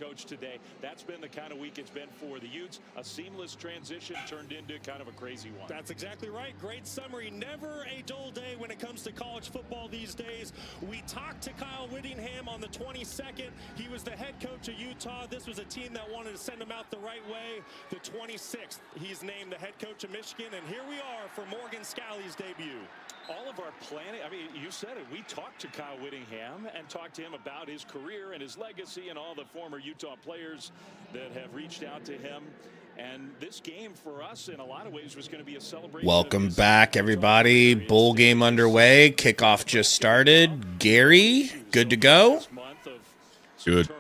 coach today. That's been the kind of week it's been for the Utes. A seamless transition turned into kind of a crazy one. That's exactly right. Great summary. Never a dull day when it comes to college football these days. We talked to Kyle Whittingham on the 22nd. He was the head coach of Utah. This was a team that wanted to send him out the right way. The 26th, he's named the head coach of Michigan, and here we are for Morgan Scalley's debut. All of our planning, I mean, you said it. We talked to Kyle Whittingham and talked to him about his career and his legacy and all the former Utah players that have reached out to him. And this game for us in a lot of ways was going to be a celebration. Welcome back, everybody. Bowl game underway. Kickoff just started. Gary, good to go? Good.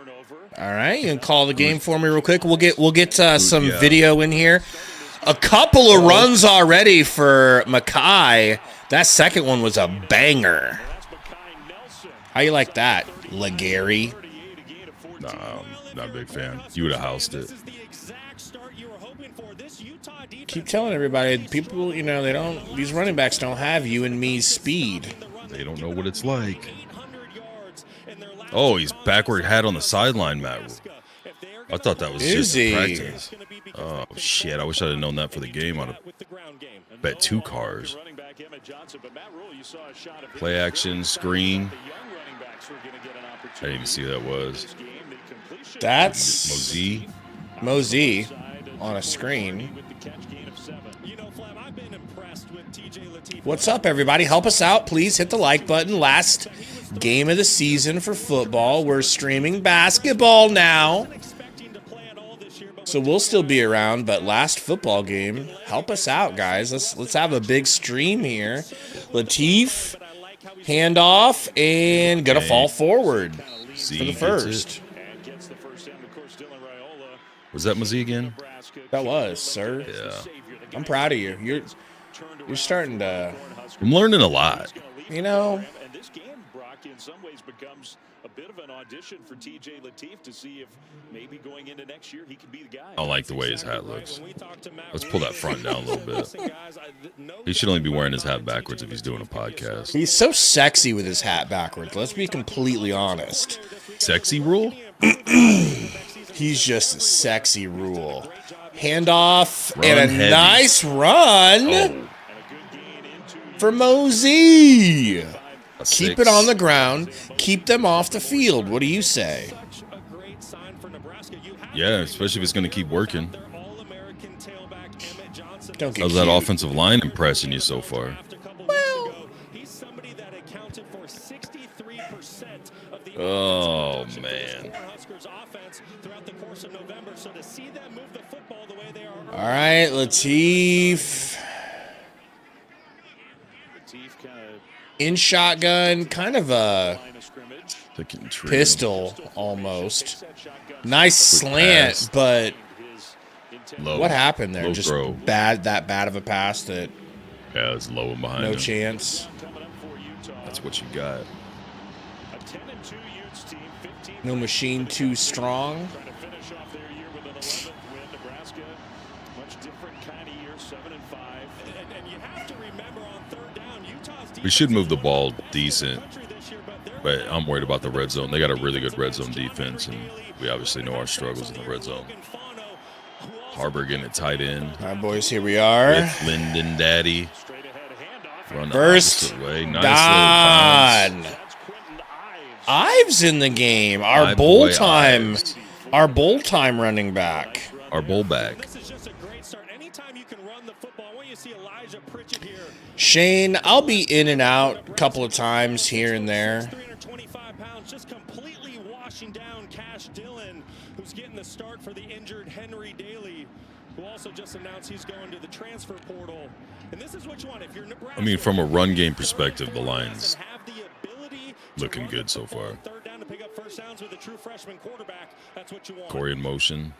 All right, you can call the game for me real quick. We'll get some video in here. A couple of runs already for Mackay. That second one was a banger. How you like that, LeGary? Nah, not a big fan. You would have housed it. Keep telling everybody, people, you know, these running backs don't have you and me's speed. They don't know what it's like. Oh, he's backward hat on the sideline, Matt. I thought that was just practice. Oh, shit. I wish I'd have known that for the game. I'd have bet 2 cars. Play action, screen. I didn't even see who that was. That's Mosey on a screen. What's up, everybody? Help us out. Please hit the like button. Last game of the season for football. We're streaming basketball now, so we'll still be around, but last football game. Help us out, guys. Let's have a big stream here. Latif, handoff, and gonna fall forward for the first. Was that Mosey again? That was, sir. Yeah. I'm proud of you. You're starting to. I'm learning a lot. You know. And this game, Brock, in some ways becomes a bit of an audition for TJ Latif to see if maybe going into next year he could be the guy. I don't like the way his hat looks. Let's pull that front down a little bit. He should only be wearing his hat backwards if he's doing a podcast. He's so sexy with his hat backwards. Let's be completely honest. Sexy rule? He's just a sexy rule. Handoff and a nice run for Mosey. Keep it on the ground. Keep them off the field. What do you say? Yeah, especially if it's going to keep working. Don't get How's that offensive line impressing you so far? Well. Oh, man. All right, Latif. In shotgun, kind of a pistol almost. Nice slant, but what happened there? Just that bad of a pass that. Yeah, it's low and behind. No him. chance. That's what you got. No machine too strong. We should move the ball decent, but I'm worried about the red zone. They got a really good red zone defense, and we obviously know our struggles in the red zone. Harbor getting it tight end. All right, boys, here we are. With Lyndon Daddy. Run the First way. Nice down. Ives in the game. Our bowl time running back. Our bowl back. Shane, I'll be in and out a couple of times here and there. 325 pounds, just completely washing down Cash Dillon, who's getting the start for the injured Henry Daly, who also just announced he's going to the transfer portal. And this is what you want if you're Nebraska. I mean, from a run game perspective, the Lions looking good so far. Third down to pick up first downs with a true freshman quarterback. That's what you want. Corey in motion.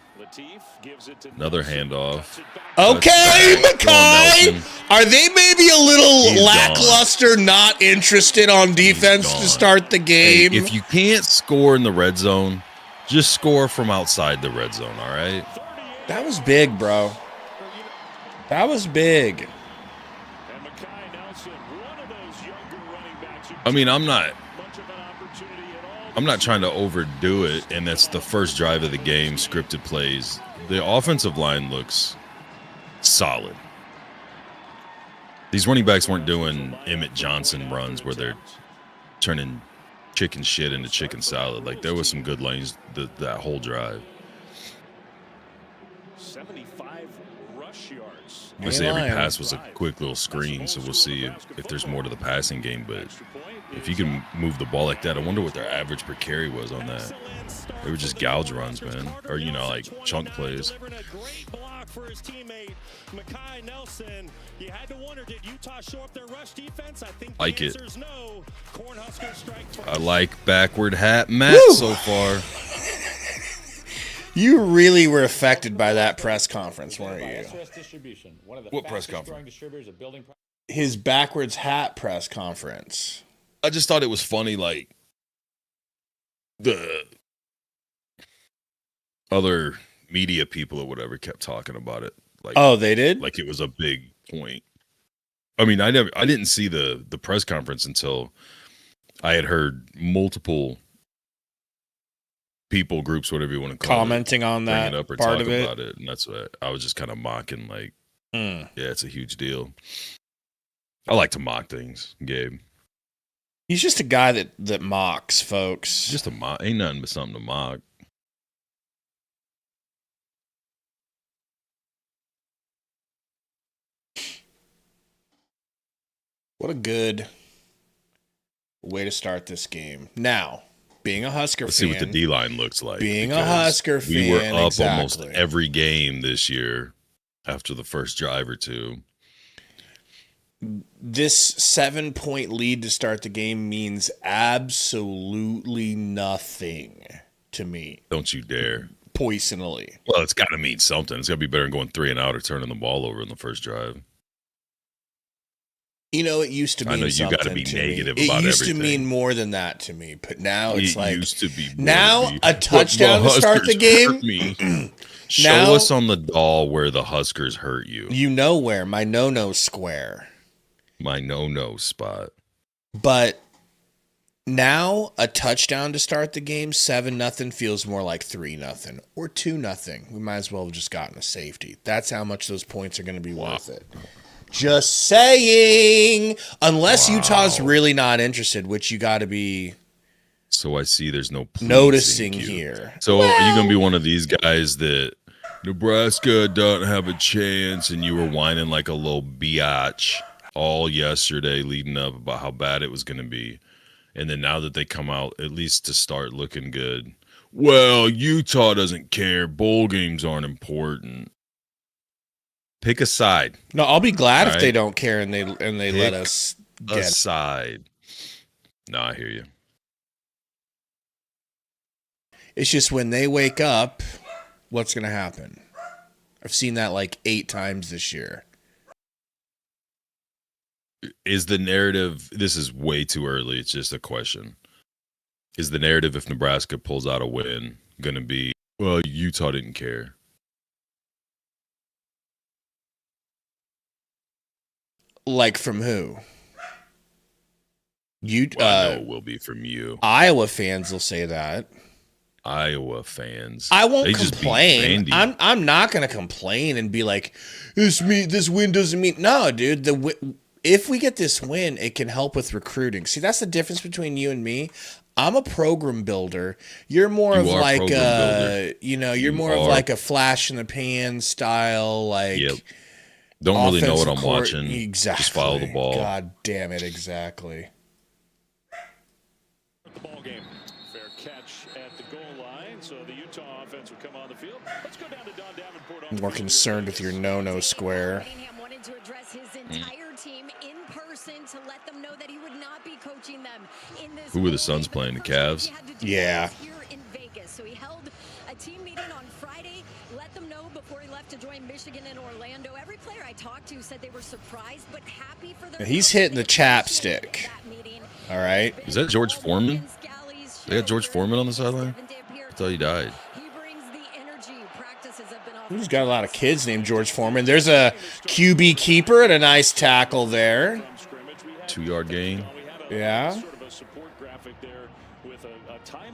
Another handoff. Okay, Mackay. Are they maybe a little lackluster, not interested on defense to start the game? Hey, if you can't score in the red zone, just score from outside the red zone, all right? That was big, bro. That was big. I mean, I'm not I'm not trying to overdo it, and that's the first drive of the game, scripted plays. The offensive line looks solid. These running backs weren't doing Emmett Johnson runs where they're turning chicken shit into chicken salad. Like, there was some good lanes that whole drive. 75 rush yards. Obviously, every pass was a quick little screen, so we'll see if there's more to the passing game. But if you can move the ball like that, I wonder what their average per carry was on that. They were just gouge runs, man. Or, you know, like chunk plays. For his teammate Mekhi Nelson. You had to wonder, did Utah show up their rush defense? I think the like it. answer is no. Cornhuskers strike I like backward hat Matt so far. You really were affected by that press conference, weren't you? What press conference? His backwards hat press conference. I just thought it was funny, like the other media people or whatever kept talking about it. Like, oh, they did? Like it was a big point. I mean, I didn't see the press conference until I had heard multiple people, groups, whatever you want to call commenting it, on that bring it up or part talk of it. about it, and that's what I was just kind of mocking. Like, yeah, it's a huge deal. I like to mock things, Gabe. He's just a guy that mocks, folks. Just a mock, ain't nothing but something to mock. What a good way to start this game. Now, being a Husker Let's fan. see what the D-line looks like. Being a Husker fan. We were up exactly. almost every game this year after the first drive or two. This 7-point lead to start the game means absolutely nothing to me. Don't you dare. Personally. Well, it's got to mean something. It's got to be better than going 3 and out or turning the ball over in the first drive. You know, it used to mean something. I know you got to be negative me. about everything. It used to mean more than that to me, but now it's like used to be now a touchdown to start the game. Show us on the doll where the Huskers hurt you. You know where, my no-no square. My no-no spot. But now a touchdown to start the game, 7-0 feels more like 3-0 or 2-0. We might as well have just gotten a safety. That's how much those points are going to be worth it. Just saying. Unless Utah's really not interested, which you got to be. So I see there's no noticing here. So are you going to be one of these guys that Nebraska doesn't have a chance and you were whining like a little biatch all yesterday leading up about how bad it was going to be. And then now that they come out, at least to start looking good, well, Utah doesn't care. Bowl games aren't important. Pick a side. No, I'll be glad if they don't care and they let us get a side. No, I hear you. It's just when they wake up, what's going to happen? I've seen that like 8 times this year. Is the narrative, this is way too early, it's just a question. Is the narrative if Nebraska pulls out a win going to be, well, Utah didn't care? Like from who? I know it will be from you. Iowa fans will say that. Iowa fans. I won't complain. I'm not going to complain and be like, this win doesn't mean. No, dude. If we get this win, it can help with recruiting. See, that's the difference between you and me. I'm a program builder. You're more of like you're more of like a flash in the pan style, like. Yep. Don't really know what I'm watching. Exactly. Just follow the ball. God damn it! Exactly. The ball game. Fair catch at the goal line, so the Utah offense will come on the field. Let's go down to Don Davenport. I'm more concerned with your no-no square. Wanted to address his entire team in person to let them know that he would not be coaching them in this. Who were the Suns playing? The Cavs? Yeah. Here in Vegas, so he held a team meeting on Friday. Let them know before he left to join Michigan and Orlando. Every player I talked to said they were surprised but happy for their. He's hitting the chapstick. All right. Is that George Foreman? They got George Foreman on the sideline? I thought he died. He's got a lot of kids named George Foreman. There's a QB keeper and a nice tackle there. 2-yard gain. Yeah. Sort of a support graphic there with a tie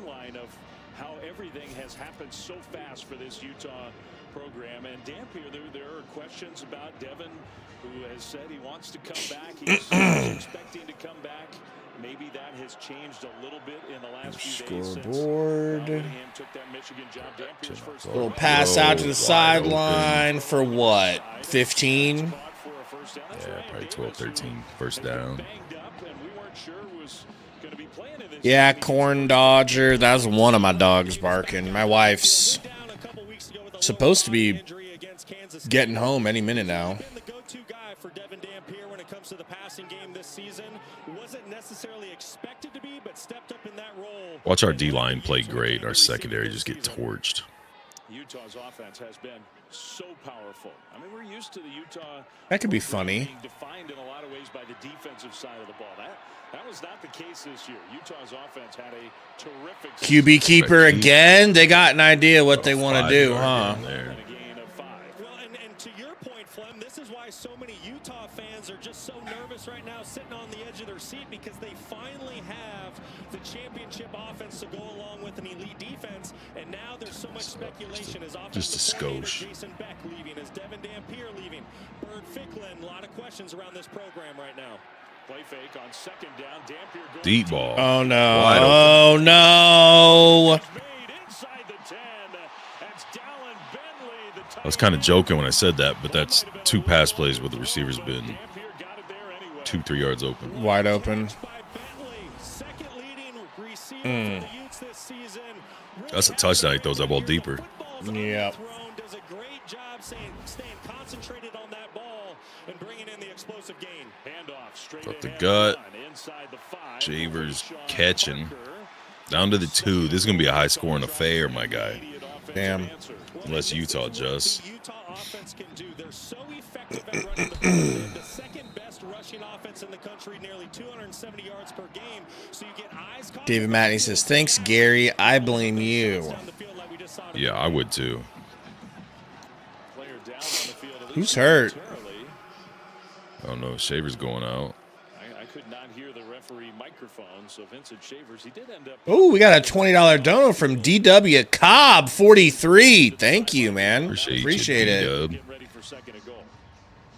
happened so fast for this Utah program. And Dampier, there are questions about Devin, who has said he wants to come back. He's expecting to come back. Maybe that has changed a little bit in the last few days. Scoreboard. Took that Michigan job. Dampier's first Little pass out to the sideline for what? 15? Yeah, probably 12, 13. First down. Yeah, Corn Dodger. That was one of my dogs barking. My wife's supposed to be getting home any minute now. For Devin Dampier when it comes to the passing game this season. Wasn't necessarily expected to be, but stepped up in that role. Watch our D-line play great. Our secondary just get torched. Utah's offense has been so powerful. I mean, we're used to the Utah. That could be funny. Being defined in a lot of ways by the defensive side of the ball. That was not the case this year. Utah's offense had a terrific QB keeper again. They got an idea what they want to do, huh? And to your point, Flem, this is why so many Utah fans are just so nervous right now, sitting on the edge of their seat, because they finally have the championship offense to go along with an elite defense. And now there's so much speculation as just a skosh. Jason Beck leaving, as Devin Dampier leaving, Bird Ficklin. A lot of questions around this program right now. Play fake on second down. Dampier going deep ball. Oh no! Oh no! I was kind of joking when I said that, but that's 2 pass plays where the receivers have been 2-3 yards open. Wide open. That's a touchdown. He throws that ball deeper. Yep. Does a great job staying concentrated on that ball and bringing in the explosive gain. Handoff straight Up the gut. Javers catching. Down to the 2. This is going to be a high-scoring affair, my guy. Damn. Unless Utah adjusts. Utah offense can do. They're so effective at running the ball. The second best rushing offense in the country, nearly 270 yards per game. So you get eyes. David Matney says, "Thanks, Gary. I blame you." Yeah, I would too. Who's hurt? I don't know. Shaver's going out. I could not hear the referee microphone, so Vincent Shavers, he did end up. Oh, we got a $20 dono from DW Cobb 43. Thank you, man. Appreciate it. Get ready for second and goal.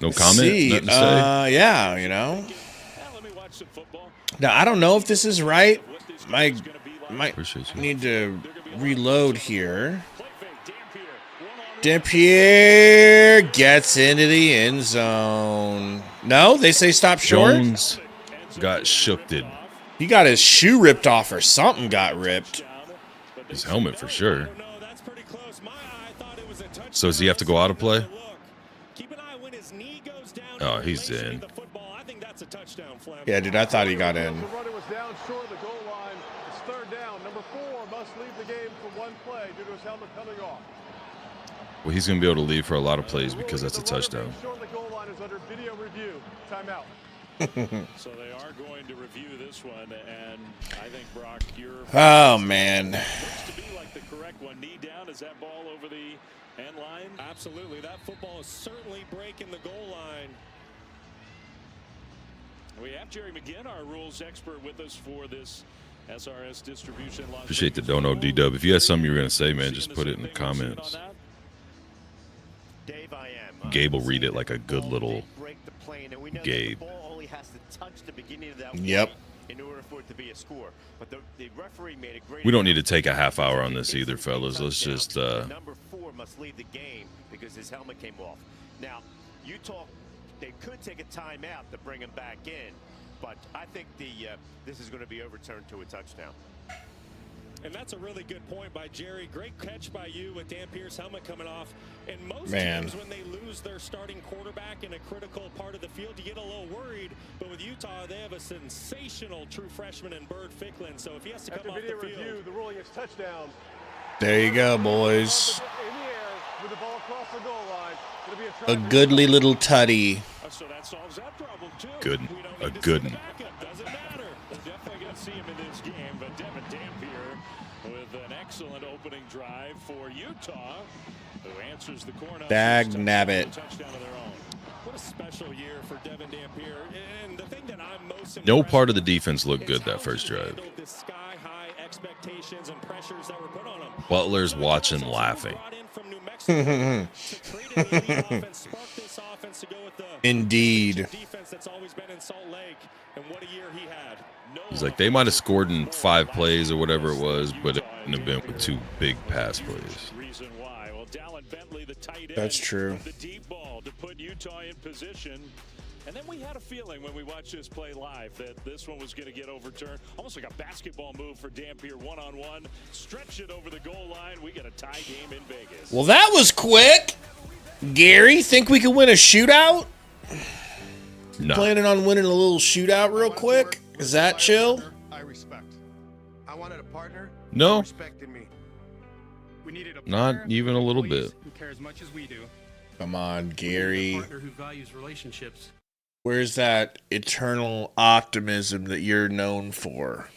No comment. Nothing to say. Yeah, you know. Now I don't know if this is right. Might need to reload here. Dampier gets into the end zone. No, they say stop short. Jones got shooked. He got his shoe ripped off or something got ripped. His helmet for sure. So does he have to go out of play? Oh, he's in. Yeah, dude, I thought he got in. Well, he's going to be able to leave for a lot of plays because that's a touchdown. So they are going to review this one, and I think, Brock, oh, man. looks to be like the correct one. Knee down, is that ball over the end line? Absolutely. That football is certainly breaking the goal line. We have Jerry McGinn, our rules expert, with us for this SRS distribution. Appreciate the dono, D-Dub. If you had something you were going to say, man, just put it in the comments. Gabe will read it like a good little Gabe. Yep. We don't need to take a half hour on this either, fellas. Let's just Number 4 must leave the game because his helmet came off. Now, Utah, they could take a timeout to bring him back in, but I think this is going to be overturned to a touchdown. And that's a really good point by Jerry. Great catch by you with Dampier's helmet coming off. And most teams, when they lose their starting quarterback in a critical part of the field, you get a little worried. But with Utah, they have a sensational true freshman in Bird Ficklin. So if he has to come off the field, the ruling is touchdown. There you go, boys. A goodly little tutty. So that solves that problem, too. good. A good one. Doesn't matter. We're definitely going to see him in this game, but Devin Dampier with an excellent opening drive for Utah, who answers the Cornhuskers. Dag nabbit. Touchdown of their own. what a special year for Devin Dampier. And the thing that I'm most No part of the defense looked good that first drive. this sky-high expectations and pressures that were put on him. Butler's watching, laughing. Indeed. He's like, they might have scored in 5 plays or whatever it was, but it wouldn't have been with 2 big pass plays. That's true. The deep ball to put Utah in position. And then we had a feeling when we watched this play live that this one was going to get overturned. Almost like a basketball move for Dampier, one-on-one. Stretch it over the goal line. We get a tie game in Vegas. Well, that was quick. Gary, think we could win a shootout? No. Planning on winning a little shootout real quick? Is that chill? I respect. I wanted a partner. No. Respected me. We needed a Not partner even a little bit. Who cares as much as we do. Come on, We Gary. needed a partner who values relationships. Where's that eternal optimism that you're known for?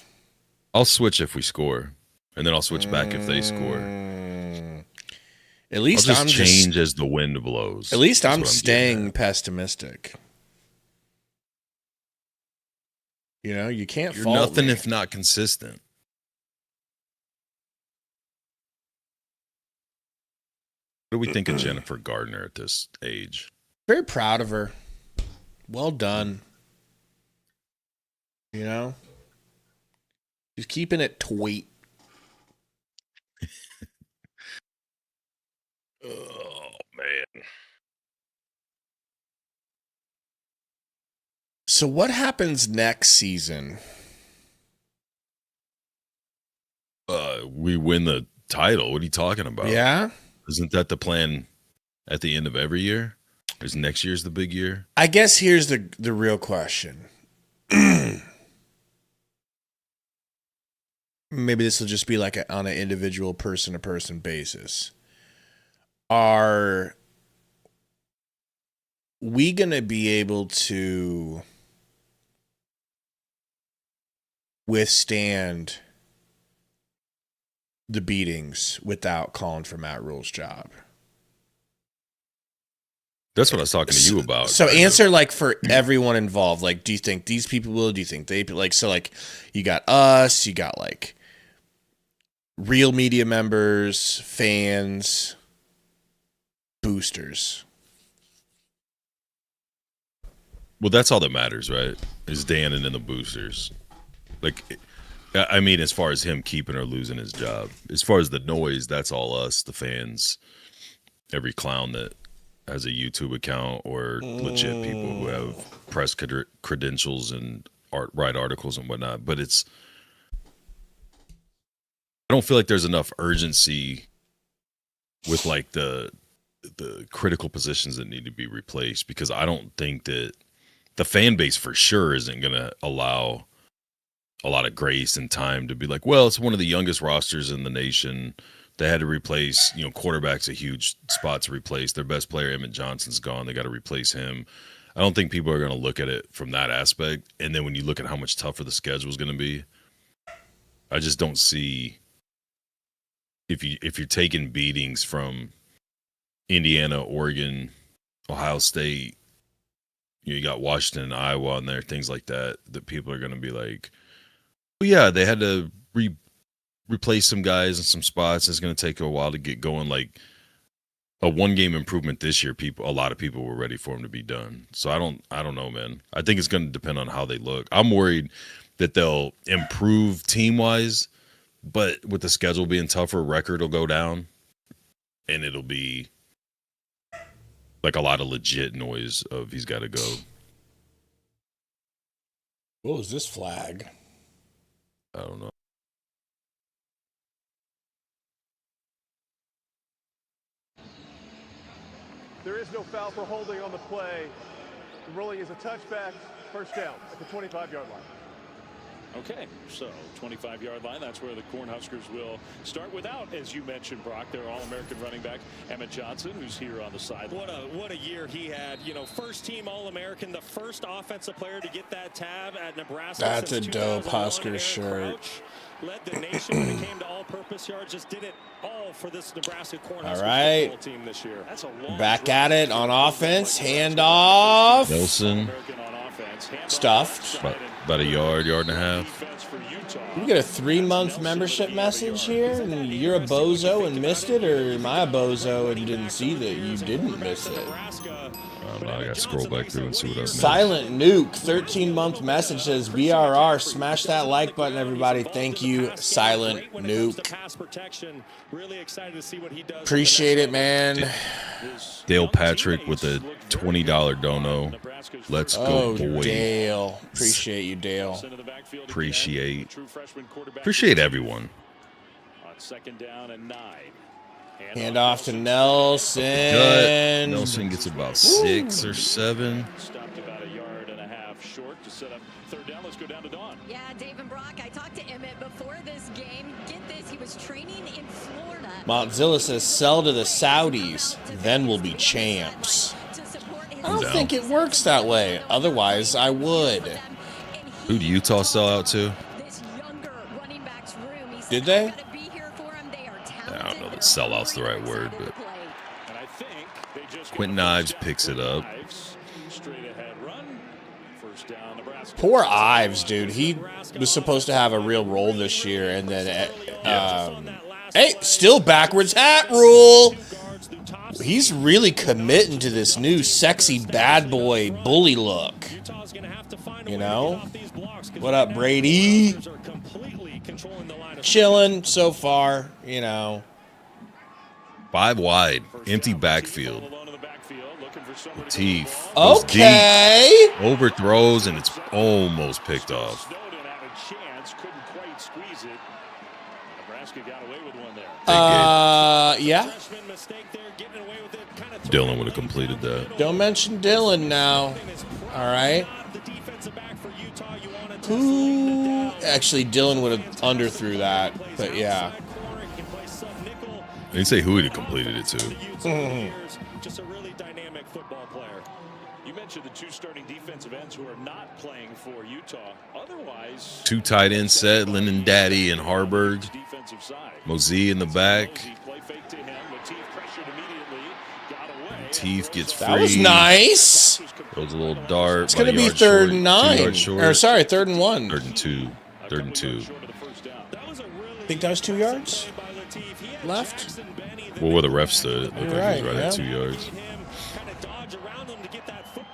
I'll switch if we score, and then I'll switch back if they score. At least I'll just I'm change as the wind blows. At least That's I'm what staying getting at. pessimistic. You know, you can't You're fault nothing me. if not consistent. What do we think of Jennifer Gardner at this age? Very proud of her. Well done. You know? She's keeping it tight. Oh, man. So what happens next season? We win the title. What are you talking about? Yeah? Isn't that the plan at the end of every year? Is next year's the big year? I guess here's the real question. Maybe this will just be like on an individual person-to-person basis. Are we going to be able to withstand the beatings without calling for Matt Rule's job? That's what I was talking to you about. So answer like for everyone involved. Like, do you think these people will? Do you think they like? So like, you got us. You got like real media members, fans, boosters. Well, that's all that matters, right? Is Dan and then the boosters. Like, I mean, as far as him keeping or losing his job. As far as the noise, that's all us, the fans, every clown that has a YouTube account or legit people who have press credentials and write articles and whatnot. But I don't feel like there's enough urgency with like the critical positions that need to be replaced, because I don't think that the fan base for sure isn't going to allow a lot of grace and time to be like, well, it's one of the youngest rosters in the nation. They had to replace, quarterback's a huge spot to replace. Their best player, Emmett Johnson's gone. They got to replace him. I don't think people are going to look at it from that aspect. And then when you look at how much tougher the schedule is going to be, I just don't see if you're taking beatings from Indiana, Oregon, Ohio State, you got Washington and Iowa on there, things like that, that people are going to be like, well, yeah, they had to replace some guys in some spots. It's going to take a while to get going. Like a 1-game improvement this year, a lot of people were ready for him to be done. So I don't know, man. I think it's going to depend on how they look. I'm worried that they'll improve team-wise, but with the schedule being tougher, record will go down, and it'll be like a lot of legit noise of he's got to go. What was this flag? I don't know. There is no foul for holding on the play. The ruling is a touchback, first down at the 25-yard line. Okay, so 25-yard line, that's where the Cornhuskers will start without, as you mentioned, Brock, their All-American running back, Emmett Johnson, who's here on the sideline. What a year he had. First-team All-American, the first offensive player to get that tab at Nebraska. That's a since dope 2001. Huskers shirt. Crouch led the nation when it came to all-purpose yards. Just did it all for this Nebraska Cornhuskers All right. football team this year. That's a long Back drive. at it on offense. Handoff. Nelson. American on Stuffed. About a yard and a half. You get a 3-month membership message here, and you're a bozo and missed it, or am I a bozo and didn't see that you didn't miss it? I don't know. I got to scroll back through and see what I missed. Silent Nuke, 13-month message says, VRR, smash that like button, everybody. Thank you, Silent Nuke. Appreciate it, man. Dale Patrick with a $20 dono. Let's go, boy. Dale. Appreciate you, Dale. Appreciate everyone. On 2nd down and 9. Hand off to Nelson. Nelson gets about 6 or 7. Stopped about a yard and a half short to set up 3rd down. Let's go down to Dawn. Yeah, Dave and Brock, I talked to Emmett before this game. Get this, he was training in Florida. Montzilla says, sell to the Saudis, then we'll be champs. I don't think it works that way. Otherwise, I would. Who did Utah sell out to? Did they? I don't know if sellout's the right word, but Quentin Ives picks it up. Poor Ives, dude. He was supposed to have a real role this year, and then, hey, still backwards hat rule. He's really committing to this new sexy bad boy bully look. You know? What up, Brady? Chilling so far, you know. 5 wide, empty backfield. Latif. Okay. Deep, overthrows, and it's almost picked off. Yeah. Dylan would have completed that. Don't mention Dylan now. All right. Who? Actually, Dylan would have underthrew that, but yeah. They didn't say who he'd have completed it to. Just a really dynamic football player. You mentioned the 2 starting defensive ends who are not playing for Utah. Otherwise, 2 tight ends set, Linden Daddy and Harburg. Mosey in the back. Latif gets free. That was nice. Throws a little dart. It's going to be 3rd and 9. Or sorry, 3rd and 1. 3rd and 2. 3rd and 2. I think that was 2 yards left. Well, where the ref stood, it looked like he was right at 2 yards.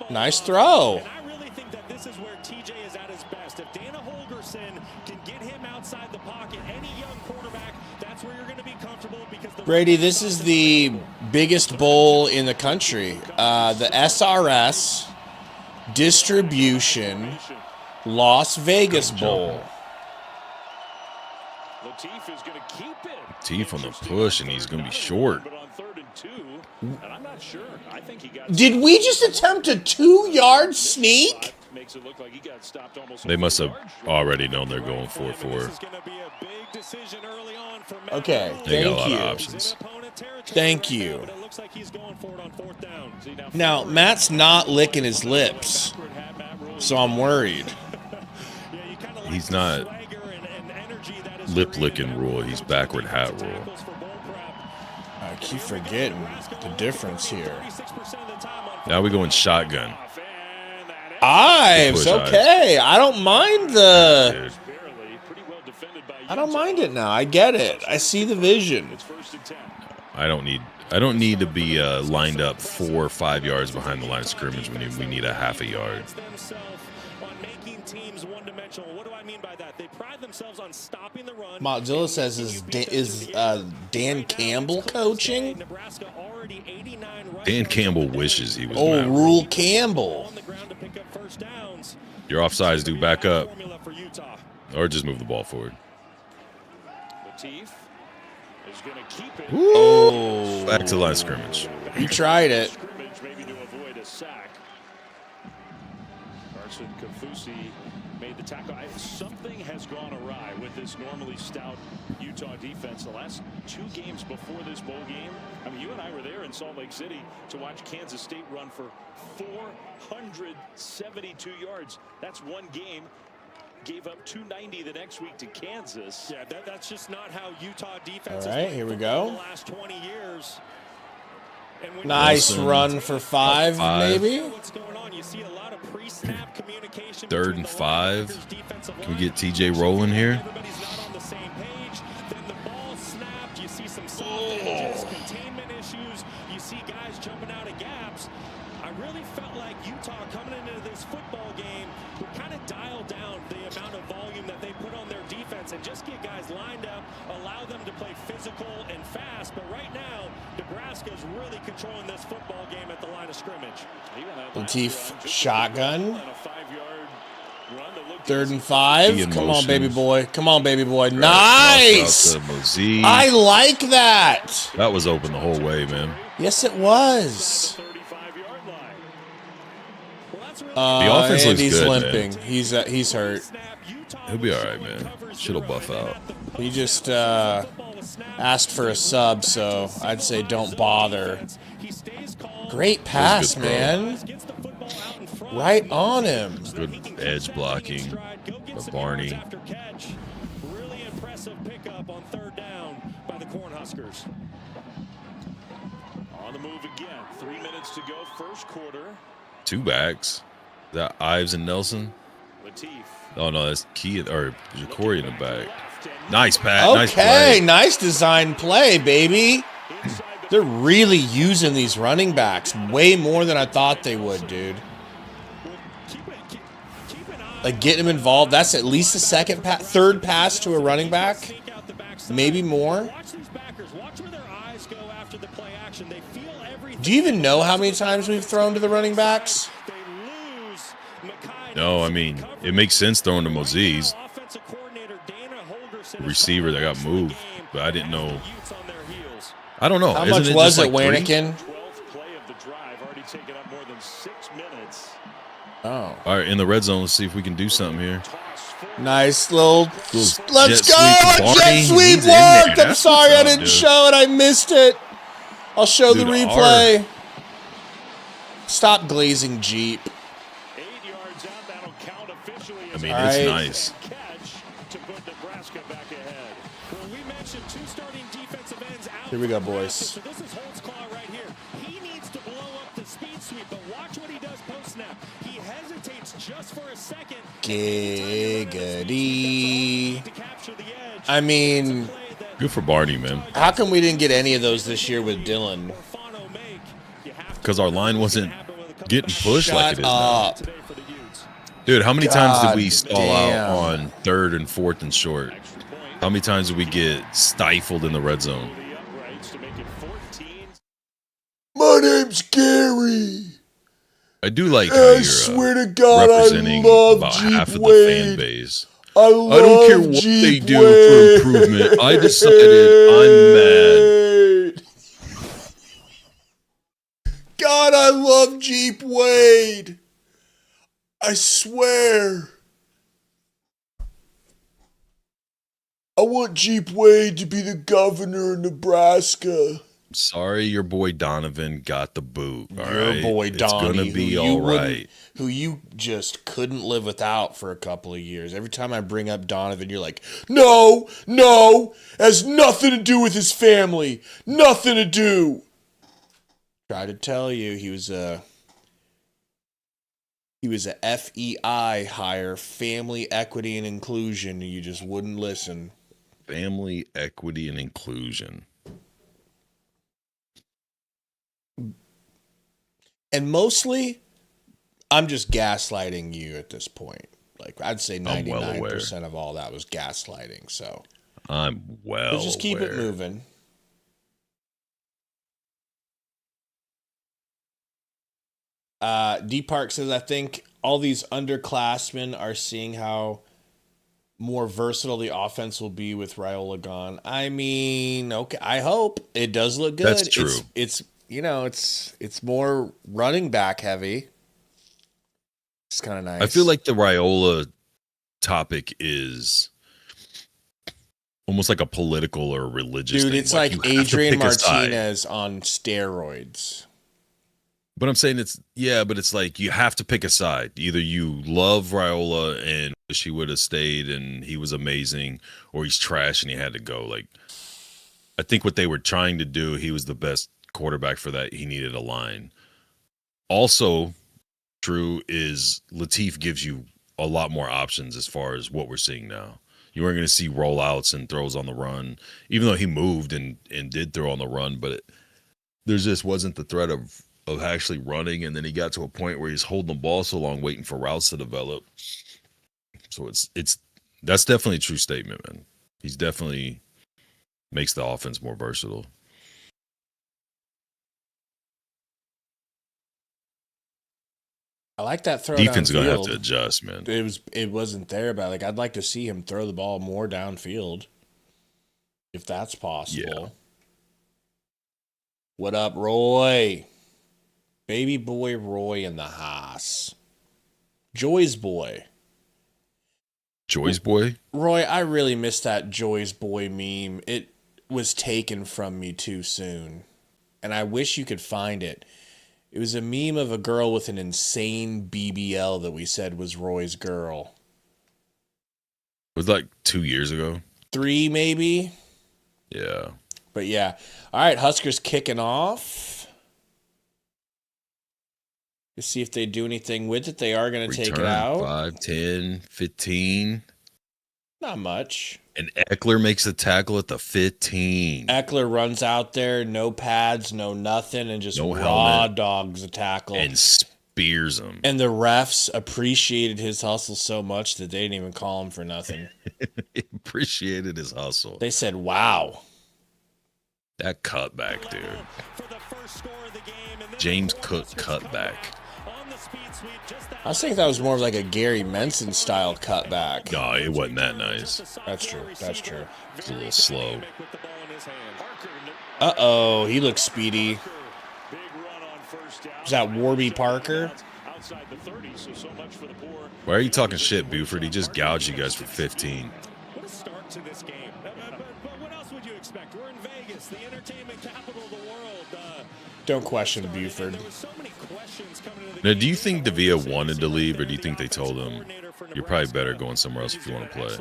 Nice throw. I really think that this is where TJ is at his best. If Dana Holgerson can get him outside the pocket, any young quarterback, that's where you're going to be comfortable. Because Brady, this is the biggest bowl in the country. The SRS Distribution Las Vegas Bowl. Latif on the push, and he's going to be short. Did we just attempt a 2-yard sneak? They must have already known they're going 4-4. Okay, they got a lot thank of you. options. Thank you. Now, Matt's not licking his lips, so I'm worried. He's not lip-licking rule. He's backward hat rule. I keep forgetting the difference here. Now we go in shotgun. Ives, okay. I don't mind the... I don't mind it now. I get it. I see the vision. I don't need to be lined up 4 or 5 yards behind the line of scrimmage when we need a half a yard. Mozilla says, is Dan Campbell coaching? Dan Campbell wishes he was. Oh, Rule Campbell. Your offsides, do back up. Or just move the ball forward. Oh. Back to the line of scrimmage. He tried it. Made the tackle. Something has gone awry with this normally stout Utah defense. The last 2 games before this bowl game, I mean, you and I were there in Salt Lake City to watch Kansas State run for 472 yards. That's one game. Gave up 290 the next week to Kansas. Yeah, that's just not how Utah defense. All right, here we go. The last 20 years. Nice Wilson, run for 5, maybe? What's going on? You see a lot of pre-snap communication. 3rd and 5. Can we get TJ rolling here? Everybody's not on the same page. Then the ball snapped. You see some soft edges, containment issues. You see guys jumping out of gaps. I really felt like Utah coming into this football game would kind of dial down the amount of volume that they put on their defense and just get guys lined up, allow them to play physical and fast. But right now, Nebraska's really controlling this football game at the line of scrimmage. Latif shotgun. 3rd and 5. Come on, baby boy. Come on, baby boy. Nice. I like that. That was open the whole way, man. Yes, it was. The offense looks Andy's good, limping. man. He's hurt. He'll be all right, man. Shit'll buff out. He just asked for a sub, so I'd say don't bother. Great pass, Good throw. man. Right on him. Good edge blocking by Barney. Really impressive pickup on 3rd down by the Cornhuskers. On the move again. 3 minutes to go, first quarter. 2 backs. Is that Ives and Nelson? Latif. Oh, no, that's Key or Ja'Cory in the back. Nice pass. Nice Okay, play. nice design play, baby. They're really using these running backs way more than I thought they would, dude. Like, getting them involved. That's at least the third pass to a running back. Maybe more. Do you even know how many times we've thrown to the running backs? No, I mean, it makes sense throwing to Moses. Receiver that got moved, but I didn't know. I don't know. How Isn't much it was just it, like 3? Wanikin? 12th play of the drive, already taken up more than 6 minutes. Oh. All right, in the red zone, let's see if we can do something here. Nice little. Let's Let's go! sweep A Barney. jet He's sweep in there. worked! I'm That's sorry what's I up, didn't dude. show it. I missed it. I'll show the Dude, replay. Stop glazing Jeep. 8 yards out, that'll count officially. I mean, All it's right. nice. Catch to put Nebraska back ahead. Well, we mentioned 2 starting defensive ends out. Here we go, for Nebraska, boys. So this is Holt's call right here. He needs to blow up the speed sweep, but watch what he does post snap. He hesitates just for a second. Giggity. To capture the edge. I mean, Good for Barney, man. how come we didn't get any of those this year with Dylan? Because our line wasn't getting pushed like it is now. up. Dude, how many times did we God stall damn. out on 3rd and 4th and short? How many times did we get stifled in the red zone? The uprights to make it 14. My name's Gary. I do like how I you're swear to God, representing I love about Jeep half of the fan Wade. base. I love I don't care what Jeep they do Wade. for improvement. I decided I'm mad. God, I love Jeep Wade. I swear. I want Jeep Wade to be the governor of Nebraska. Sorry, your boy Donovan got the boot. All Your right? boy It's Donnie, gonna be who you all wouldn't- right. who you just couldn't live without for a couple of years. Every time I bring up Donovan, you're like, no, has nothing to do with his family. Nothing to do. Tried to tell you he was a FEI hire, family equity and inclusion, and you just wouldn't listen. Family equity and inclusion. And mostly, I'm just gaslighting you at this point. Like, I'd say 99% of all that was gaslighting. So I'm well let's just keep it aware. moving. D Park says, I think all these underclassmen are seeing how more versatile the offense will be with Raiola gone. I mean, okay, I hope it does look good. That's true. It's you know, it's more running back heavy. It's kind of nice. I feel like the Raiola topic is almost like a political or religious dude, thing. it's like you have to Adrian pick a side. Martinez on steroids. But I'm saying but it's like you have to pick a side. Either you love Raiola and wish he would have stayed and he was amazing, or he's trash and he had to go. Like, I think what they were trying to do, he was the best quarterback for that, he needed a line. Also, true is Latif gives you a lot more options as far as what we're seeing now. You weren't going to see rollouts and throws on the run, even though he moved and did throw on the run, but there just wasn't the threat of actually running, and then he got to a point where he's holding the ball so long waiting for routes to develop. So that's definitely a true statement, man. He's definitely makes the offense more versatile. I like that throw. Defense downfield. Gonna have to adjust, man. It wasn't there, but like I'd like to see him throw the ball more downfield, if that's possible. Yeah. What up, Roy? Baby boy Roy in the house. Joy's boy. Joy's boy? Roy, I really missed that Joy's boy meme. It was taken from me too soon, and I wish you could find it. It was a meme of a girl with an insane BBL that we said was Roy's girl. It was like 2 years ago. 3 maybe? Yeah. But yeah. All right, Huskers kicking off. Let's see if they do anything with it. They are going to take it out. 5, 10, 15. Not much. And Eckler makes the tackle at the 15. Eckler runs out there, no pads, no nothing, and just No raw helmet. dogs a tackle. And spears him. And the refs appreciated his hustle so much that they didn't even call him for nothing. Appreciated his hustle. They said, wow. That cutback, dude. James Cook cutback. I was thinking that was more of like a Gary Menson style cutback. No, it wasn't that nice. That's true. That's true. It's a little slow. Uh-oh, he looks speedy. Is that Warby Parker? Why are you talking shit, Buford? He just gouged you guys for 15. What a start to this game. But what else would you expect? We're in Vegas, the entertainment capital of the world. Don't question Buford. Now, do you think Davia wanted to leave, or do you think they told him, you're probably better going somewhere else if you want to play?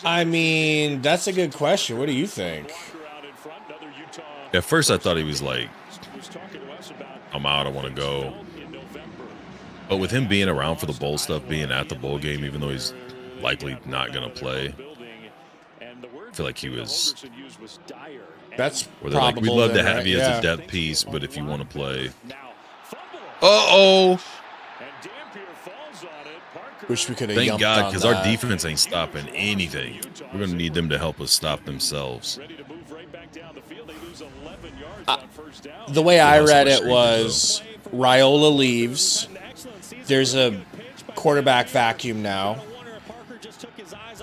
I mean, that's a good question. What do you think? At first, I thought he was like, I'm out, I want to go. But with him being around for the bowl stuff, being at the bowl game, even though he's likely not going to play, I feel like he was... That's where they're like, we'd probable love to then, have right? you as Yeah. a depth piece, but if you want to play... Uh-oh! Wish we could have Thank yumped God, on because that. our defense ain't stopping anything. We're going to need them to help us stop themselves. The way I read it was Raiola leaves. There's a quarterback vacuum now.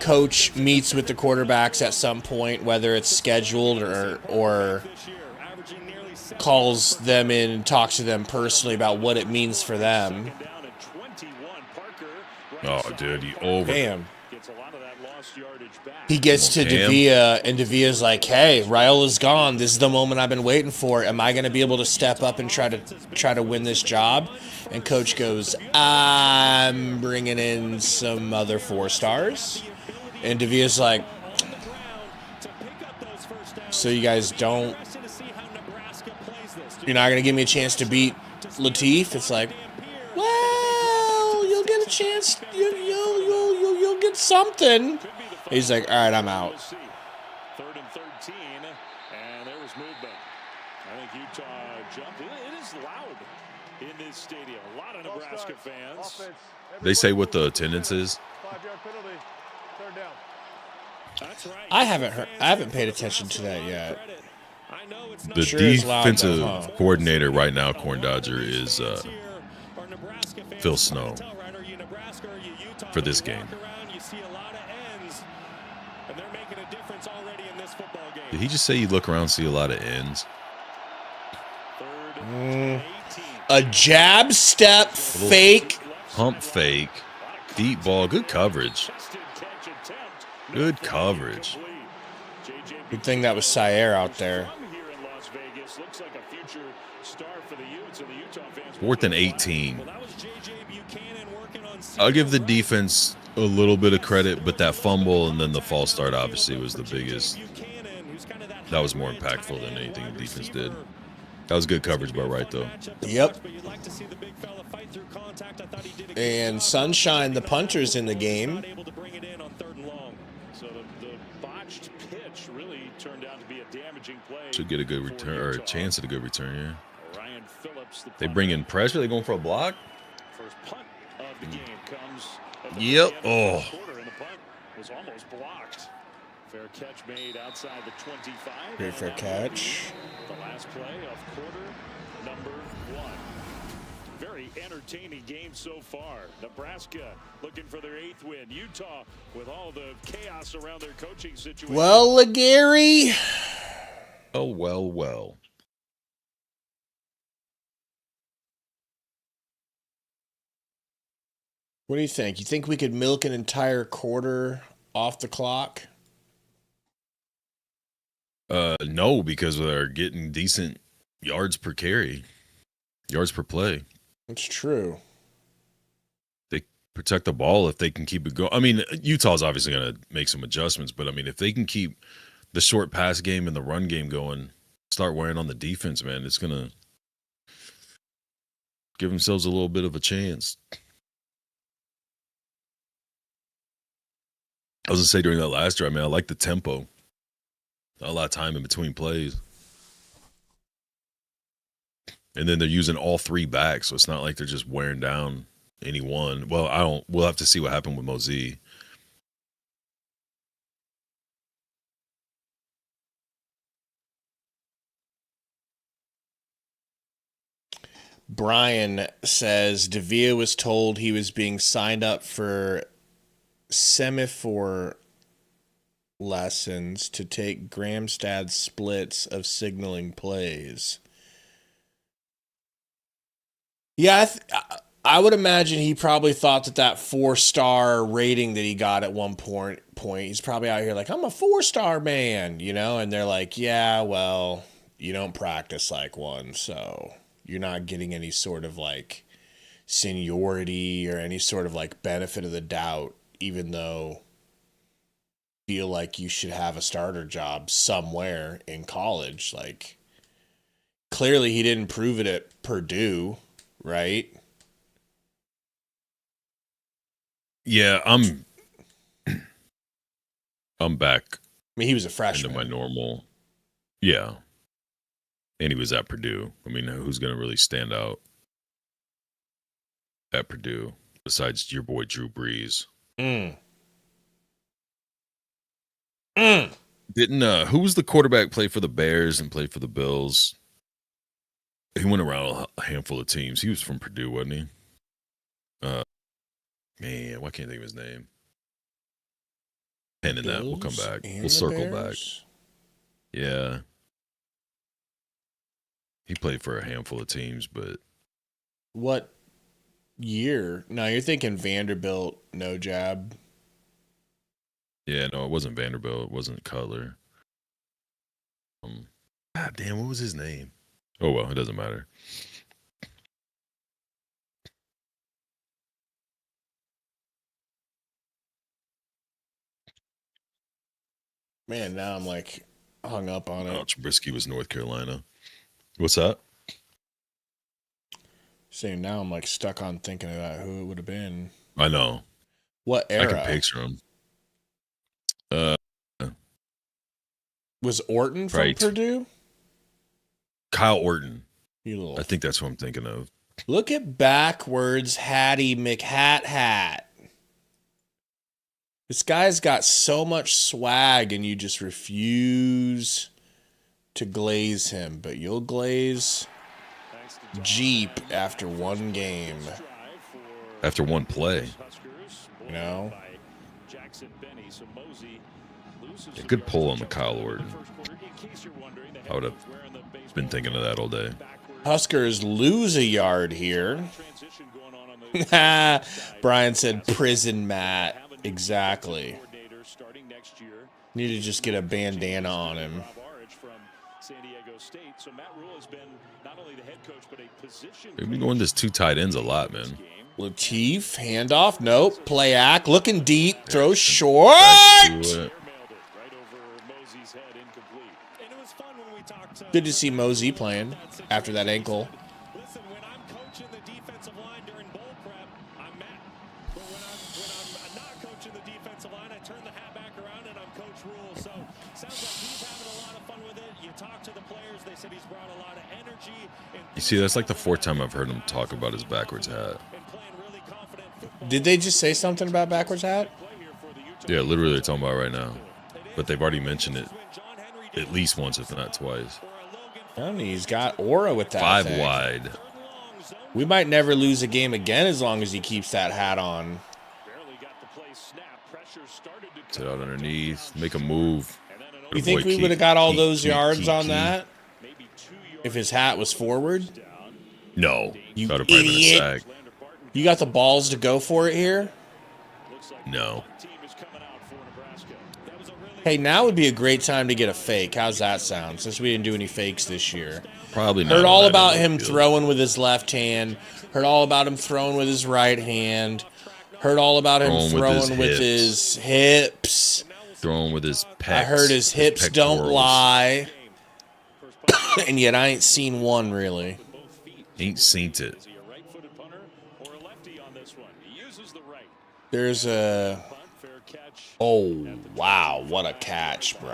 Coach meets with the quarterbacks at some point, whether it's scheduled or calls them in and talks to them personally about what it means for them. Oh, dude, he over. Damn. He gets to Cam. Davia, and Davia's like, hey, Raiola's gone. This is the moment I've been waiting for. Am I going to be able to step up and try to win this job? And Coach goes, I'm bringing in some other 4-stars. And Davia's like, so you guys don't, you're not going to give me a chance to beat Latif? It's like, well, you'll get a chance. You'll get something. He's like, all right, I'm out. 3rd and 13, and there was movement. I think Utah jumped. It is loud in this stadium. A lot of Nebraska fans. They say what the attendance is. 5-yard penalty. 3rd down. That's right. I haven't paid attention to that yet. The Sure is loud, defensive though, huh? coordinator right now, Corn Dodger, is Phil Snow for this game. Did he just say you look around and see a lot of ends? A jab step fake. Pump fake. Deep ball. Good coverage. Good coverage. Good thing that was Sire out there. 4th and 18. I'll give the defense a little bit of credit, but that fumble and then the false start obviously was the biggest That was more impactful than anything the defense did. That was good coverage by Wright, though. Yep. And Sunshine, the punter's in the game. So the botched pitch really turned out to be a damaging play. Should get a good return, or a chance at a good return, yeah. Ryan Phillips, They bring in pressure. They going for a block? first punt of the game comes at the Yep. quarter, and the punt was almost blocked. Fair catch made outside the 25. Great fair catch. The last play of quarter number 1. Very entertaining game so far. Nebraska looking for their 8th win. Utah with all the chaos around their coaching situation. Well, Gary. Oh, well. What do you think? You think we could milk an entire quarter off the clock? No, because they're getting decent yards per carry, yards per play. That's true. They protect the ball if they can keep it going. I mean, Utah's obviously going to make some adjustments, but I mean, if they can keep the short pass game and the run game going, start wearing on the defense, man, it's going to give themselves a little bit of a chance. I was going to say during that last drive, man, I like the tempo. Not a lot of time in between plays. And then they're using all 3 backs, so it's not like they're just wearing down any one. Well, we'll have to see what happened with Mosey. Brian says Devia was told he was being signed up for semaphore lessons to take Gramstad splits of signaling plays. Yeah, I would imagine he probably thought that 4-star rating that he got at one point, he's probably out here like, I'm a 4-star man, you know? And they're like, yeah, well, you don't practice like one, so you're not getting any sort of like seniority or any sort of like benefit of the doubt, even though you feel like you should have a starter job somewhere in college. Like, clearly he didn't prove it at Purdue, right? Yeah, I'm back. I mean, he was a freshman. Into my normal. Yeah. And he was at Purdue. I mean, who's going to really stand out at Purdue besides your boy Drew Brees? Didn't who was the quarterback play for the Bears and play for the Bills? He went around a handful of teams. He was from Purdue, wasn't he? Man, why can't I think of his name? And in that, we'll come back. We'll circle back. Yeah. He played for a handful of teams, but what year? No, you're thinking Vanderbilt, no jab. Yeah, no, it wasn't Vanderbilt. It wasn't Cutler. God damn, what was his name? Oh, well, it doesn't matter. Man, now I'm like hung up on it. Trubisky was North Carolina. What's that? Saying now I'm like stuck on thinking about who it would have been. I know. What era? I can picture him. Was Orton from Purdue? Kyle Orton. I think that's what I'm thinking of. Look at backwards Hattie McHat. This guy's got so much swag and you just refuse to glaze him, but you'll glaze Jeep after one game. After one play. You know? A good pull on the Kyle Orton. I would have been thinking of that all day. Huskers lose a yard here. Brian said prison mat. Exactly. Need to just get a bandana on him. They've been going this 2 tight ends a lot, man. Latif, handoff, nope. Play act, looking deep, throw short. Good to see Mosey playing after that ankle. Listen, when I'm coaching the defensive line during bowl prep, I'm Matt. But when I'm not coaching the defensive line, I turn the hat back around and I'm Coach Rule. So sounds like he's having a lot of fun with it. You talk to the players, they said he's brought a lot of energy. You see, that's like the 4th time I've heard him talk about his backwards hat. Did they just say something about backwards hat? Yeah, literally they're talking about it right now. But they've already mentioned it at least once, if not twice. And he's got aura with that 5 thing. wide. We might never lose a game again as long as he keeps that hat on. Sit out underneath. Make a move. You think we would have got all those yards on that if his hat was forward? No. You That would have probably been a idiot. sack. You got the balls to go for it here? No. Hey, now would be a great time to get a fake. How's that sound? Since we didn't do any fakes this year. Probably not. Heard all about end of him the field. throwing with his left hand. Heard all about him throwing with his right hand. Heard all about him throwing with his hips. Throwing with his pecs. I heard his hips don't pectorals. lie. And yet I ain't seen one, really. Ain't seen it. There's a... Oh, wow. What a catch, bro.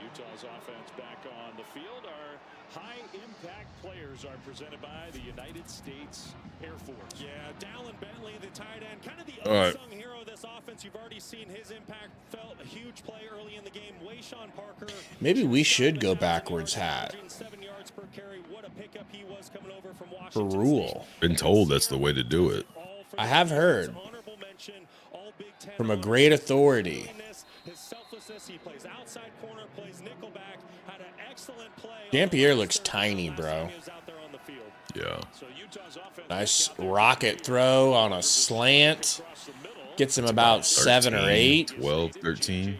Utah's offense back on the field. Our high-impact players are presented by the United States Air Force. Yeah, Dallin Bentley, the tight end, kind of the All right. unsung hero of this offense. You've already seen his impact. Felt a huge play early in the game. Wayshawn Parker. Maybe we should go backwards hat. 7 yards per carry. What a pickup he was coming over from For Washington Rule. Been told that's the way to do it. I have heard from a great authority. Jean-Pierre looks tiny, bro. Yeah. Nice rocket throw on a slant. Gets him about 7 or 8. 12, 13.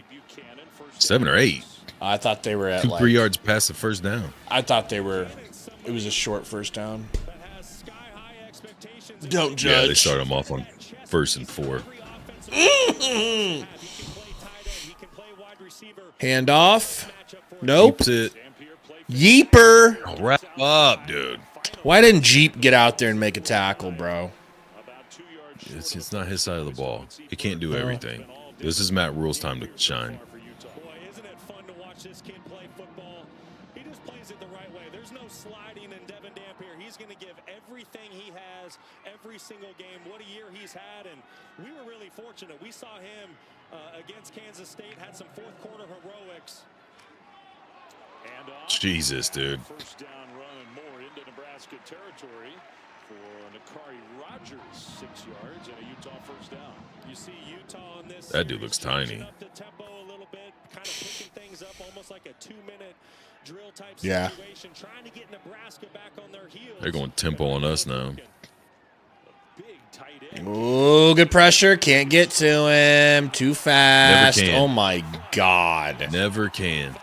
7 or 8. I thought they were at 2-3 like... yards past the first down. I thought they were... It was a short first down. Don't judge. Yeah, they started him off on 1st and 4. Handoff. Nope. Keeps it. Yeeper. Oh, wrap up, dude. Why didn't Jeep get out there and make a tackle, bro? It's not his side of the ball. He can't do everything. This is Matt Rule's time to shine. Boy, isn't it fun to watch this kid play football? He just plays it the right way. There's no sliding in Devin Dampier. He's going to give everything he has every single game. What a year he's had, and we were really fortunate. We saw him against Kansas State, had some fourth quarter heroics. Jesus, dude. First down run and more into Nebraska territory for Nakari Rogers, 6 yards and a Utah first down. You see Utah on this. That dude looks tiny. Up the tempo a little bit, kind of picking things up almost like a 2-minute drill type Yeah. situation, trying to get Nebraska back on their heels. They're going tempo on us now. Ooh, good pressure. Can't get to him. Too fast. Never can. Oh, my God. Never can.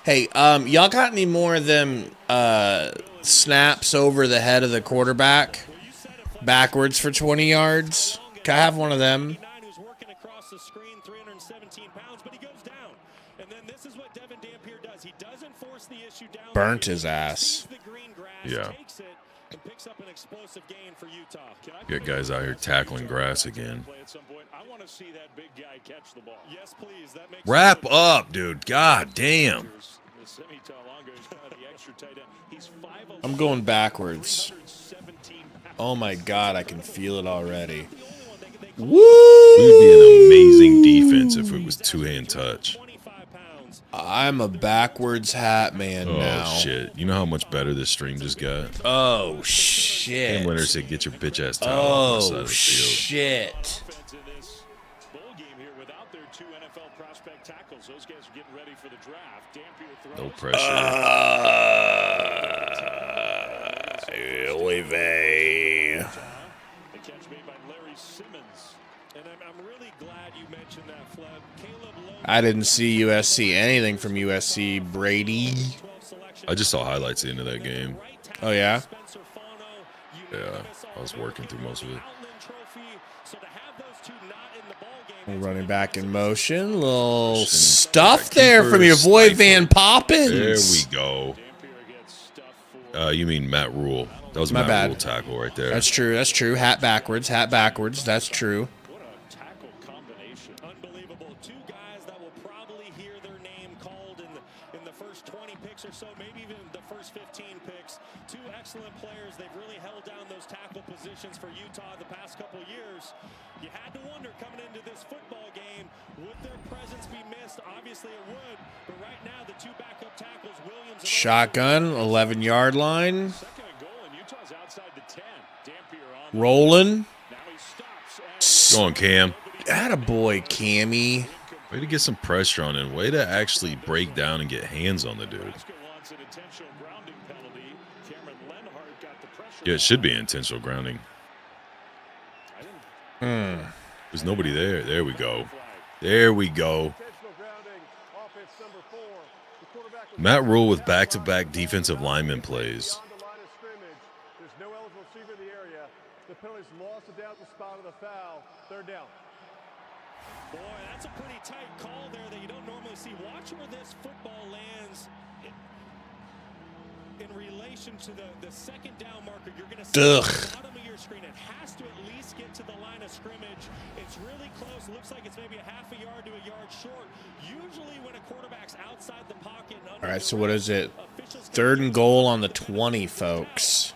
Hey, y'all got any more of them snaps over the head of the quarterback backwards for 20 yards? Can I have one of them? Who's working across the screen, 317 pounds, but he goes down. And then this is what Devin Dampier does. He doesn't force the issue down. Burnt his ass. The green grass, Yeah. takes it, and picks up an explosive gain for Utah. Got guys out here tackling grass again. I want to see that big guy catch the ball. Yes, please. That makes Wrap up, dude. God damn. I'm going backwards. Oh, my God. I can feel it already. Woo! We would be an amazing defense if it was two-hand touch. I'm a backwards hat man now. Oh, shit. You know how much better this stream just got? Oh, shit. Cam Winter said, get your bitch ass towel on the side Oh, of the field. shit. No pressure. Oy vey. I didn't see USC anything from USC. Brady. I just saw highlights at the end of that game. Oh, yeah? Yeah, I was working through most of it. Running back in motion. Little stuff there from your boy Van Poppins. There we go. You mean Matt Rule. That was My Matt bad. Rule tackle right there. That's true. That's true. Hat backwards. Hat backwards. That's true. What a tackle combination. Unbelievable. Two guys that will probably hear their name called in the first 20 picks or so, maybe even the first 15 picks. Two excellent players. They've really held down those tackle positions for Utah the past couple years. You had to wonder coming into this football game, would their presence be missed? Obviously it would, but right now the two backup tackles, Williams and Shotgun, 11-yard line. Second and goal, and Utah's outside the 10. Dampier on. Rolling. Now he stops. Go on, Cam. Attaboy, Cammy. Way to get some pressure on him. Way to actually break down and get hands on the dude. Nebraska wants an intentional grounding penalty. Cameron Lenhart got the pressure. Yeah, it should be intentional grounding. There's nobody there. There we go. There we go. Intentional grounding, offense number 4. The quarterback was Matt Rule with back-to-back defensive lineman plays. beyond the line of scrimmage. There's no eligible receiver in the area. The penalty's lost it down at the spot of the foul. Third down. boy, that's a pretty tight call there that you don't normally see. Watch where this football lands in relation to the second down marker. You're going to see at the bottom of your screen. It has to at least get to the line of scrimmage. It's really close. Looks like it's maybe a half a yard to a yard short. Usually when a quarterback's outside the pocket. All right, so what is it? Third and goal on the 20, folks.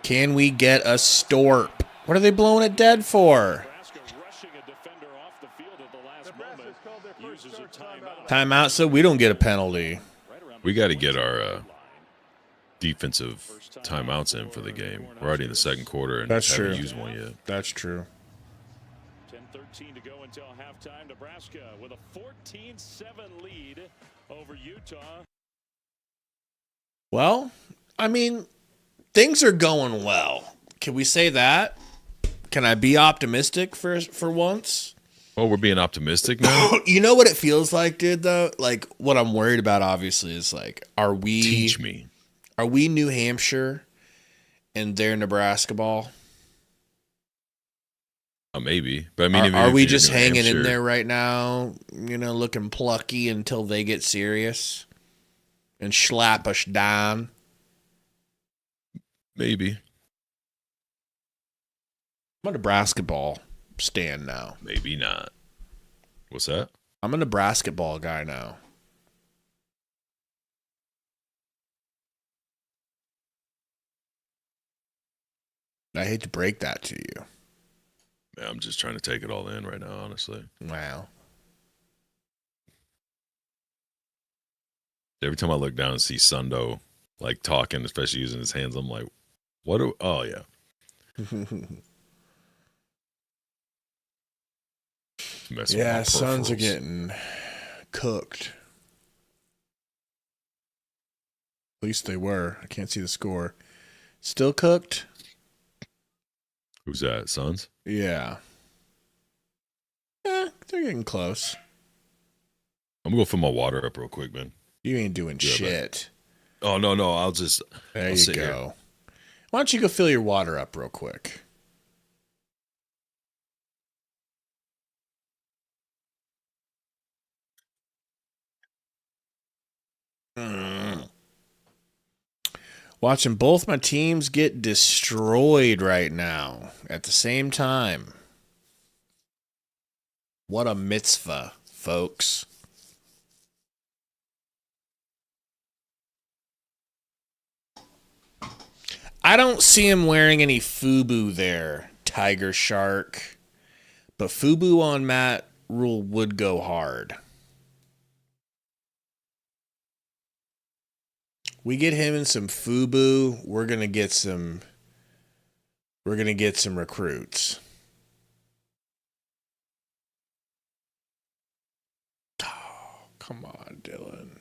Can we get a storp? What are they blowing it dead for? Nebraska rushing a defender off the field at the last moment. Called their first Uses a third timeout. Timeout, so we don't get a penalty. We got to get our defensive timeouts in for the game. We're already in the second quarter and That's haven't true. used one yet. That's true. 10-13 to go until halftime. Nebraska with a 14-7 lead over Utah. Well, I mean, things are going well. Can we say that? Can I be optimistic for once? Oh, we're being optimistic now? You know what it feels like, dude, though? Like, what I'm worried about, obviously, is, like, are we Teach me. Are we New Hampshire and they're Nebraska ball? Maybe. But I mean, Are we if you're just New hanging in Hampshire- there right now, you know, looking plucky until they get serious and slap us down? Maybe. I'm a Nebraska ball stand now. Maybe not. What's that? I'm a Nebraska ball guy now. I hate to break that to you. Man, I'm just trying to take it all in right now, honestly. Wow. Every time I look down and see Sundo, like, talking, especially using his hands, I'm like, what do... Oh, yeah. Messing with my Yeah, Suns are peripherals. getting cooked. At least they were. I can't see the score. Still cooked? Who's that? Suns? Yeah. They're getting close. I'm going to go fill my water up real quick, man. You ain't doing Yeah, shit. Oh, no. I'll just... There I'll you sit go. here. Why don't you go fill your water up real quick? Watching both my teams get destroyed right now at the same time. What a mitzvah, folks. I don't see him wearing any FUBU there, Tiger Shark. But FUBU on Matt Rule would go hard. We get him in some FUBU, we're gonna get some recruits. Oh, come on, Dylan.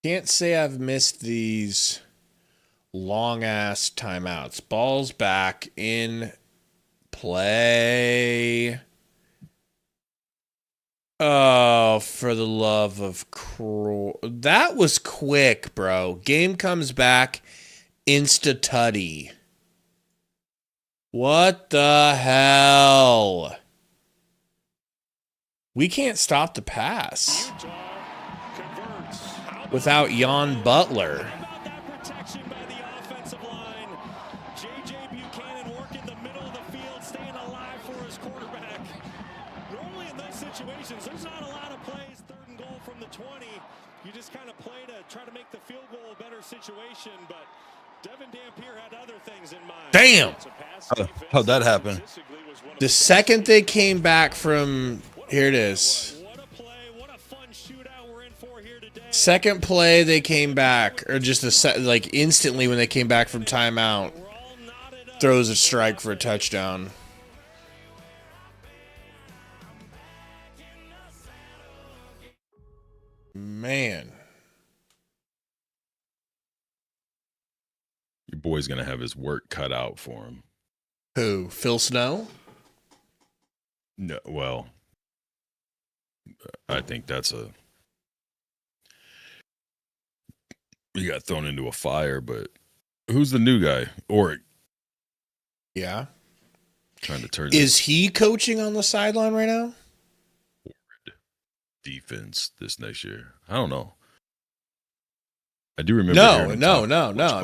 Can't say I've missed these long-ass timeouts. Ball's back in play. Oh, for the love of that was quick, bro. Game comes back, insta-tutty. What the hell? We can't stop the pass without Jan Butler. There's not a lot of plays, 3rd and goal from the 20. You just kind of play to try to make the field goal a better situation, but Devin Dampier had other things in mind. Damn! How'd that happen? The second they came back from, here it is. What a play, what a fun shootout we're in for here today. Second play they came back, or just like instantly when they came back from timeout, throws a strike for a touchdown. Man. Your boy's going to have his work cut out for him. Who? Phil Snow? No, well, I think he got thrown into a fire, but who's the new guy? Or yeah. Trying to turn Is he coaching on the sideline right now? Defense this next year. I don't know. I do remember. No. I mean,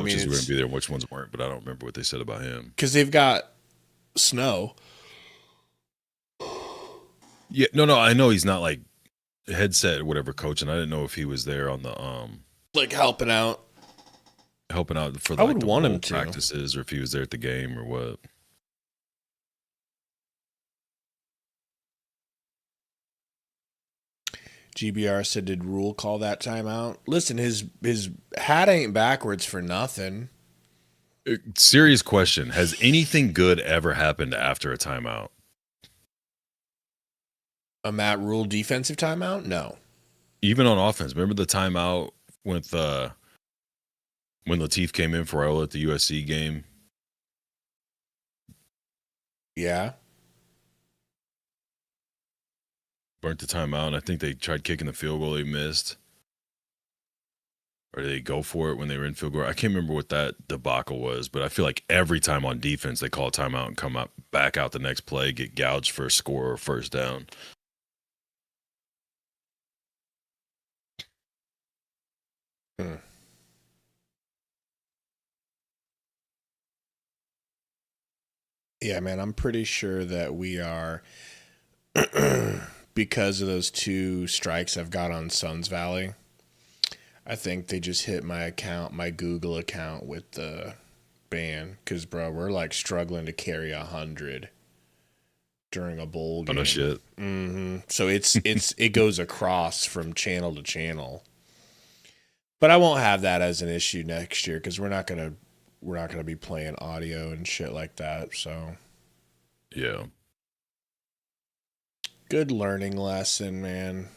Which were going to be there, and which ones weren't, but I don't remember what they said about him. Because they've got Snow. Yeah, no. I know he's not like headset or whatever coaching. I didn't know if he was there on the like helping out for I would want him to practices, or if he was there at the game or what. GBR said, did Rule call that timeout? Listen, his hat ain't backwards for nothing. Serious question. Has anything good ever happened after a timeout? A Matt Rule defensive timeout? No. Even on offense. Remember the timeout with when Latif came in for Iola at the USC game? Yeah. Burnt the timeout, and I think they tried kicking the field goal they missed. Or did they go for it when they were in field goal? I can't remember what that debacle was, but I feel like every time on defense they call a timeout and come up back out the next play, get gouged for a score or first down. Yeah, man, I'm pretty sure that we are because of those 2 strikes I've got on Suns Valley. I think they just hit my account, my Google account with the ban. Because, bro, we're like struggling to carry 100 during a bowl game. Oh, no shit. Mm-hmm. So it goes across from channel to channel. But I won't have that as an issue next year because we're not gonna be playing audio and shit like that. So yeah. Good learning lesson, man.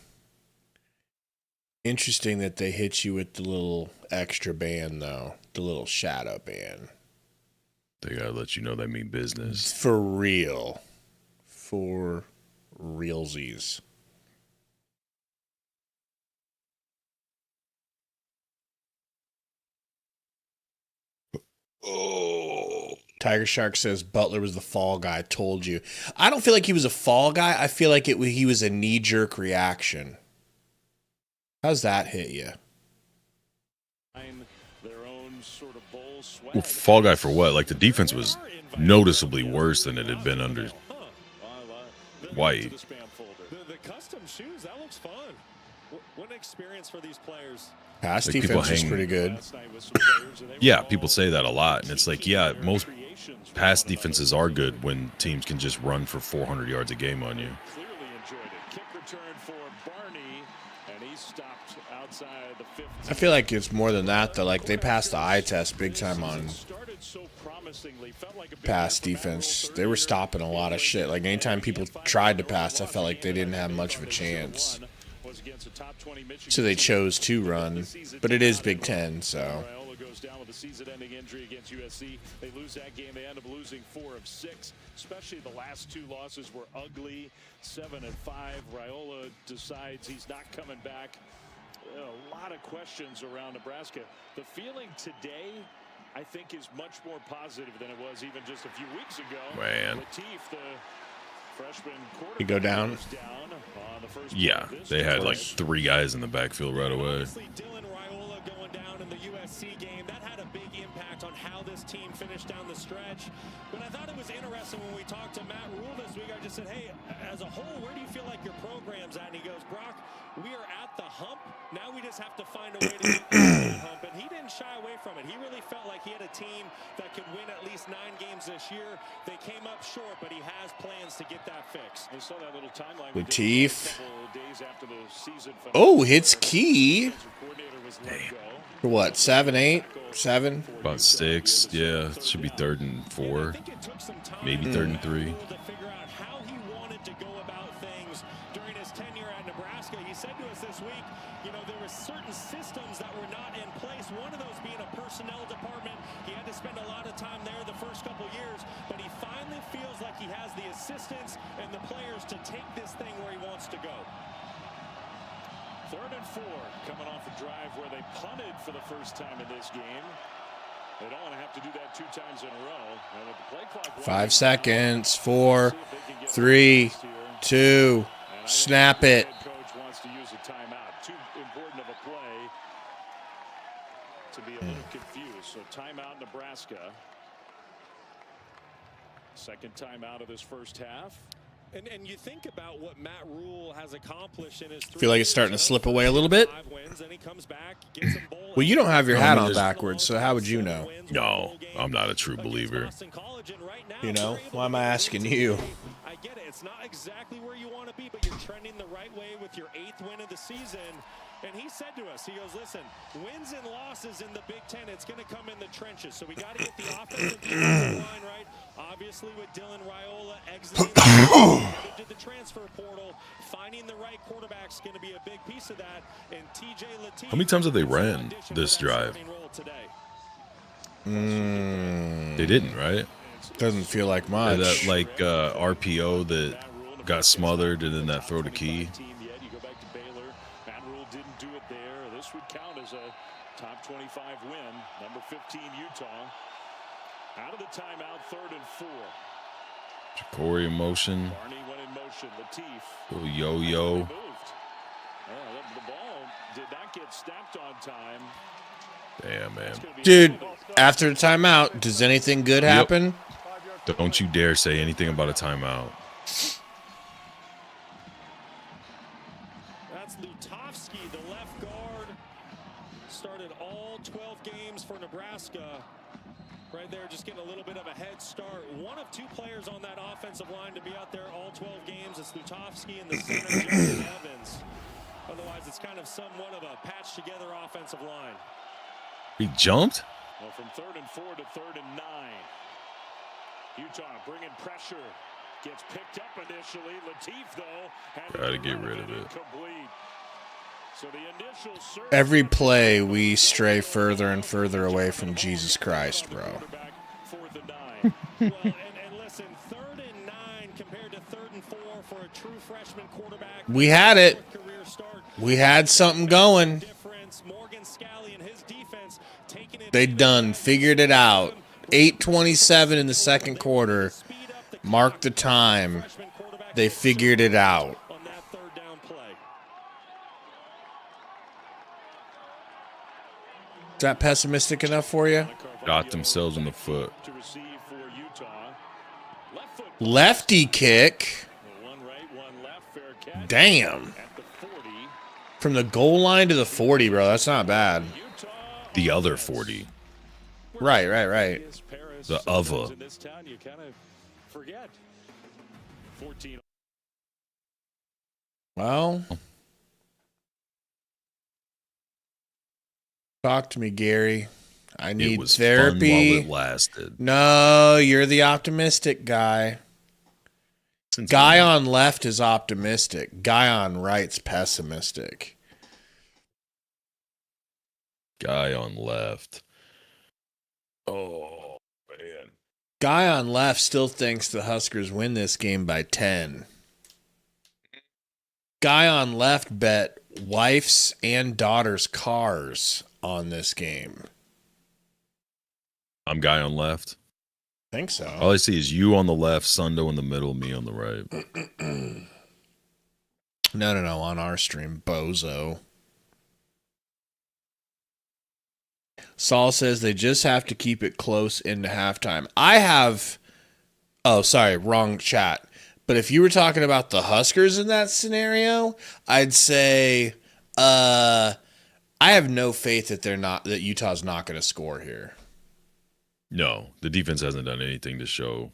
Interesting that they hit you with the little extra band, though. The little shadow band. They gotta let you know they mean business. For real. For realsies. Oh. Tiger Shark says Butler was the fall guy. Told you. I don't feel like he was a fall guy. I feel like he was a knee-jerk reaction. How's that hit you? Well, fall guy for what? Like the defense was noticeably worse than it had been under White. The custom shoes, that looks fun. What an experience for these players. Pass defense is pretty good. Yeah, people say that a lot, and it's like, yeah, most pass defenses are good when teams can just run for 400 yards a game on you. I feel like it's more than that, though. Like, they passed the eye test big time on pass defense. They were stopping a lot of shit. Like, anytime people tried to pass, I felt like they didn't have much of a chance. So they chose to run. But it is Big Ten, so. the season-ending injury against USC. They lose that game. They end up losing 4 of 6. Especially the last 2 losses were ugly. 7-5. Raiola decides he's not coming back. A lot of questions around Nebraska. The feeling today, I think, is much more positive than it was even just a few weeks ago. Man. Lateef, the freshman quarterback, You go down. on the first Yeah, they had like 3 guys in the backfield right away. Dylan Raiola going down in the USC game, that had a big impact on how this team finished down the stretch. But I thought it was interesting when we talked to Matt Rule this week. I just said, hey, as a whole, where do you feel like your program's at? And he goes, Brock, we are at the hump. Now we just have to find a way to get to the hump. And he didn't shy away from it. He really felt like he had a team that could win at least 9 games this year. They came up short, but he has plans to get that fixed. We saw that little timeline. Lateef. Days after the season Oh, hits key. For what, 7, 8, 7? About 6. Yeah, it should be 3rd and 4. Maybe 3rd and 3. To figure out how he wanted to go about things during his tenure at Nebraska. He said to us this week, you know, there were certain systems that were not in place. One of those being a personnel department. He had to spend a lot of time there the first couple years, but he finally feels like he has the assistants and the players to take this thing where he wants to go. 3rd and 4, coming off a drive where they punted for the first time in this game. They don't want to have to do that 2 times in a row. And with the play clock 5 seconds. 4, 3, 2. Snap it. Coach wants to use a timeout. Too important of a play to be a little confused. So timeout, Nebraska. Second timeout of this first half. And you think about what Matt Rule has accomplished in his 3 Feel like it's starting to slip away a little bit. 5 wins, and he comes back, gets them bowling. Well, you don't have your hat on backwards, so how would you know? No, I'm not a true believer. You know? Why am I asking you? I get it. It's not exactly where you want to be, but you're trending the right way with your 8th win of the season. And he said to us, he goes, listen, wins and losses in the Big Ten, it's going to come in the trenches. So we got to get the offensive defensive line right. Obviously, with Dylan Raiola exiting to the transfer portal, finding the right quarterback is going to be a big piece of that. And TJ Lateef. How many times have they ran this drive? They didn't, right? Doesn't feel like much. That like RPO that got smothered and then that throw to key. You go back to Baylor. Matt Rule didn't do it there. This would count as a top 25 win. Number 15, Utah. Out of the timeout, 3rd and 4. Corey in motion. Barney went in motion. Lateef. Little yo-yo. Moved. The ball did not get snapped on time. Damn, man. Dude, after the timeout, does anything good happen? Don't you dare say anything about a timeout. That's Lutovsky, the left guard. Started all 12 games for Nebraska. Right there, just getting a little bit of a head start. One of 2 players on that offensive line to be out there all 12 games. It's Lutovsky and the center, Justin Evans. Otherwise, it's kind of somewhat of a patched-together offensive line. He jumped? Well, from 3rd and 4 to 3rd and 9. Utah bringing pressure. Gets picked up initially. Lateef, though, had Gotta get rid of it. Complete. So the initial surge. Every play, we stray further and further away from Jesus Christ, bro. 4th and 9. Well, and listen, 3rd and 9 compared to 3rd and 4 for a true freshman quarterback. We had it. Career start. We had something going. Difference. Morgan Scalley and his defense taking it. They done figured it out. 8:27 in the second quarter. Mark the time. They figured it out. On that 3rd down play. Is that pessimistic enough for you? Got themselves in the foot. To receive for Utah. Left foot. Lefty kick. One right, one left. Fair catch. Damn. At the 40. From the goal line to the 40, bro. That's not bad. The other 40. Right. The other. In this town, you kind of forget. 14. Well, talk to me, Gary. I need It was therapy. fun while it lasted. No, you're the optimistic guy. Guy on left is optimistic. Guy on right's pessimistic. Guy on left. Oh, man. Guy on left still thinks the Huskers win this game by 10. Guy on left bet wife's and daughter's cars on this game. I'm guy on left. Think so. All I see is you on the left, Sundo in the middle, me on the right. No. On our stream, bozo. Saul says they just have to keep it close into halftime. Wrong chat. But if you were talking about the Huskers in that scenario, I'd say I have no faith that Utah's not going to score here. No, the defense hasn't done anything to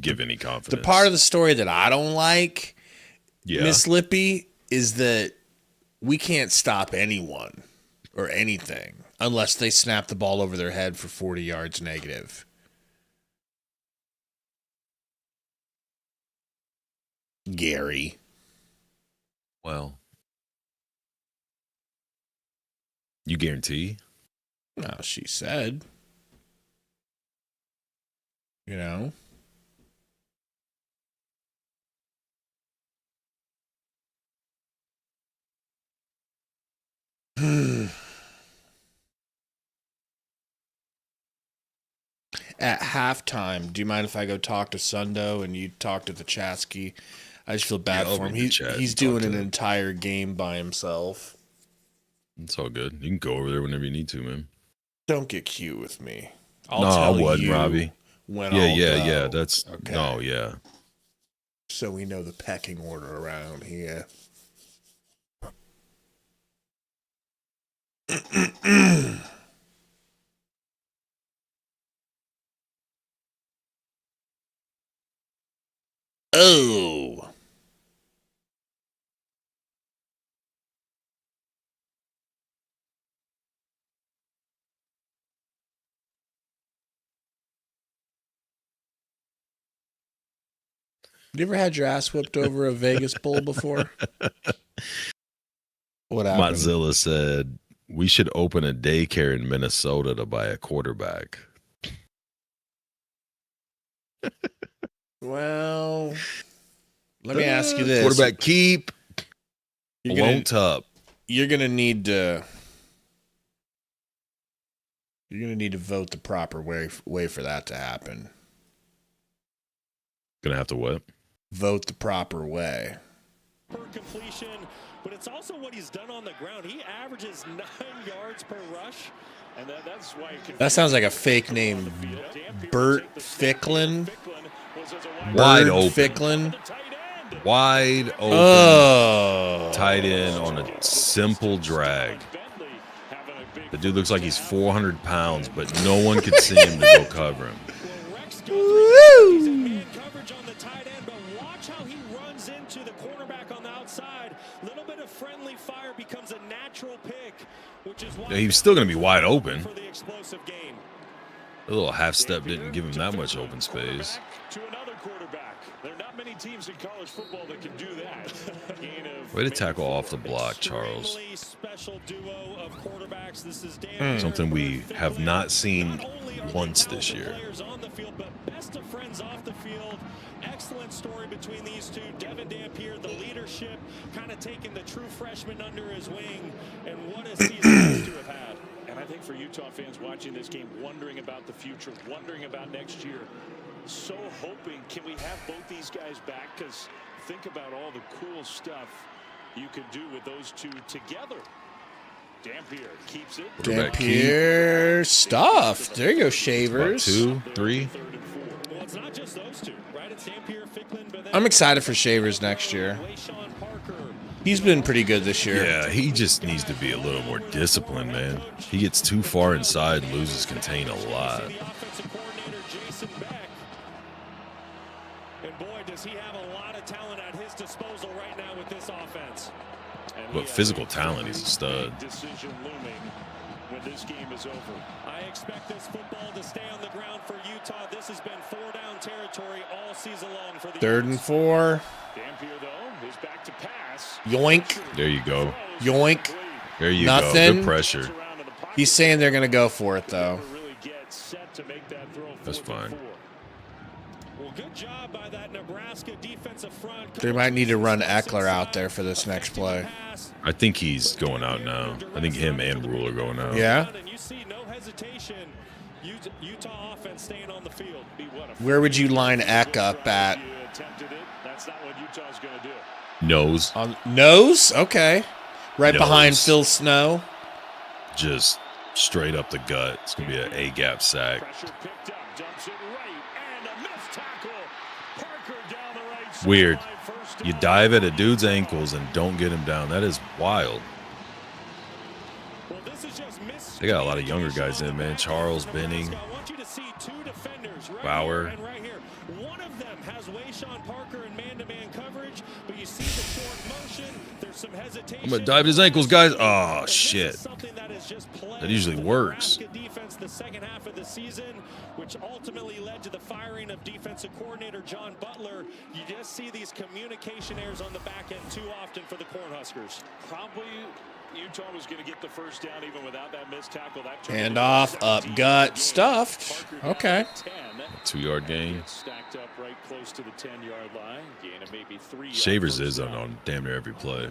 give any confidence. The part of the story that I don't like, Miss Lippy, is that we can't stop anyone or anything unless they snap the ball over their head for 40 yards negative. Gary. Well, you guarantee? No, she said. You know? At halftime, do you mind if I go talk to Sundo and you talk to the Chatsky? I just feel bad for him. He's doing an entire game by himself. It's all good. You can go over there whenever you need to, man. Don't get cute with me. I wouldn't, Robbie. Yeah. That's okay. No, yeah. So we know the pecking order around here. Oh. You ever had your ass whipped over a Vegas bull before? What happened? Mozilla said we should open a daycare in Minnesota to buy a quarterback. Well, let me ask you this. Quarterback keep. Won't up. You're gonna need to vote the proper way for that to happen. Gonna have to what? Vote the proper way. Per completion, but it's also what he's done on the ground. He averages 9 yards per rush. And that's why that sounds like a fake name. Bert Ficklin. Wide open. Ficklin. Wide open. Oh. Tight end on a simple drag. The dude looks like he's 400 pounds, but no one could see him to go cover him. Woo! Coverage on the tight end, but watch how he runs into the cornerback on the outside. Little bit of friendly fire becomes a natural pick, which is why he was still going to be wide open. For the explosive game. A little half step didn't give him that much open space. To another quarterback. There are not many teams in college football that can do that. Way to tackle off the block, Charles. Special duo of quarterbacks. This is something we have not seen once this year. On the field, but best of friends off the field. Excellent story between these two. Devin Dampier, the leadership, kind of taking the true freshman under his wing, and what a season these two have had. And I think for Utah fans watching this game, wondering about the future, wondering about next year, so hoping, can we have both these guys back? Because think about all the cool stuff you could do with those two together. Dampier keeps it. Dampier stuff. There you go, Shavers. 2, 3. Well, it's not just those two, right? It's Dampier, Ficklin, but I'm excited for Shavers next year. He's been pretty good this year. Yeah, he just needs to be a little more disciplined, man. He gets too far inside, loses contain a lot. And boy, does he have a lot of talent at his disposal right now with this offense. But physical talent, he's a stud. Decision looming when this game is over. I expect this football to stay on the ground for Utah. This has been 4-down territory all season long for the 3rd and 4. Dampier, though, is back to pass. Yoink. There you go. Yoink. There you Nothing. go. Good pressure. He's saying they're going to go for it, though. That's fine. Well, good job by that Nebraska defensive front. They might need to run Eckler out there for this next play. I think he's going out now. I think him and Rule are going out. Yeah? And you see no hesitation. Utah offense staying on the field. Where would you line Eck up at? Nose. On nose? Okay. Right Nose. behind Phil Snow. Just straight up the gut. It's going to be an A-gap sack. Weird. You dive at a dude's ankles and don't get him down. That is wild. They got a lot of younger guys in, man. Charles, Benning, Bauer. One of them has Wayshawn Parker in man-to-man coverage, but you see the short motion. There's some hesitation. I'm going to dive his ankles, guys. Oh, shit. That usually works. Defense the second half of the season, which ultimately led to the firing of defensive coordinator John Butler. You just see these communication errors on the back end too often for the Cornhuskers. Probably Utah was going to get the first down even without that missed tackle. Hand off, up, gut, stuffed. Okay. 2-yard gain. Stacked up right close to the 10-yard line. Gain of maybe 3. Shavers is on damn near every play.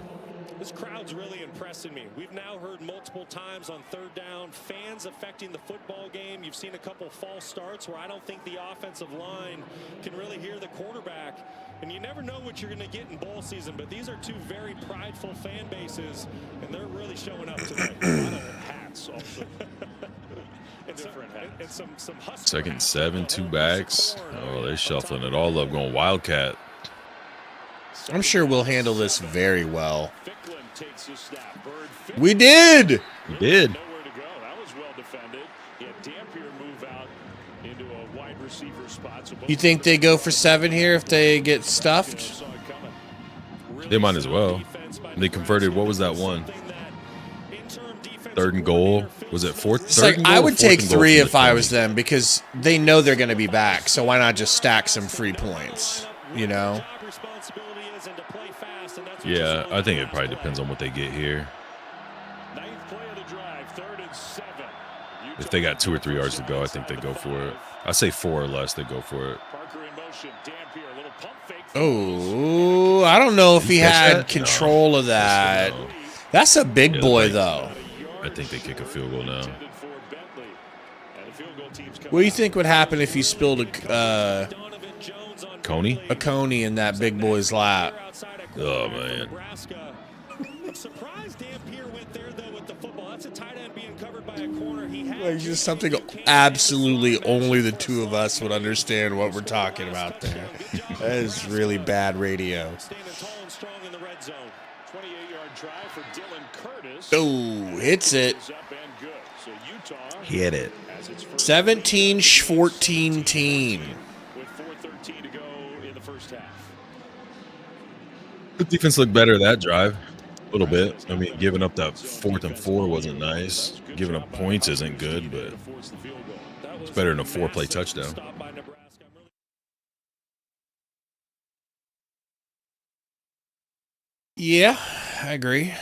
This crowd's really impressing me. We've now heard multiple times on third down, fans affecting the football game. You've seen a couple false starts where I don't think the offensive line can really hear the quarterback. And you never know what you're going to get in bowl season, but these are two very prideful fan bases, and they're really showing up tonight. A lot of hats also. And some Husker 2nd and hats. 7, 2 backs. Oh, they're shuffling it all up, going Wildcat. I'm sure we'll handle this very well. We did! We did. Nowhere to go. That was well defended. He had Dampier move out into a wide receiver spot. So You think they go for 7 here if they get stuffed? They might as well. They converted, what was that one? 3rd and goal. Was it 4th? It's like, I would take 3 if I was them because they know they're going to be back. So why not just stack some free points, you know? Yeah, I think it probably depends on what they get here. If they got 2 or 3 yards to go, I think they go for it. I say 4 or less, they go for it. Oh, I don't know if he had control of that. That's a big boy, though. I think they kick a field goal now. What do you think would happen if he spilled a Coney? coney in that big boy's lap? Oh, man. I'm surprised Dampier went there, though, with the football. That's a tight end being covered by a corner. He had Like just something absolutely only the two of us would understand what we're talking about there. That is really bad radio. standing tall and strong in the red zone. 28-yard try for Dylan Curtis. Oh, hits it. Is up and good. So Utah Hit it. has its first 17-14 team. with 4:13 to go in the first half. The defense looked better that drive. A little bit. I mean, giving up that 4th and 4 wasn't nice. Giving up points isn't good, but it's better than a 4-play touchdown. Stop by Nebraska. Yeah, I agree.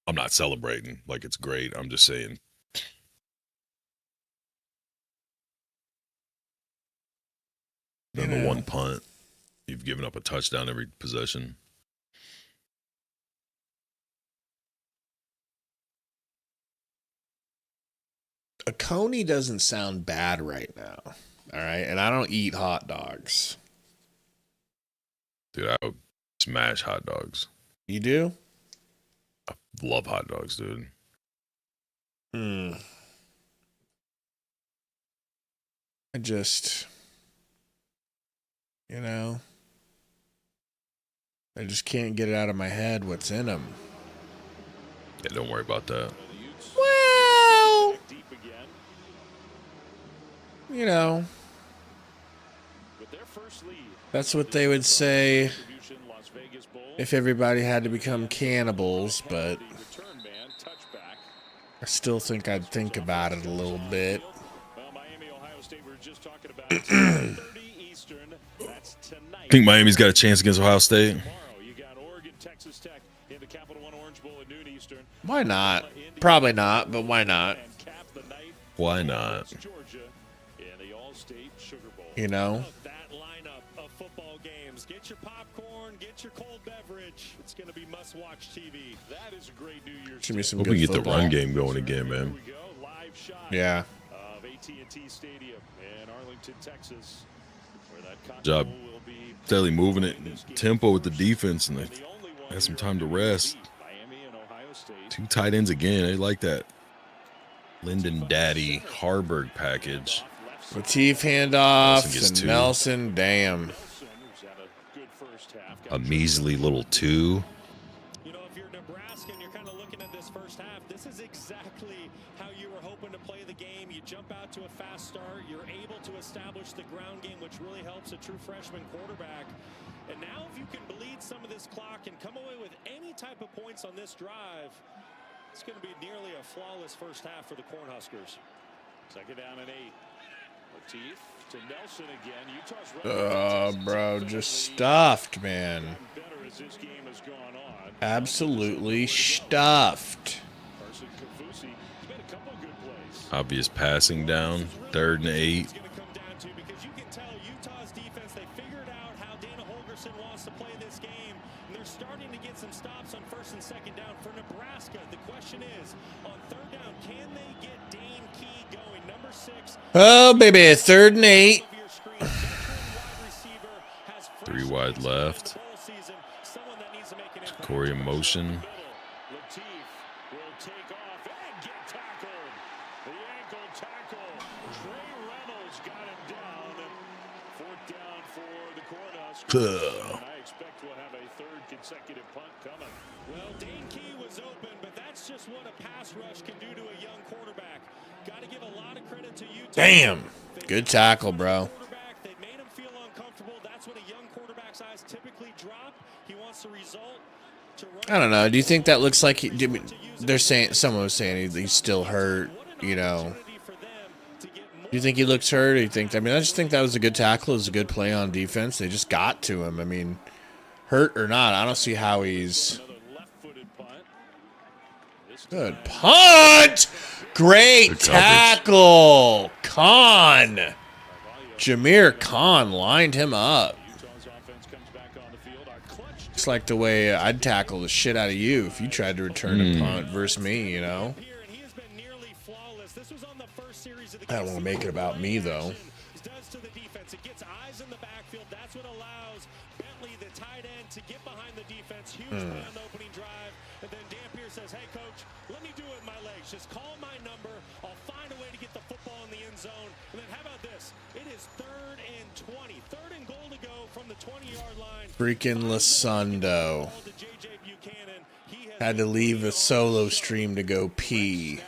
I'm not celebrating like it's great. I'm just saying. Then the one punt, you've given up a touchdown every possession. A coney doesn't sound bad right now. All right, and I don't eat hot dogs. Dude, I would smash hot dogs. You do? I love hot dogs, dude. I just, you know, I just can't get it out of my head what's in them. Yeah, don't worry about that. Well, you know, that's what they would say if everybody had to become cannibals, but I still think I'd think about it a little bit. Think Miami's got a chance against Ohio State? Why not? Probably not, but why not? Why not? You know? That lineup of football games. Get your popcorn, get your cold beverage. It's going to be must-watch TV. That is a great New Year's. Should be some Hope good we get football. the run game going again, man. Yeah. Of AT&T Stadium in Arlington, Texas, where that Job steadily moving it in tempo with the defense, and they had some time to rest. Miami and Ohio State. 2 tight ends again. I like that. Linden Daddy Harburg package. Latif handoff gets and 2. Nelson. Damn. A measly little 2. You know, if you're Nebraska and you're kind of looking at this first half, this is exactly how you were hoping to play the game. You jump out to a fast start. You're able to establish the ground game, which really helps a true freshman quarterback. And now if you can bleed some of this clock and come away with any type of points on this drive, it's going to be nearly a flawless first half for the Cornhuskers. Second down and 8. Latif to Nelson again. Utah's Bro, just stuffed, man. better as this game has gone on. Absolutely stuffed. Carson Kafusi, he's made a couple good plays. Obvious passing down. 3rd and 8. It's going to come down to, because you can tell Utah's defense, they figured out how Dana Holgorsen wants to play this game, and they're starting to get some stops on 1st and 2nd down. For Nebraska, the question is, on 3rd down, can they get Dane Key going? Number 6. Oh, baby. 3rd and 8. 3 wide left. Corey in motion. Latif will take off and get tackled. The ankle tackle. Trey Reynolds got him down. 4th down for the Cornhuskers. And I expect we'll have a 3rd consecutive punt coming. Well, Dane Key was open, but that's just what a pass rush can do to a young quarterback. Got to give a lot of credit to Utah. Damn. Good tackle, bro. They made him feel uncomfortable. That's when a young quarterback's eyes typically drop. He wants the result. I don't know. Do you think that looks like they're saying, someone was saying he's still hurt, you know? Do you think he looks hurt? Or you think, I mean, I just think that was a good tackle. It was a good play on defense. They just got to him. I mean, hurt or not, I don't see how he's. Good punt. Great tackle. Khan. Jameer Khan lined him up. It's like the way I'd tackle the shit out of you if you tried to return a punt versus me, you know? I don't want to make it about me, though. It gets eyes in the backfield. That's what allows Bentley, the tight end, to get behind the defense. Huge play on the opening drive. And then Dampier says, hey, coach, let me do it with my legs. Just call my number. I'll find a way to get the football in the end zone. And then how about this? It is 3rd and 20. 3rd and goal to go from the 20-yard line. Freaking Lassundo. Had to leave a solo stream to go pee.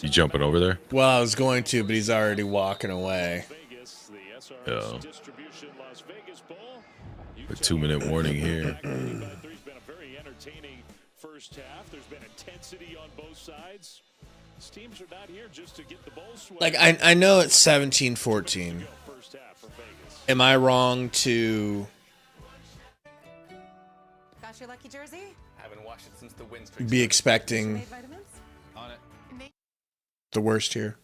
You jumping over there? Well, I was going to, but he's already walking away. Yeah. A 2-minute warning here. There's been a very entertaining first half. There's been intensity on both sides. These teams are not here just to get the ball swung. Like, I know it's 17-14. Am I wrong to Got your lucky jersey? Haven't washed it since the win streak. be expecting Made vitamins? On it. the worst here?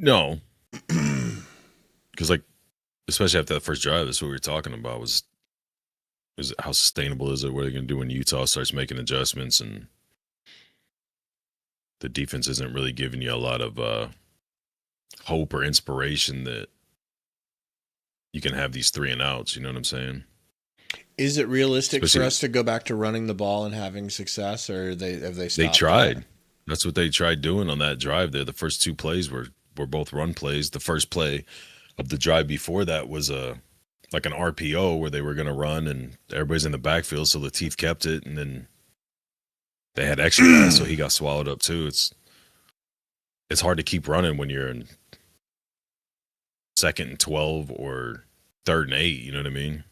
No. Because, like, especially after that first drive, that's what we were talking about was how sustainable is it? What are they going to do when Utah starts making adjustments and the defense isn't really giving you a lot of hope or inspiration that you can have these 3 and outs? You know what I'm saying? Is it realistic for us to go back to running the ball and having success, or have they stopped? They tried. That's what they tried doing on that drive there. The first 2 plays were both run plays. The first play of the drive before that was like an RPO where they were going to run and everybody's in the backfield, so Latif kept it, and then they had extra guys, so he got swallowed up too. It's hard to keep running when you're in 2nd and 12 or 3rd and 8, you know what I mean?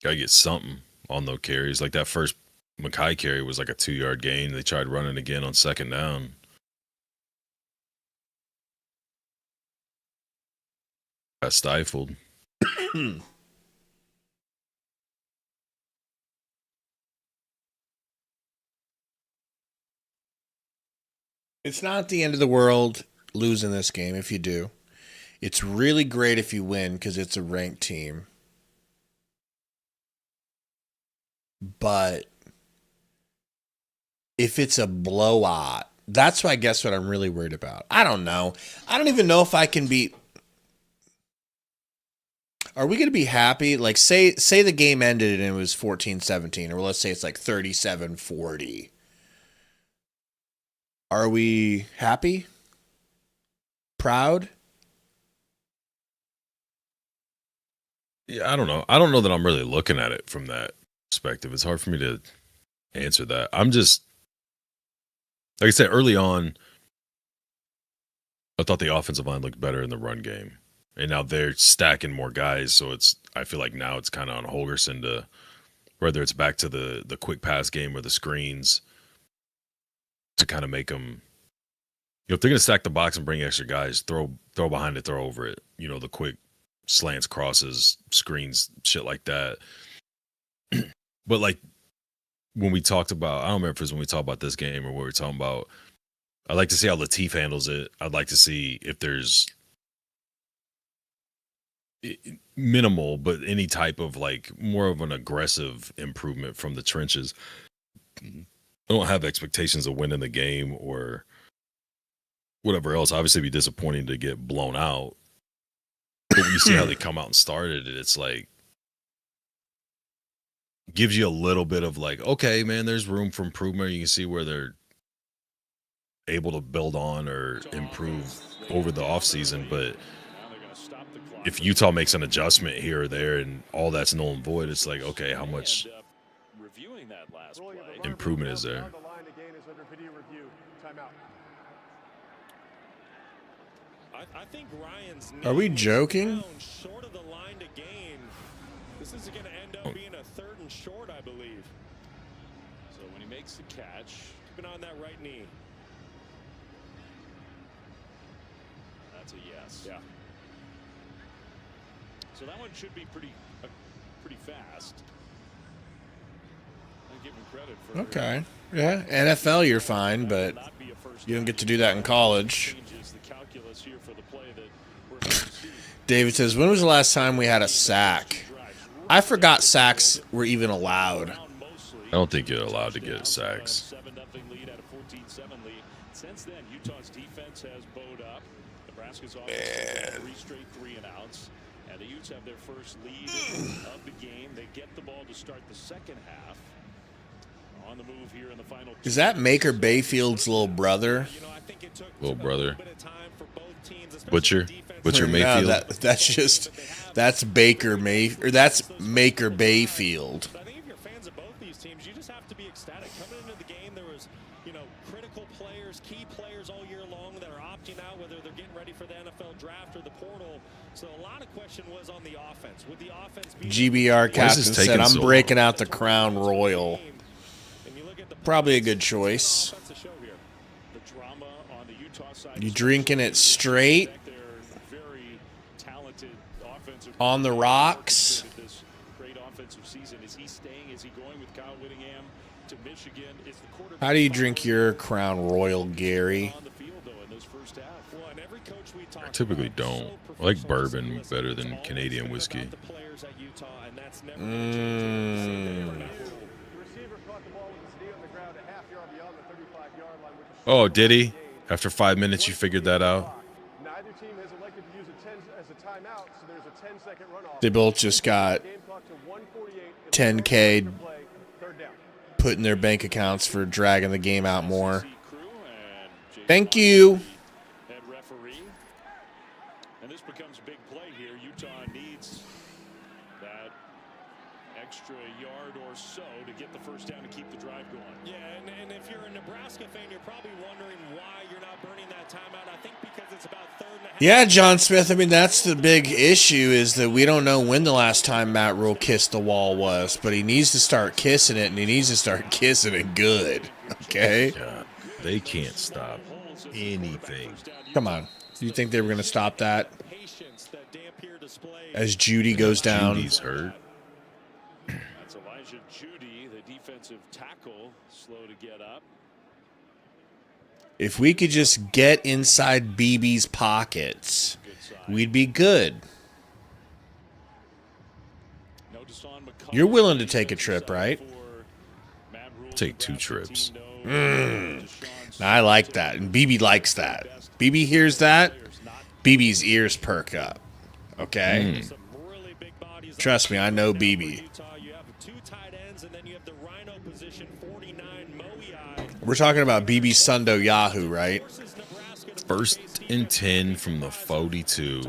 Gotta get something on those carries. Like that first Mackay carry was like a 2-yard gain. They tried running again on 2nd down. Got stifled. It's not the end of the world losing this game if you do. It's really great if you win because it's a ranked team. But if it's a blowout, that's what I guess what I'm really worried about. I don't know. I don't even know if I can beat. Are we going to be happy? Like, say the game ended and it was 14-17, or let's say it's like 37-40. Are we happy? Proud? Yeah, I don't know. I don't know that I'm really looking at it from that perspective. It's hard for me to answer that. I'm just, like I said, early on, I thought the offensive line looked better in the run game. And now they're stacking more guys, so I feel like now it's kind of on Holgorsen to, whether it's back to the quick pass game or the screens, to kind of make them, if they're going to stack the box and bring extra guys, throw behind it, throw over it. The quick slants, crosses, screens, shit like that. But like when we talked about, I don't remember if it was when we talked about this game or what we were talking about, I'd like to see how Latif handles it. I'd like to see if there's minimal, but any type of like more of an aggressive improvement from the trenches. I don't have expectations of winning the game or whatever else. Obviously, it'd be disappointing to get blown out. But when you see how they come out and started it, it's like gives you a little bit of like, okay, man, there's room for improvement. You can see where they're able to build on or improve over the offseason. But if Utah makes an adjustment here or there and all that's null and void, it's like, okay, how much improvement is there? I think Ryan's Are we joking? short of the line to gain. This is going to end up being a 3rd and short, I believe. So when he makes the catch, Keeping on that right knee. that's a yes. Yeah. So that one should be pretty fast. I give him credit for Okay. Yeah, NFL you're fine, but you don't get to do that in college. changes the calculus here for the play that we're going to see. David says, when was the last time we had a sack? I forgot sacks were even allowed. I don't think you're allowed to get sacks. 7-0 lead at a 14-7 lead. Since then, Utah's defense has bowed up. Nebraska's offense has 3 straight 3-and-outs. And the Utes have their first lead of the game. They get the ball to start the second half. On the move here in the final. Is that Maker Bayfield's little brother? Little brother. Butcher Mayfield. No, that's Baker that's Maker Bayfield. I think if you're fans of both these teams, you just have to be ecstatic. Coming into the game, there was, critical players, key players all year long that are opting out, whether they're getting ready for the NFL draft or the portal. So a lot of question was on the offense. Would the offense be GBR captain said, I'm breaking out the Crown Royal. Probably a good choice. You drinking it straight? On the rocks? How do you drink your Crown Royal, Gary? I typically don't. I like bourbon better than Canadian whiskey. Oh, did he? After 5 minutes, you figured that out? Neither team has elected to use it as a timeout, so there's a 10-second runoff. They both just got 10K put in their bank accounts for dragging the game out more. Thank you. Head referee. And this becomes a big play here. Utah needs that extra yard or so to get the first down to keep the drive going. Yeah, and if you're a Nebraska fan, you're probably wondering why you're not burning that timeout. I think because it's about 3rd and a half. Yeah, John Smith. I mean, that's the big issue is that we don't know when the last time Matt Rule kissed the wall was, but he needs to start kissing it, and he needs to start kissing it good. Okay? God, they can't stop anything. Come on. Do you think they were going to stop that? As Judy goes down. Judy's hurt. That's Elijah Judy, the defensive tackle, slow to get up. If we could just get inside BB's pockets, we'd be good. You're willing to take a trip, right? Take 2 trips. I like that, and BB likes that. BB hears that, BB's ears perk up. Okay? Trust me, I know BB. We're talking about BB Sundo Yahoo, right? 1st and 10 from the 42.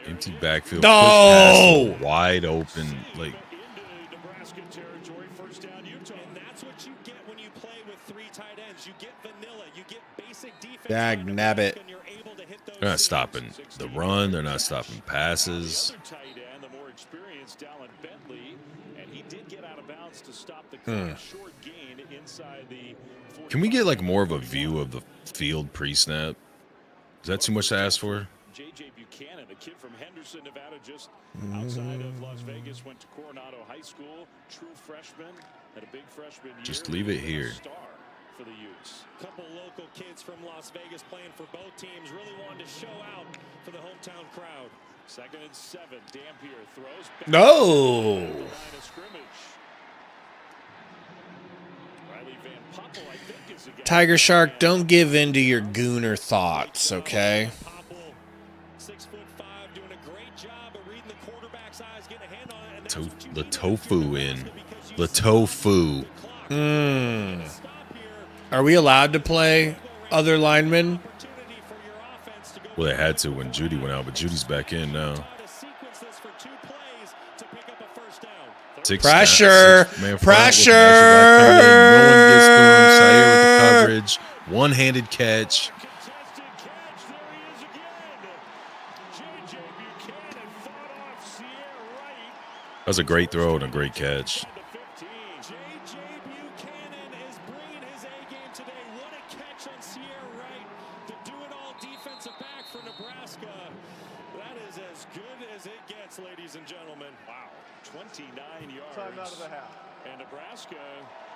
Empty backfield. No! Wide open. Like, dag nabbit. they're not stopping the run. They're not stopping passes. Can we get like more of a view of the field pre-snap? Is that too much to ask for? JJ Buchanan, a kid from Henderson, Nevada, just outside of Las Vegas, went to Coronado High School, true freshman, had a big freshman year. Just leave it here. Star for the Utes. Couple local kids from Las Vegas playing for both teams, really wanted to show out for the hometown crowd. 2nd and 7, Dampier throws back. No! Line of scrimmage. Tiger Shark, don't give in to your gooner thoughts, okay? The tofu in. The tofu. Are we allowed to play other linemen? Well, they had to when Judy went out, but Judy's back in now. Pressure! Pressure! No one gets through him. Sayer with the coverage. One-handed catch. That was a great throw and a great catch. Ladies and gentlemen, wow, 29 yards. Time out of the half. And Nebraska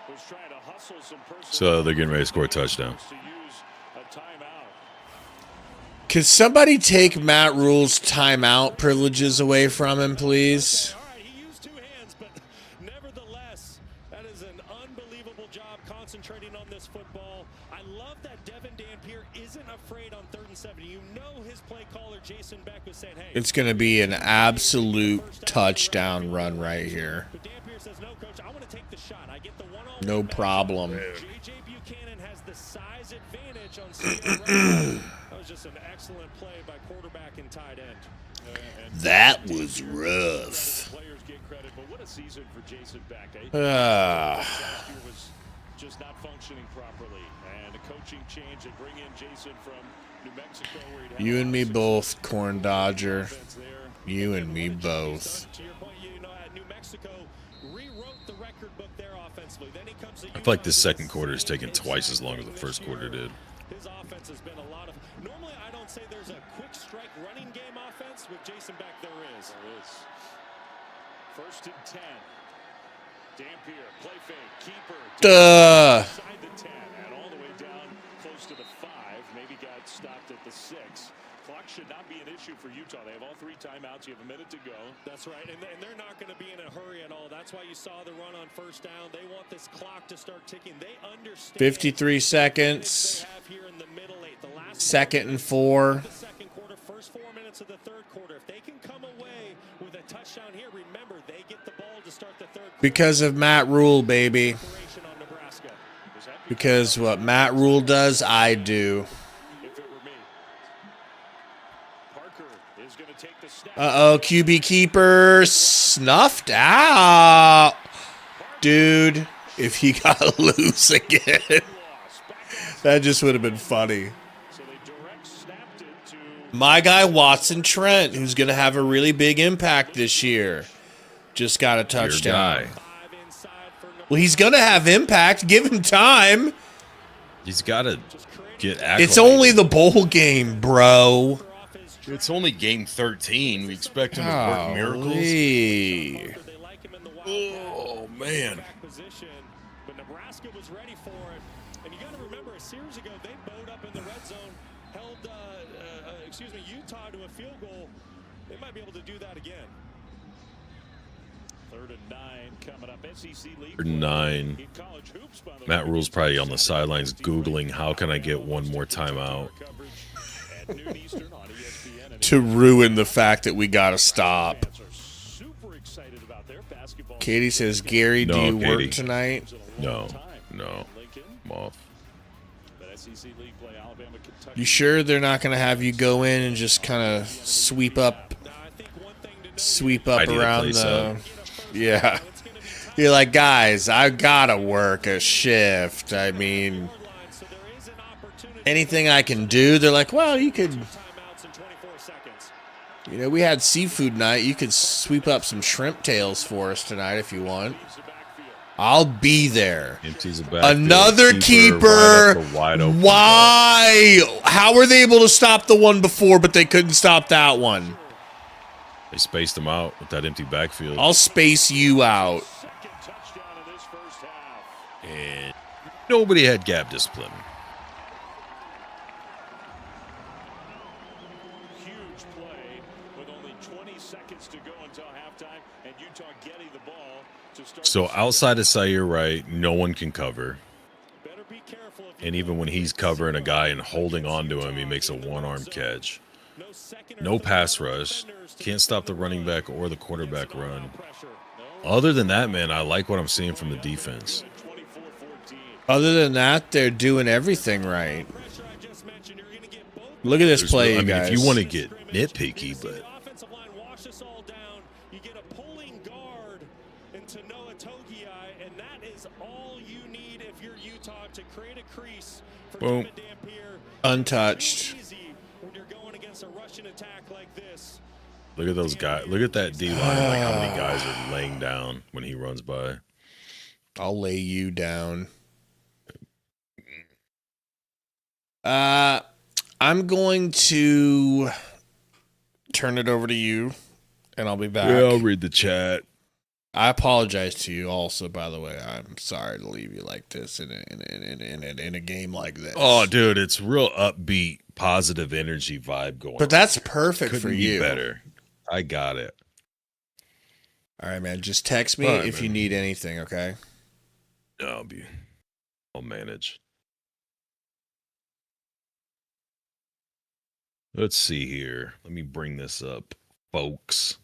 was trying to hustle some personnel. So they're getting ready to score a touchdown. To use a timeout. Could somebody take Matt Rule's timeout privileges away from him, please? All right, he used 2 hands, but nevertheless, that is an unbelievable job concentrating on this football. I love that Devin Dampier isn't afraid on 3rd and 7. You know his play caller, Jason Beck, was saying, hey. It's going to be an absolute touchdown run right here. But Dampier says, no, coach, I want to take the shot. I get the one-on-one. No problem. JJ Buchanan has the size advantage on Sierra right. That was just an excellent play by quarterback and tight end. That was rough. Players get credit, but what a season for Jason Beck. Ah. Last year was just not functioning properly. And a coaching change and bring in Jason from New Mexico. Where he'd You and me both, Corn Dodger. You and me both. To your point, you know, at New Mexico rewrote the record book there offensively. Then he comes to I feel like this second quarter is taking twice as long as the first quarter did. His offense has been a lot of. Normally, I don't say there's a quick strike running game offense. With Jason Beck, there is. There is. 1st and 10. Dampier, play fake, keeper. Duh. Inside the 10 and all the way down close to the 5. Maybe got stopped at the 6. Clock should not be an issue for Utah. They have all 3 timeouts. You have a minute to go. That's right, and they're not going to be in a hurry at all. That's why you saw the run on 1st down. They want this clock to start ticking. They understand. 53 seconds. 2nd and 4. The second quarter, first 4 minutes of the 3rd quarter. If they can come away with a touchdown here, remember they get the ball to start the 3rd quarter. Because of Matt Rule, baby. Because what Matt Rule does, I do. If it were me. Parker is going to take the snap. Uh-oh, QB keeper snuffed out. Dude, if he got loose again, that just would have been funny. So they direct snapped it to My guy Watson Trent, who's going to have a really big impact this year, just got a touchdown. Well, he's going to have impact. Give him time. He's got to get acclimated. It's only the bowl game, bro. It's only game 13. We expect him to work miracles. Oh, man. But Nebraska was ready for it. And you got to remember, a series ago, they bowed up in the red zone, held, Utah to a field goal. They might be able to do that again. 3rd and 9 coming up. SEC League. 3rd and 9. Matt Rule's probably on the sidelines Googling, how can I get one more timeout? To ruin the fact that we got to stop. Katie says, Gary, do you work tonight? No. I'm off. You sure they're not going to have you go in and just kind of sweep up around the... Yeah. You're like, guys, I got to work a shift. I mean, anything I can do? They're like, well, you could... You know, we had seafood night. You could sweep up some shrimp tails for us tonight if you want. I'll be there. Empties the back. Another keeper. Wide open. Why? How were they able to stop the one before, but they couldn't stop that one? They spaced them out with that empty backfield. I'll space you out. And nobody had gap discipline. So outside of Sayer Wright, no one can cover. And even when he's covering a guy and holding on to him, he makes a one-arm catch. No pass rush. Can't stop the running back or the quarterback run. Other than that, man, I like what I'm seeing from the defense. Other than that, they're doing everything right. Look at this play, guys. If you want to get nitpicky, but... Boom. Untouched. Look at those guys. Look at that D-line. Like how many guys are laying down when he runs by. I'll lay you down. I'm going to turn it over to you, and I'll be back. Yeah, I'll read the chat. I apologize to you also, by the way. I'm sorry to leave you like this in a game like this. Oh, dude, it's real upbeat, positive energy vibe going on. But that's perfect for you. Better. I got it. All right, man. Just text me if you need anything, okay? No, I'll manage. Let's see here. Let me bring this up, folks.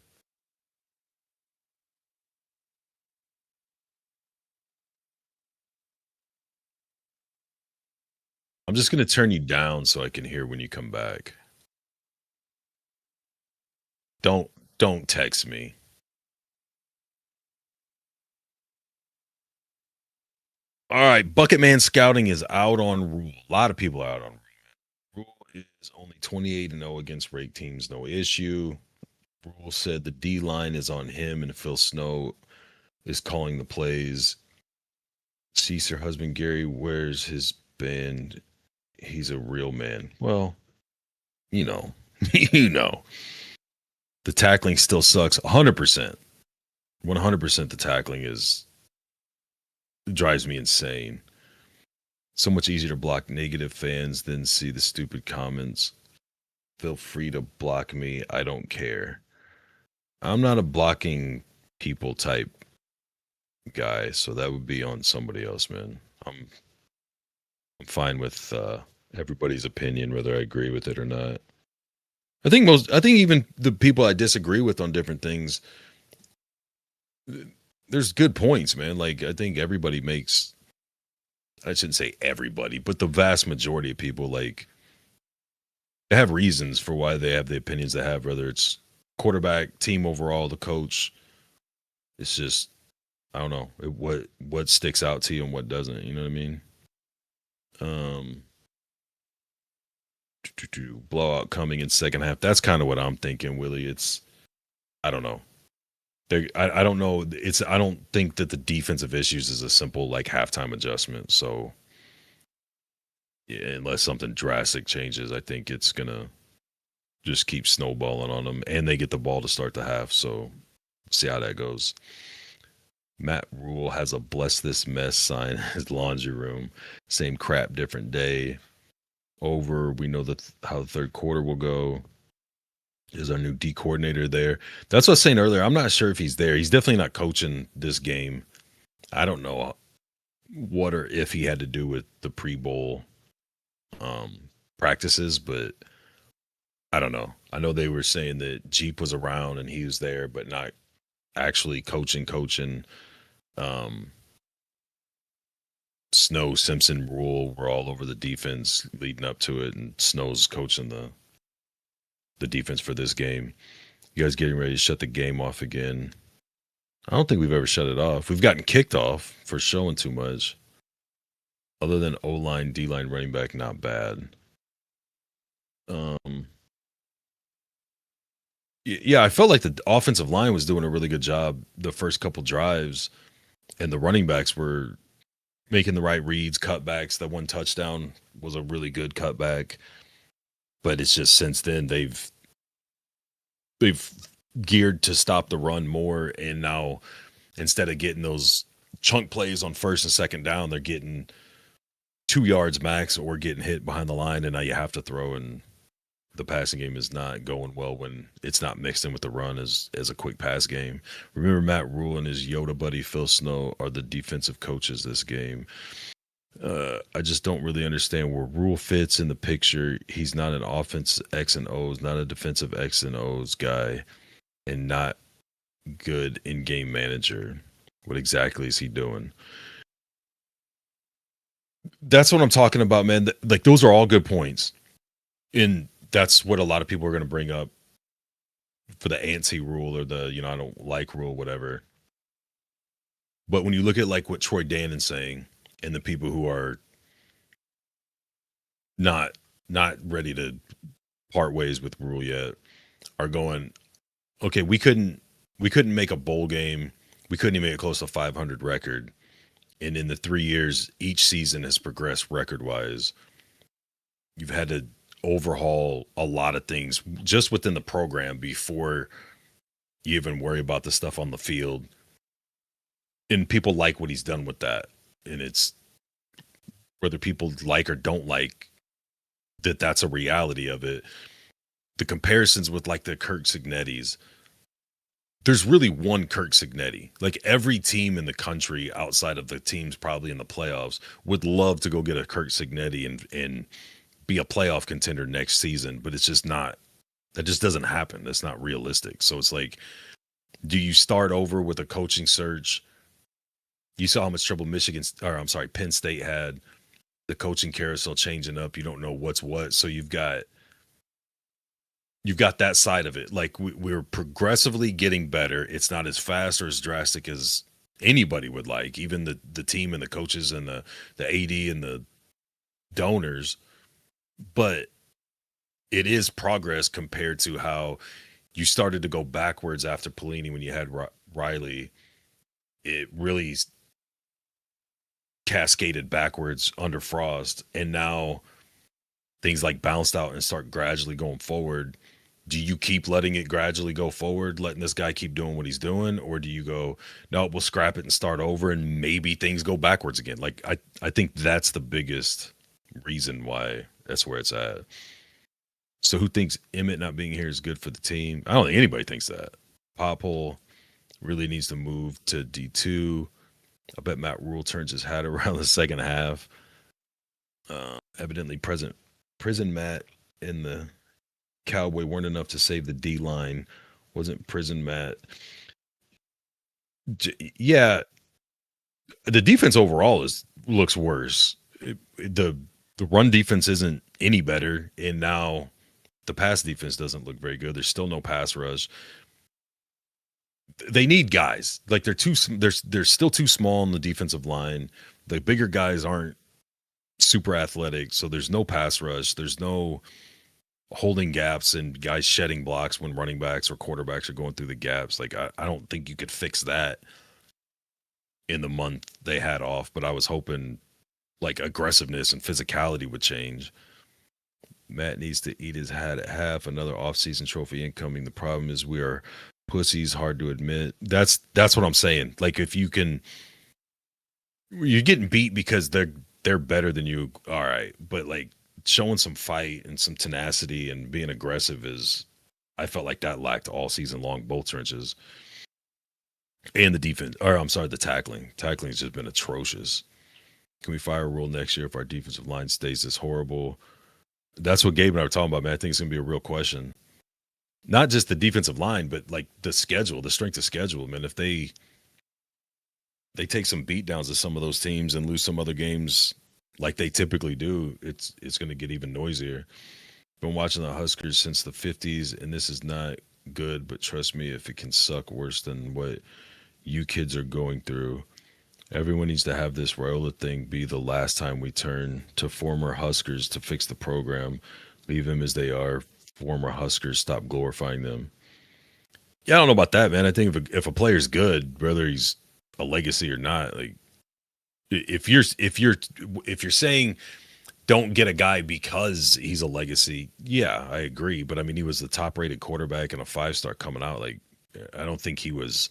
I'm just going to turn you down so I can hear when you come back. Don't text me. All right, Bucket Man Scouting is out on Rule. A lot of people are out on Rule. Rule is only 28-0 against ranked teams, no issue. Rule said the D-line is on him and Phil Snow is calling the plays. Sees her husband Gary wears his band. He's a real man. Well, you know. The tackling still sucks 100%. 100% the tackling drives me insane. So much easier to block negative fans than see the stupid comments. Feel free to block me. I don't care. I'm not a blocking people type guy, so that would be on somebody else, man. I'm fine with everybody's opinion, whether I agree with it or not. I think even the people I disagree with on different things, there's good points, man. Like, I think everybody makes, I shouldn't say everybody, but the vast majority of people, like, they have reasons for why they have the opinions they have, whether it's quarterback, team overall, the coach. It's just, I don't know, what sticks out to you and what doesn't, you know what I mean? Blowout coming in second half. That's kind of what I'm thinking, Willie. I don't know. I don't know. I don't think that the defensive issues is a simple like halftime adjustment. So yeah, unless something drastic changes, I think it's gonna just keep snowballing on them, and they get the ball to start the half. So see how that goes. Matt Rule has a "Bless This Mess" sign in his laundry room. Same crap, different day. Over. We know how the third quarter will go. Is our new D coordinator there? That's what I was saying earlier. I'm not sure if he's there. He's definitely not coaching this game. I don't know what or if he had to do with the pre-bowl practices, but I don't know. I know they were saying that Jeep was around and he was there, but not actually coaching. Snow, Simpson, Rule were all over the defense leading up to it, and Snow's coaching the defense for this game. You guys getting ready to shut the game off again? I don't think we've ever shut it off. We've gotten kicked off for showing too much. Other than O-line, D-line, running back, not bad. Yeah, I felt like the offensive line was doing a really good job the first couple drives, and the running backs were making the right reads, cutbacks. That one touchdown was a really good cutback. But it's just since then they've geared to stop the run more, and now instead of getting those chunk plays on first and second down, they're getting 2 yards max or getting hit behind the line, and now you have to throw, and the passing game is not going well when it's not mixed in with the run as a quick pass game. Remember, Matt Rule and his Yoda buddy Phil Snow are the defensive coaches this game. I just don't really understand where Rule fits in the picture. He's not an offense X and O's, not a defensive X and O's guy, and not good in-game manager. What exactly is he doing? That's what I'm talking about, man. Like, those are all good points. And that's what a lot of people are going to bring up for the antsy rule or the, I don't like rule, whatever. But when you look at like what Troy Dannon's saying, and the people who are not ready to part ways with Rule yet are going, okay, we couldn't make a bowl game. We couldn't even make it close to 500 record. And in the 3 years, each season has progressed record-wise. You've had to overhaul a lot of things just within the program before you even worry about the stuff on the field. And people like what he's done with that. And it's whether people like or don't like that's a reality of it. The comparisons with like the Kirk Cignettis, there's really one Kirk Cignetti. Like every team in the country outside of the teams probably in the playoffs would love to go get a Kirk Cignetti and be a playoff contender next season, but it's just not, that just doesn't happen. That's not realistic. So it's like, do you start over with a coaching search? You saw how much trouble Penn State had, the coaching carousel changing up. You don't know what's what. So you've got that side of it. Like we're progressively getting better. It's not as fast or as drastic as anybody would like, even the team and the coaches and the AD and the donors. But it is progress compared to how you started to go backwards after Pelini when you had Riley. It really cascaded backwards under Frost, and now things like bounced out and start gradually going forward. Do you keep letting it gradually go forward, letting this guy keep doing what he's doing, or do you go, no, we'll scrap it and start over and maybe things go backwards again? Like I think that's the biggest reason why that's where it's at. So who thinks Emmett not being here is good for the team? I don't think anybody thinks that. Pophole really needs to move to D2. I bet Matt Rule turns his hat around the second half. Evidently prison Matt and the Cowboy weren't enough to save the D-line. Wasn't prison Matt. Yeah, the defense overall looks worse. The run defense isn't any better, and now the pass defense doesn't look very good. There's still no pass rush. They need guys. Like they're still too small on the defensive line. The bigger guys aren't super athletic, so there's no pass rush. There's no holding gaps and guys shedding blocks when running backs or quarterbacks are going through the gaps. Like, I don't think you could fix that in the month they had off, but I was hoping like aggressiveness and physicality would change. Matt needs to eat his hat at half. Another offseason trophy incoming. The problem is we are pussies, hard to admit. That's what I'm saying. Like, if you can, you're getting beat because they're better than you. All right. But like showing some fight and some tenacity and being aggressive I felt like that lacked all season long, both trenches. And the defense, or I'm sorry, the tackling. Tackling has just been atrocious. Can we fire a rule next year if our defensive line stays this horrible? That's what Gabe and I were talking about, man. I think it's going to be a real question. Not just the defensive line, but like the schedule, the strength of schedule. Man, if they take some beatdowns of some of those teams and lose some other games like they typically do, it's going to get even noisier. Been watching the Huskers since the 50s, and this is not good, but trust me, if it can suck worse than what you kids are going through, everyone needs to have this Raiola thing be the last time we turn to former Huskers to fix the program. Leave them as they are. Former Huskers, stop glorifying them. Yeah, I don't know about that, man. I think if a player's good, whether he's a legacy or not, like if you're saying don't get a guy because he's a legacy, yeah, I agree. But I mean, he was the top-rated quarterback and a 5-star coming out. Like, I don't think he was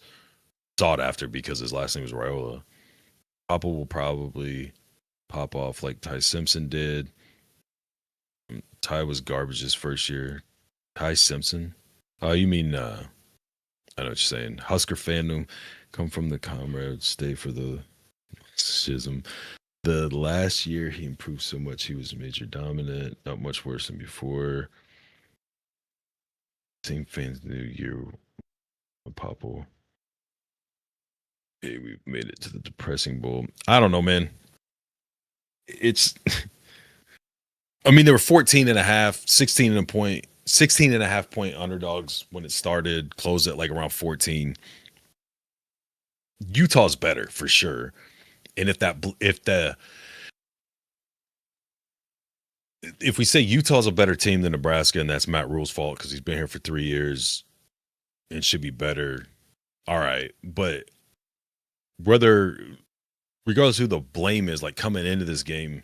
sought after because his last name was Raiola. Papa will probably pop off like Ty Simpson did. Ty was garbage his first year. Ty Simpson? Oh, you mean, I know what you're saying. Husker fandom, come from the comrades, stay for the schism. The last year he improved so much, he was major dominant, not much worse than before. Same fans new year. Papa. Hey, we've made it to the depressing bowl. I don't know, man. It's, I mean, they were 16 and a half point underdogs when it started, closed at like around 14. Utah's better for sure. And if we say Utah's a better team than Nebraska, and that's Matt Rule's fault because he's been here for 3 years and should be better, all right. But regardless who the blame is, like coming into this game,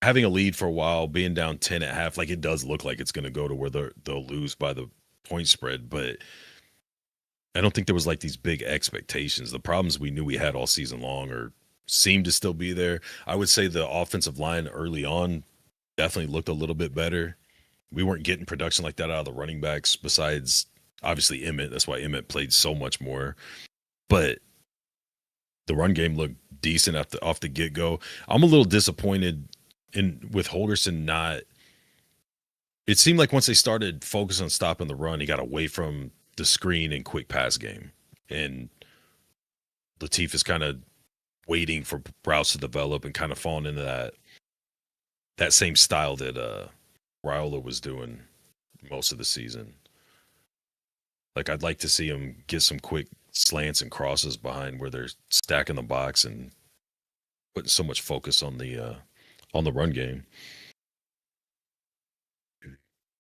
having a lead for a while, being down 10 at half, like it does look like it's going to go to where they'll lose by the point spread. But I don't think there was like these big expectations. The problems we knew we had all season long or seemed to still be there. I would say the offensive line early on definitely looked a little bit better. We weren't getting production like that out of the running backs besides obviously Emmett. That's why Emmett played so much more. But the run game looked decent off the get-go. I'm a little disappointed with Holgorsen not. It seemed like once they started focusing on stopping the run, he got away from the screen and quick pass game. And Latif is kind of waiting for routes to develop and kind of falling into that same style that Raiola was doing most of the season. Like, I'd like to see him get some quick slants and crosses behind where they're stacking the box and putting so much focus on the run game.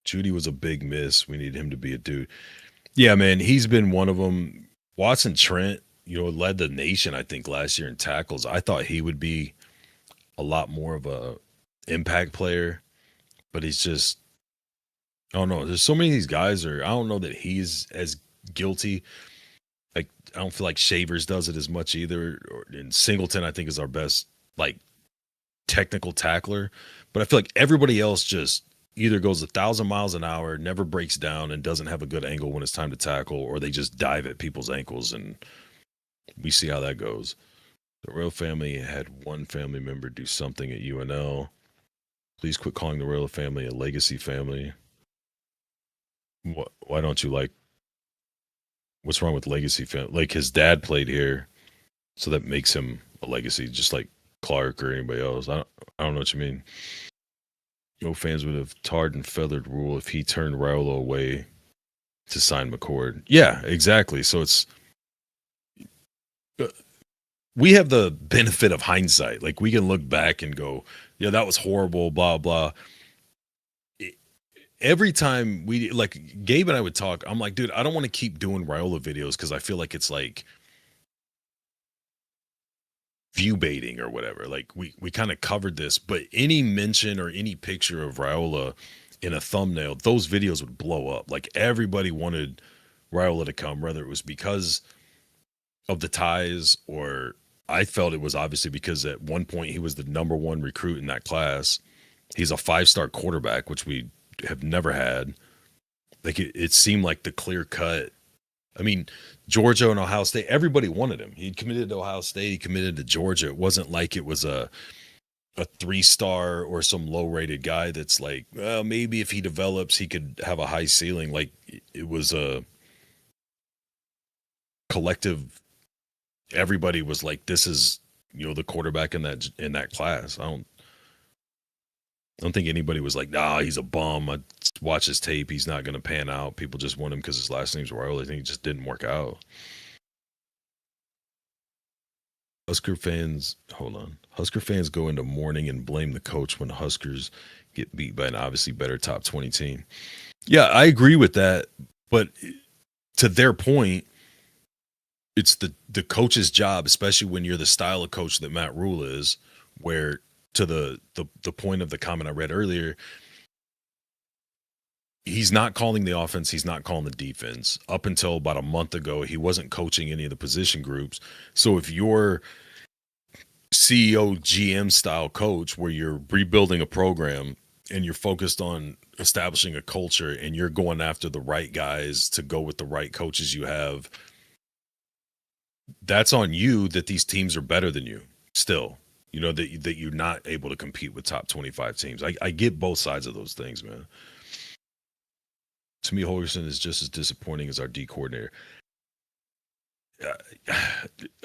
Judy was a big miss. We need him to be a dude. Yeah, man, he's been one of them. Watson Trent, led the nation, I think, last year in tackles. I thought he would be a lot more of a impact player, but he's just, I don't know. There's so many of these guys I don't know that he's as guilty. Like, I don't feel like Shavers does it as much either. And Singleton, I think, is our best, like, technical tackler. But I feel like everybody else just either goes 1,000 miles an hour, never breaks down, and doesn't have a good angle when it's time to tackle, or they just dive at people's ankles, and we see how that goes. The Royal family had one family member do something at UNL. Please quit calling the Royal family a legacy family. Why don't you like? What's wrong with legacy family? Like, his dad played here, so that makes him a legacy, just like Clark or anybody else. I don't know what you mean. No fans would have tarred and feathered Rule if he turned Raiola away to sign McCord. Yeah, exactly. So it's we have the benefit of hindsight. Like, we can look back and go, yeah, that was horrible, blah, blah. every time we like Gabe and I would talk, I'm like, dude, I don't want to keep doing Raiola videos because I feel like it's like view baiting or whatever. Like we kind of covered this, but any mention or any picture of Raiola in a thumbnail, those videos would blow up. Like everybody wanted Raiola to come, whether it was because of the ties or I felt it was obviously because at one point he was the #1 recruit in that class. He's a 5-star quarterback, which we have never had. Like it seemed like the clear cut. I mean, Georgia and Ohio State, everybody wanted him. He committed to Ohio State. He committed to Georgia. It wasn't like it was a 3-star or some low-rated guy that's like, well, maybe if he develops, he could have a high ceiling. Like it was a collective. Everybody was like, this is, the quarterback in that class. I don't think anybody was like, nah, he's a bum. I watch his tape. He's not going to pan out. People just want him because his last name's Raiola. I think it just didn't work out. Husker fans go into mourning and blame the coach when Huskers get beat by an obviously better top 20 team. Yeah, I agree with that. But to their point, it's the coach's job, especially when you're the style of coach that Matt Rule is, where to the point of the comment I read earlier, he's not calling the offense, he's not calling the defense. Up until about a month ago, he wasn't coaching any of the position groups. So if you're CEO, GM style coach where you're rebuilding a program and you're focused on establishing a culture and you're going after the right guys to go with the right coaches you have, that's on you that these teams are better than you still. That you're not able to compete with top 25 teams. I get both sides of those things, man. To me, Holgorsen is just as disappointing as our D coordinator.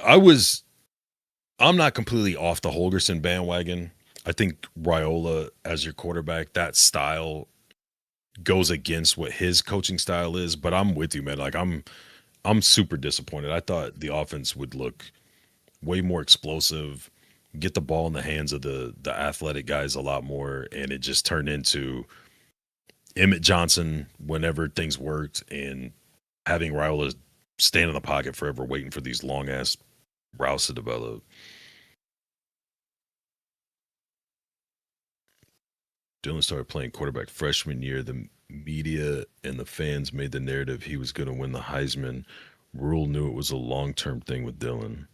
I'm not completely off the Holgorsen bandwagon. I think Raiola as your quarterback, that style goes against what his coaching style is, but I'm with you, man. Like I'm super disappointed. I thought the offense would look way more explosive, get the ball in the hands of the athletic guys a lot more, and it just turned into Emmett Johnson whenever things worked and having Raiola stand in the pocket forever waiting for these long-ass routes to develop. Dylan started playing quarterback freshman year. The media and the fans made the narrative he was going to win the Heisman. Rule knew it was a long-term thing with Dylan.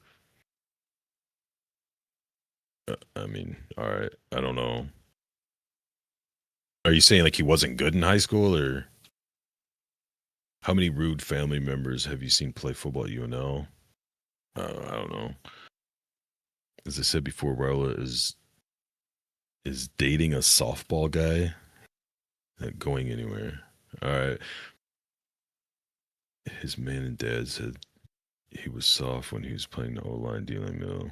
I mean, all right. I don't know. Are you saying like he wasn't good in high school, or how many rude family members have you seen play football at UNL? I don't know. As I said before, Raiola is dating a softball guy. Not going anywhere. All right. His man and dad said he was soft when he was playing the O-line dealing middle.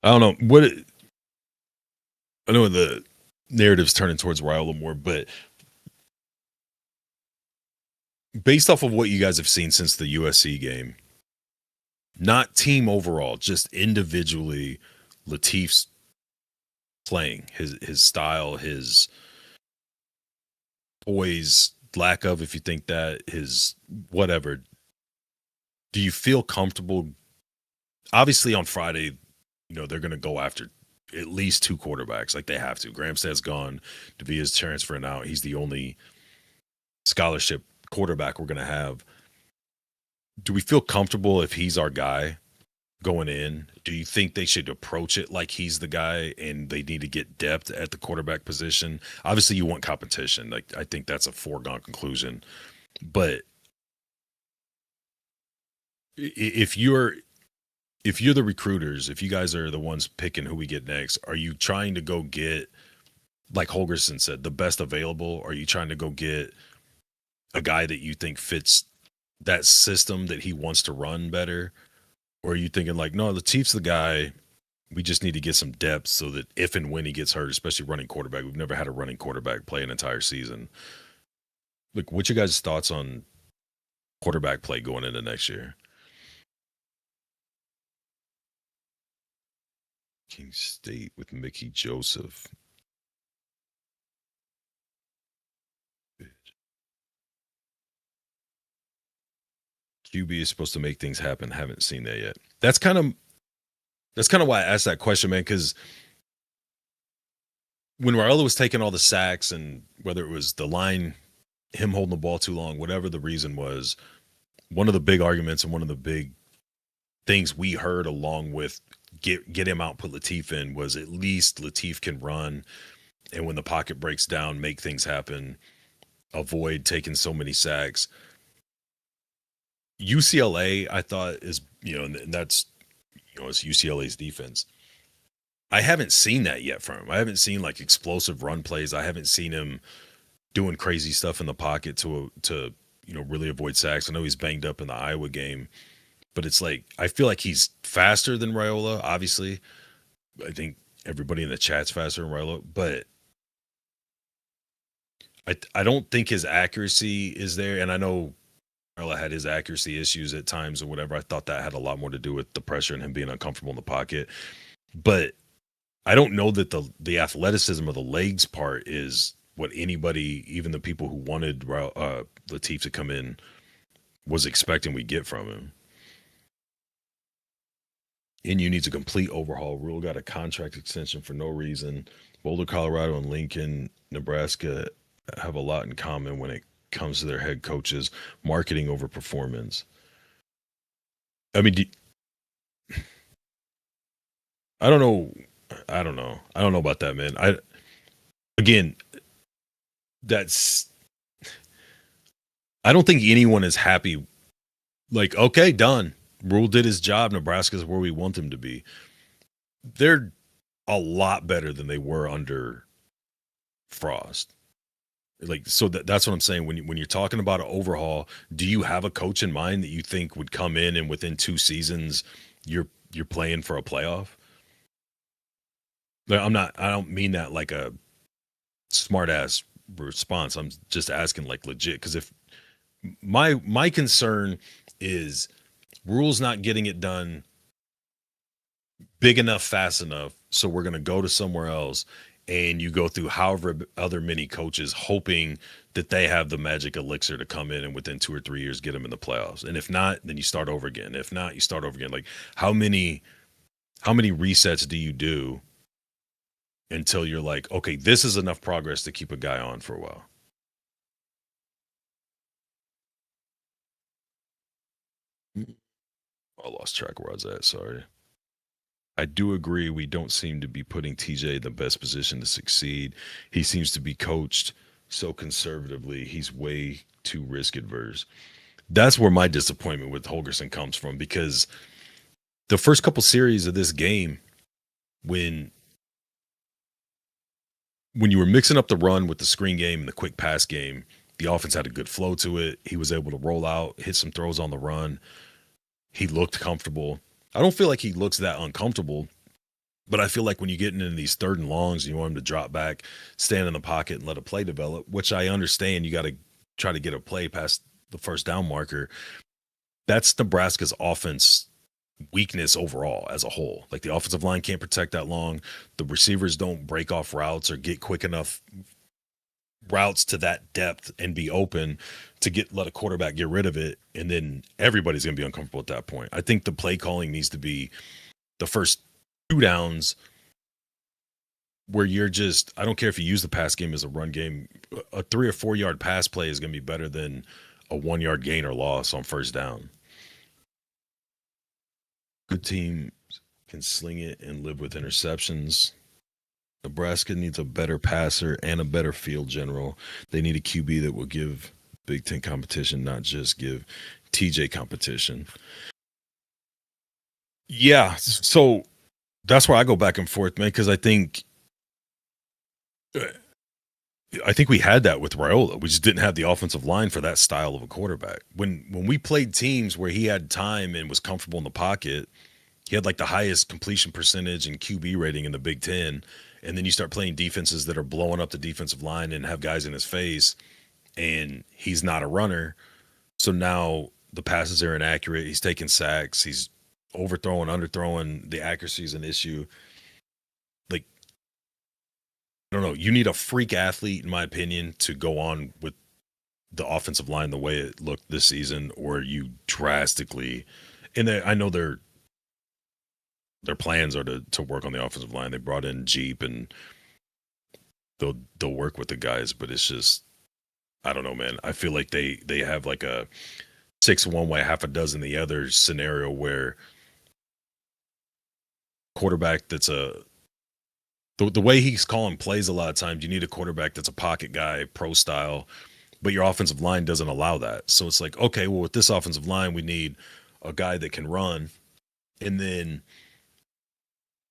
I don't know I know the narrative's turning towards Raiola more, but based off of what you guys have seen since the USC game, not team overall, just individually, Latif's playing, his style, his poise, lack of, if you think that, his whatever. Do you feel comfortable? Obviously on Friday, they're going to go after at least 2 quarterbacks. Like they have to. Gramstad's gone. Devia's transferring out. He's the only scholarship quarterback we're going to have. Do we feel comfortable if he's our guy going in? Do you think they should approach it like he's the guy and they need to get depth at the quarterback position? Obviously, you want competition. Like I think that's a foregone conclusion. But if you're the recruiters, if you guys are the ones picking who we get next, are you trying to go get, like Holgorsen said, the best available? Are you trying to go get a guy that you think fits that system that he wants to run better? Or are you thinking like, no, Latif's the guy. We just need to get some depth so that if and when he gets hurt, especially running quarterback, we've never had a running quarterback play an entire season. Like, what's your guys' thoughts on quarterback play going into next year? King State with Mickey Joseph. QB is supposed to make things happen. Haven't seen that yet. That's kind of why I asked that question, man, because when Raiola was taking all the sacks, and whether it was the line, him holding the ball too long, whatever the reason was, one of the big arguments and one of the big things we heard along with get him out, put Latif in, was at least Latif can run, and when the pocket breaks down, make things happen, avoid taking so many sacks. UCLA, I thought, is, and that's, it's UCLA's defense. I haven't seen that yet from him. I haven't seen like explosive run plays. I haven't seen him doing crazy stuff in the pocket to really avoid sacks. I know he's banged up in the Iowa game, but it's like, I feel like he's faster than Raiola. Obviously, I think everybody in the chat's faster than Raiola, but I don't think his accuracy is there. And I know Raiola had his accuracy issues at times or whatever. I thought that had a lot more to do with the pressure and him being uncomfortable in the pocket. But I don't know that the athleticism of the legs part is what anybody, even the people who wanted Latif to come in, was expecting we get from him. NU needs a complete overhaul. Rule got a contract extension for no reason. Boulder, Colorado, and Lincoln, Nebraska have a lot in common when it comes to their head coaches, marketing over performance. I mean, I don't know about that, man. I don't think anyone is happy. Like, okay, done. Rule did his job. Nebraska's where we want them to be. They're a lot better than they were under Frost. Like, so that's what I'm saying. When you're talking about an overhaul, do you have a coach in mind that you think would come in and within 2 seasons you're playing for a playoff? I don't mean that like a smart ass response. I'm just asking like legit, because if my concern is Rule's not getting it done big enough, fast enough, so we're going to go to somewhere else, and you go through however other many coaches hoping that they have the magic elixir to come in and within 2 or 3 years get them in the playoffs. And if not, then you start over again. If not, you start over again. Like, how many resets do you do until you're like, okay, this is enough progress to keep a guy on for a while? I lost track of where I was at. Sorry. I do agree we don't seem to be putting TJ in the best position to succeed. He seems to be coached so conservatively. He's way too risk adverse. That's where my disappointment with Holgorsen comes from, because the first couple series of this game, when you were mixing up the run with the screen game and the quick pass game, the offense had a good flow to it. He was able to roll out, hit some throws on the run. He looked comfortable. I don't feel like he looks that uncomfortable, but I feel like when you get into these 3rd and longs, you want him to drop back, stand in the pocket, and let a play develop, which I understand. You got to try to get a play past the first down marker. That's Nebraska's offense weakness overall as a whole. Like, the offensive line can't protect that long. The receivers don't break off routes or get quick enough routes to that depth and be open to let a quarterback get rid of it, and then everybody's going to be uncomfortable at that point. I think the play calling needs to be the first 2 downs where you're just, I don't care if you use the pass game as a run game, a 3 or 4 yard pass play is going to be better than a 1 yard gain or loss on first down. Good team can sling it and live with interceptions. Nebraska needs a better passer and a better field general. They need a QB that will give Big Ten competition, not just give TJ competition. Yeah, so that's where I go back and forth, man, because I think we had that with Raiola. We just didn't have the offensive line for that style of a quarterback. When we played teams where he had time and was comfortable in the pocket, he had like the highest completion percentage and QB rating in the Big Ten. And then you start playing defenses that are blowing up the defensive line and have guys in his face, and he's not a runner. So now the passes are inaccurate. He's taking sacks. He's overthrowing, underthrowing. The accuracy is an issue. don't know. You need a freak athlete, in my opinion, to go on with the offensive line the way it looked this season, or you drastically. And I know their plans are to work on the offensive line. They brought in Jeep, and they'll work with the guys, but it's just, I don't know, man. I feel like they have like a 6 one way, half a dozen the other scenario where quarterback that's the way he's calling plays a lot of times, you need a quarterback that's a pocket guy, pro style, but your offensive line doesn't allow that. So it's like, okay, well, with this offensive line, we need a guy that can run, and then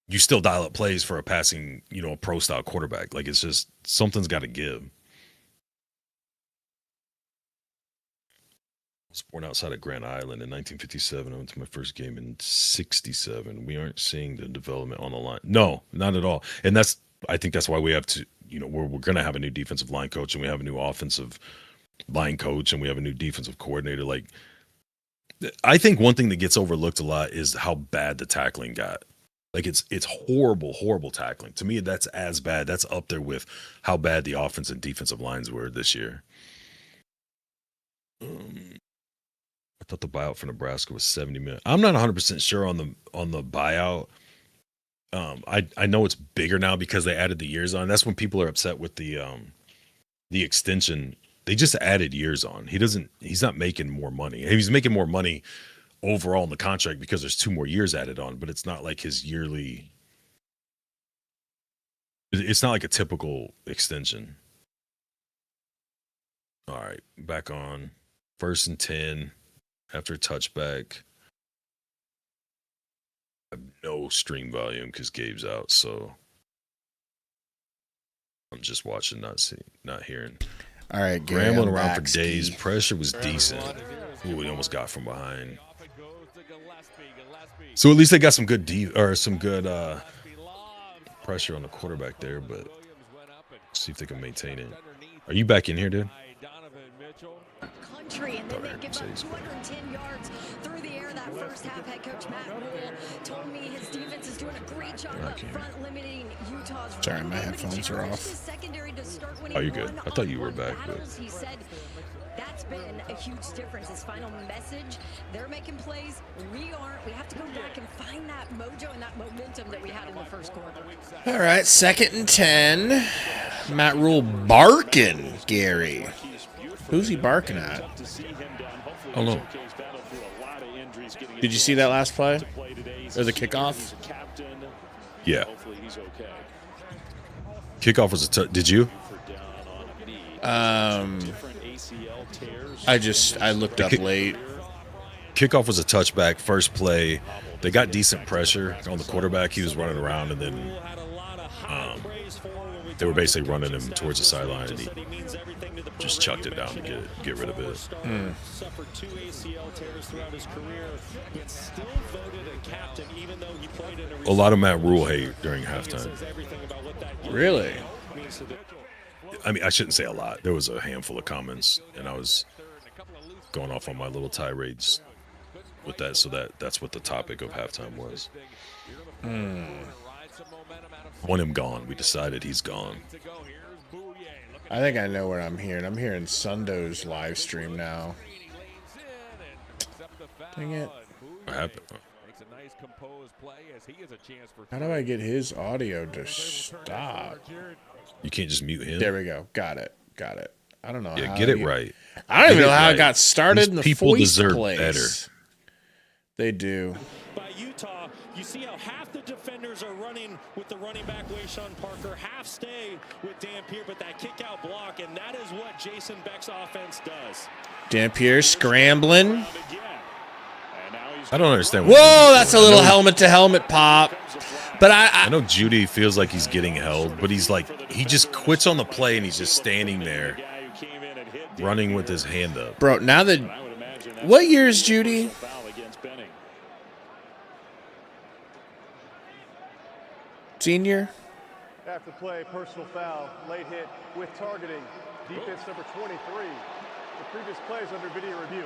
you still dial up plays for a passing, a pro style quarterback. Like, it's just, something's got to give. I was born outside of Grand Island in 1957. I went to my first game in 67. We aren't seeing the development on the line. No, not at all. And I think that's why we have to, we're going to have a new defensive line coach, and we have a new offensive line coach, and we have a new defensive coordinator. Like, I think one thing that gets overlooked a lot is how bad the tackling got. Like, it's horrible, horrible tackling. To me, that's as bad. That's up there with how bad the offense and defensive lines were this year. I thought the buyout for Nebraska was $70 million. I'm not 100% sure on the buyout. I know it's bigger now because they added the years on. That's when people are upset with the extension. They just added years on. He's not making more money. He's making more money overall in the contract because there's 2 more years added on, but it's not like his yearly. It's not like a typical extension. All right, back on 1st and 10 after a touchback. I have no stream volume because Gabe's out, so I'm just watching, not hearing. All right, Gary, rambling around for days. Pressure was decent. Ooh, we almost got from behind. So at least they got some good pressure on the quarterback there, but see if they can maintain it. Are you back in here, dude? Country, and then they give up 210 yards through the air that first half. Head coach Matt Rule told me his defense is doing a great job up front, limiting Utah's. Sorry, my headphones are off. Oh, you're good. I thought you were back. But he said that's been a huge difference. His final message: they're making plays, we aren't. We have to go back and find that mojo and that momentum that we had in the first quarter. All right, 2nd and 10. Matt Rule barking, Gary. Who's he barking at? Oh, no. Did you see that last play? Or the kickoff? Yeah. Kickoff was did you? I looked up late. Kickoff was a touchback. First play, they got decent pressure on the quarterback. He was running around, and then they were basically running him towards the sideline, and he just chucked it down to get rid of it. Suffered 2 ACL tears throughout his career, but still voted a captain, even though he played in a lot of Matt Rule hate during halftime. Really? I mean, I shouldn't say a lot. There was a handful of comments, and I was going off on my little tirades with that, so that's what the topic of halftime was. Want him gone. We decided he's gone. I think I know what I'm hearing. I'm hearing Sundo's live stream now. Dang it. What happened? How do I get his audio to stop? You can't just mute him. There we go. Got it. I don't know. Yeah, get it right. I don't even know how it got started in the people voice deserve place. better. They do. By Utah, you see how half the defenders are running with the running back Wayshawn Parker, half stay with Dampier, but that kick out block, and that is what Jason Beck's offense does. Dampier scrambling. I don't understand. Whoa, that's a little helmet-to-helmet pop. But I know Judy feels like he's getting held, but he's like, he just quits on the play, and he's just standing there running with his hand up. Bro, now that... What year is Judy? Senior? After play, personal foul, late hit with targeting. Defense number 23. The previous play is under video review.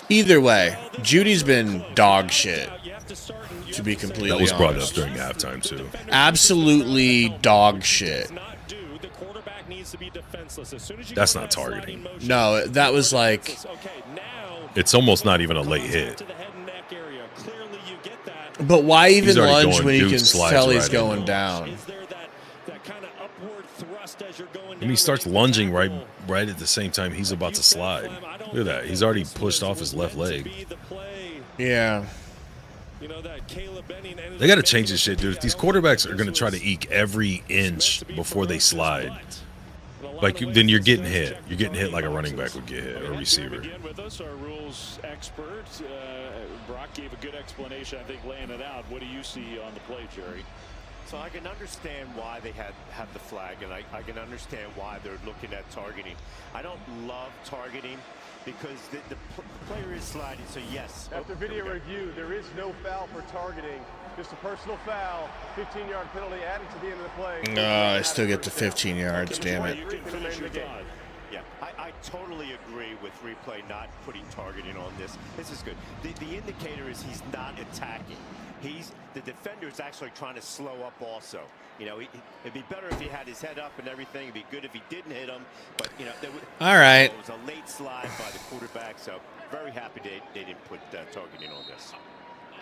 Either way, Judy's been dog shit, to be completely honest. That was brought up during halftime, too. Absolutely dog shit. That's not targeting. No, that was like... It's almost not even a late hit. But why even lunge when you can slides tell he's right going in. down? And he starts lunging right at the same time he's about to slide. Look at that. He's already pushed off his left leg. Yeah. They got to change this shit, dude. If these quarterbacks are going to try to eke every inch before they slide, like, then you're getting hit. You're getting hit like a running back would get hit, or a receiver. Again with us, our rules expert. Brock gave a good explanation, I think, laying it out. What do you see on the play, Jerry? So I can understand why they have the flag, and I can understand why they're looking at targeting. I don't love targeting because the player is sliding, so yes. After video review, there is no foul for targeting. Just a personal foul, 15-yard penalty added to the end of the play. No, I still get to 15 yards, damn it. Yeah, I totally agree with replay not putting targeting on this. This is good. The indicator is he's not attacking. The defender is actually trying to slow up also. You know, it'd be better if he had his head up and everything. It'd be good if he didn't hit him. But, you know, all right. It was a late slide by the quarterback, so very happy they didn't put targeting on this.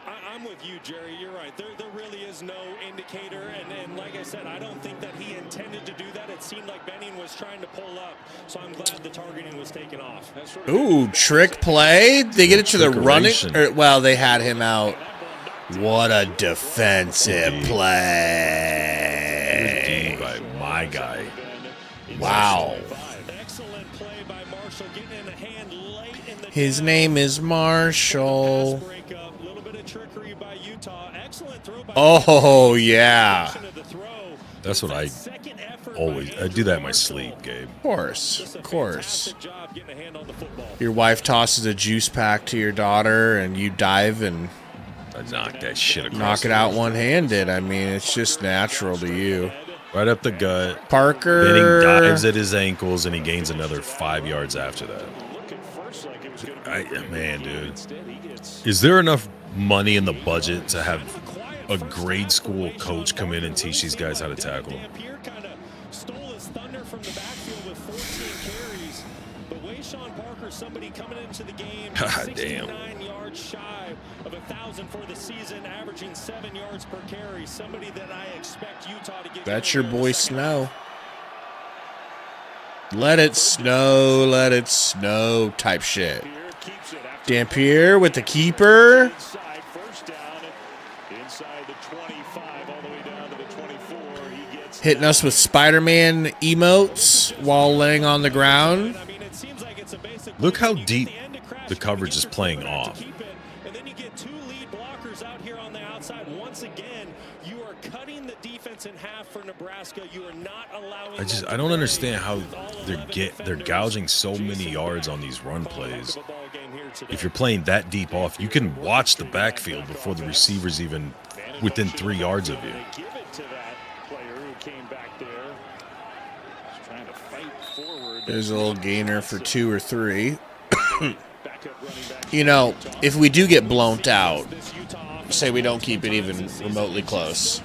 I'm with you, Jerry. You're right. There really is no indicator. And like I said, I don't think that he intended to do that. It seemed like Benning was trying to pull up. So I'm glad the targeting was taken off. Ooh, trick play. They get it to the running. Well, they had him out. What a defensive play. By my guy. Wow. His name is Marshall. Oh, yeah. That's what I do that in my sleep, Gabe. Of course. Of course. Your wife tosses a juice pack to your daughter and you dive and I knock that shit across. Knock it out one-handed. I mean, it's just natural to you. Right up the gut. Parker. Then he dives at his ankles and he gains another 5 yards after that. Man, dude. Is there enough money in the budget to have a grade school coach come in and teach these guys how to tackle? God damn. Shy of 1,000 for the season, averaging 7 yards per carry. Somebody that I expect Utah to get. That's your boy Snow. Let it snow type shit. Dampier with the keeper. Hitting us with Spider-Man emotes while laying on the ground. Look how deep the coverage is playing off. And then you get 2 lead blockers out here on the outside. Once again, you are cutting the defense in half for Nebraska. You are not allowing. I don't understand how they're gouging so many yards on these run plays. If you're playing that deep off, you can watch the backfield before the receiver's even within 3 yards of you. There's a little gainer for 2 or 3. You know, if we do get blown out, say we don't keep it even remotely close.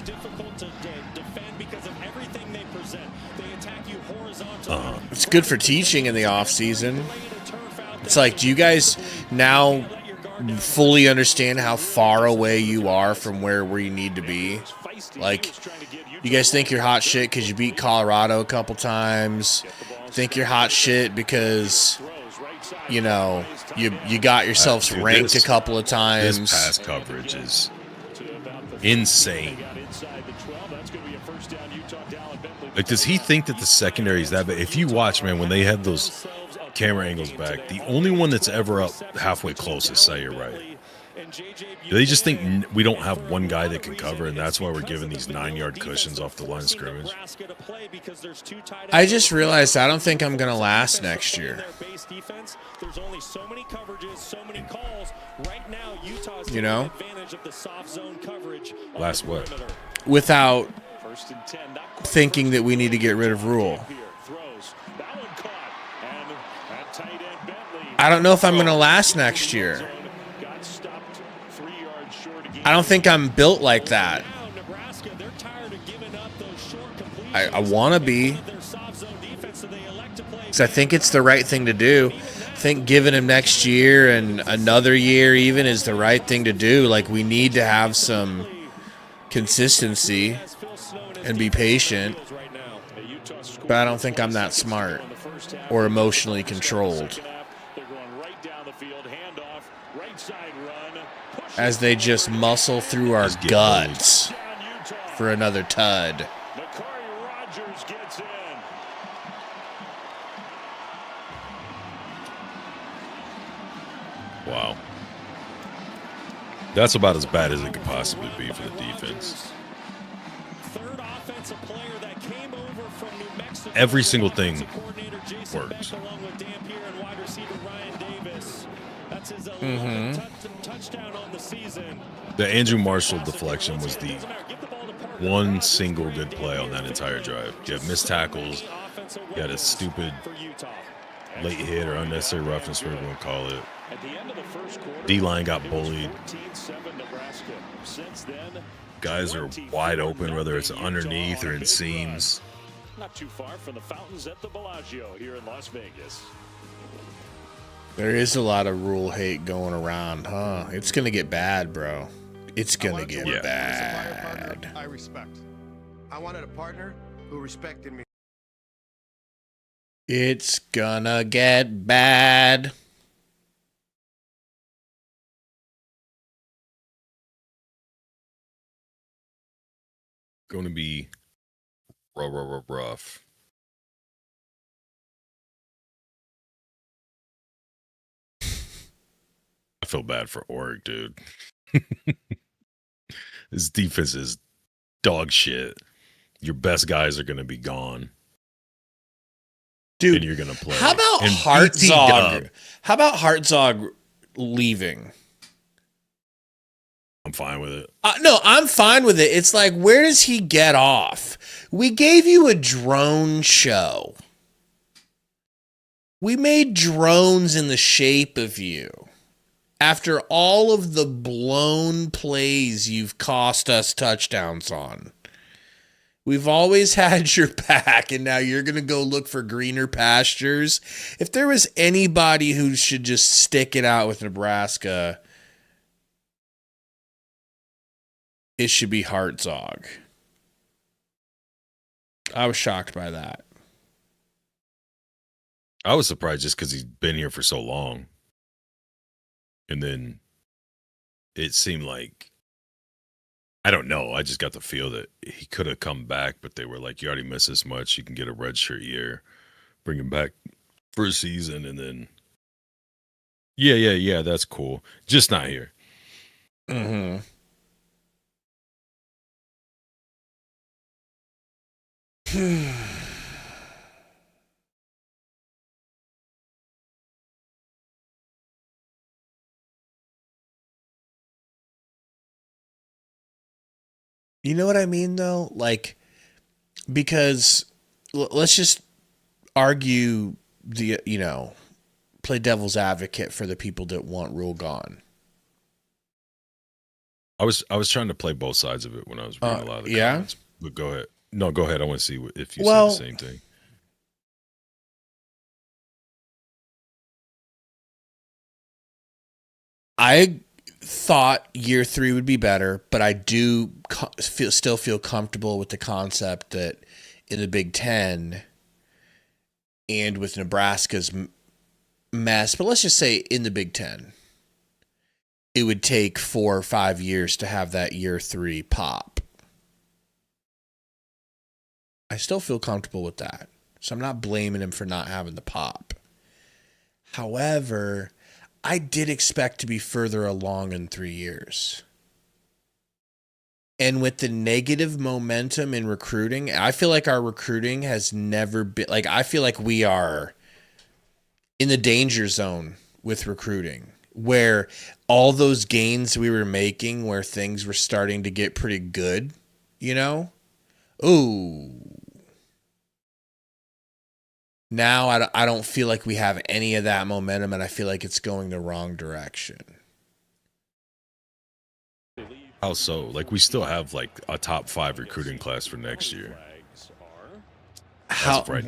It's good for teaching in the off season. It's like, do you guys now fully understand how far away you are from where you need to be? Like, you guys think you're hot shit because you beat Colorado a couple times. Think you're hot shit because, you know, you got yourselves ranked a couple of times. This pass coverage is insane. Like, does he think that the secondary is that bad? If you watch, man, when they have those camera angles back, the only one that's ever up halfway close is Sayer Wright. Do they just think we don't have one guy that can cover, and that's why we're giving these 9-yard cushions off the line of scrimmage? I just realized I don't think I'm going to last next year. You know? Last what? Without thinking that we need to get rid of Rule. I don't know if I'm going to last next year. I don't think I'm built like that. I want to be. Because I think it's the right thing to do. I think giving him next year and another year even is the right thing to do. Like, we need to have some consistency and be patient. But I don't think I'm that smart or emotionally controlled. As they just muscle through our guts for another tud. Wow. That's about as bad as it could possibly be for the defense. Every single thing works. The Andrew Marshall deflection was the one single good play on that entire drive. You had missed tackles. You had a stupid late hit or unnecessary roughness, whatever you want to call it. D-line got bullied. Guys are wide open, whether it's underneath or in seams. Not too far from the fountains at the Bellagio here in Las Vegas. There is a lot of rule hate going around, huh? It's going to get bad, bro. It's going to get bad. I respect. I wanted a partner who respected me. It's gonna get bad. Going to be rough. I feel bad for Org, dude. This defense is dog shit. Your best guys are going to be gone. Dude, and you're going to play. How about Hartzog? How about Hartzog leaving? I'm fine with it. No, I'm fine with it. It's like, where does he get off? We gave you a drone show. We made drones in the shape of you. After all of the blown plays you've cost us touchdowns on. We've always had your back, and now you're going to go look for greener pastures. If there was anybody who should just stick it out with Nebraska, it should be Hartzog. I was shocked by that. I was surprised just because he's been here for so long. And then it seemed like, I don't know, I just got the feel that he could have come back, but they were like, you already missed this much. You can get a redshirt year, bring him back for a season, and then, yeah, that's cool. Just not here. Mm-hmm. You know what I mean, though? Like, because let's just argue play devil's advocate for the people that want Rule gone. I was trying to play both sides of it when I was reading a lot of the comments. But go ahead. No, go ahead. I want to see if you said the same thing. I thought year 3 would be better, but I do still feel comfortable with the concept that in the Big Ten and with Nebraska's mess, but let's just say in the Big Ten, it would take 4 or 5 years to have that year 3 pop. I still feel comfortable with that. So I'm not blaming him for not having the pop. However, I did expect to be further along in 3 years. And with the negative momentum in recruiting, I feel like our recruiting has never been, like, I feel like we are in the danger zone with recruiting, where all those gains we were making, where things were starting to get pretty good, you know? Ooh. Now I don't feel like we have any of that momentum, and I feel like it's going the wrong direction. How so? Like, we still have like a top 5 recruiting class for next year. How? Right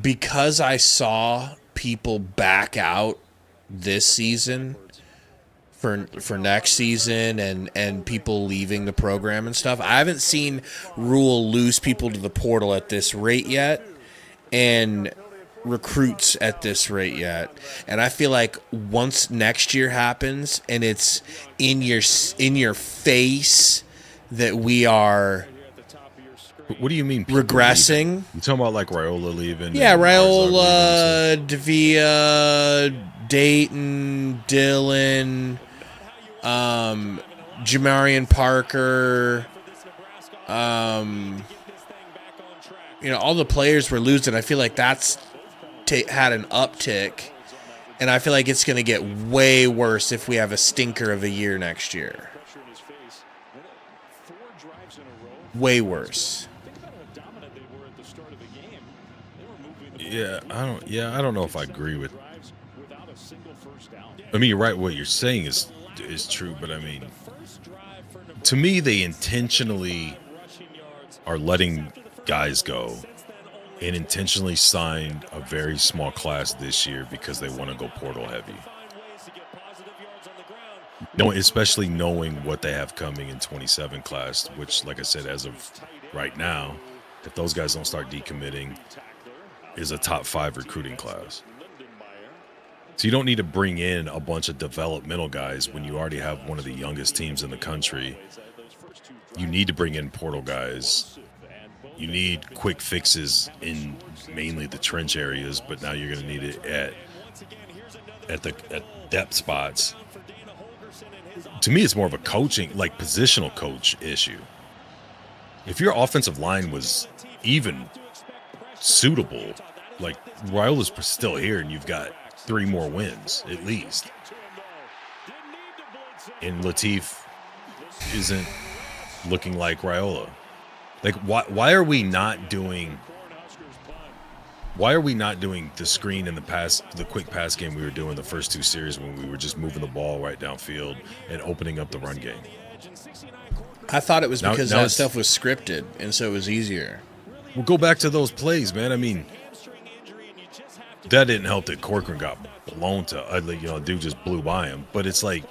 Because I saw people back out this season for next season and people leaving the program and stuff. I haven't seen Rule lose people to the portal at this rate yet, and recruits at this rate yet. And I feel like once next year happens and it's in your face that we are What do you mean regressing? You talking about like Raiola leaving? Yeah, Raiola, Davia, Dayton, Dillon, Jamarian Parker, all the players we're losing. I feel like that's had an uptick, and I feel like it's going to get way worse if we have a stinker of a year next year. Way worse. Yeah, I don't know if I agree with. I mean, you're right. What you're saying is true, but I mean, to me, they intentionally are letting guys go and intentionally signed a very small class this year because they want to go portal heavy. No, especially knowing what they have coming in 27 class, which, like I said, as of right now, if those guys don't start decommitting, is a top 5 recruiting class. So you don't need to bring in a bunch of developmental guys when you already have one of the youngest teams in the country. You need to bring in portal guys. You need quick fixes in mainly the trench areas, but now you're going to need it at depth spots. To me, it's more of a coaching, like positional coach issue. If your offensive line was even suitable, like Raiola's still here and you've got 3 more wins at least. And Latif isn't looking like Raiola. Like, why are we not doing the screen in the quick pass game we were doing the first 2 series when we were just moving the ball right downfield and opening up the run game? I thought it was because that stuff was scripted, and so it was easier. We'll go back to those plays, man. I mean, that didn't help that Corcoran got blown to, dude just blew by him. But it's like,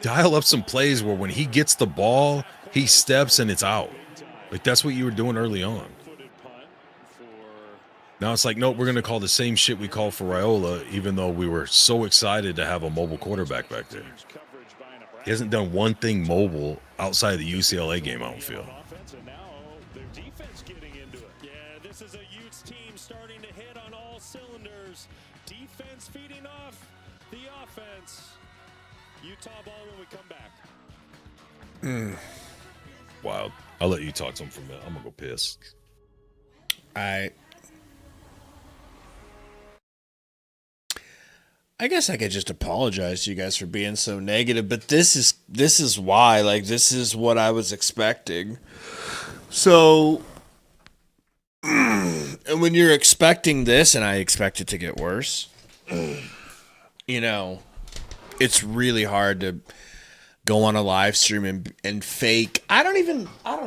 dial up some plays where when he gets the ball, he steps and it's out. Like, that's what you were doing early on. Now it's like, nope, we're going to call the same shit we called for Raiola, even though we were so excited to have a mobile quarterback back there. He hasn't done one thing mobile outside of the UCLA game, I don't feel. Yeah, this is a Utes team starting to hit on all cylinders. Defense feeding off the offense. Utah ball when we come back. Wild. I'll let you talk to him for a minute. I'm going to go piss. I guess I could just apologize to you guys for being so negative, but this is why. Like, this is what I was expecting. So, and when you're expecting this, and I expect it to get worse, it's really hard to go on a live stream and fake. I don't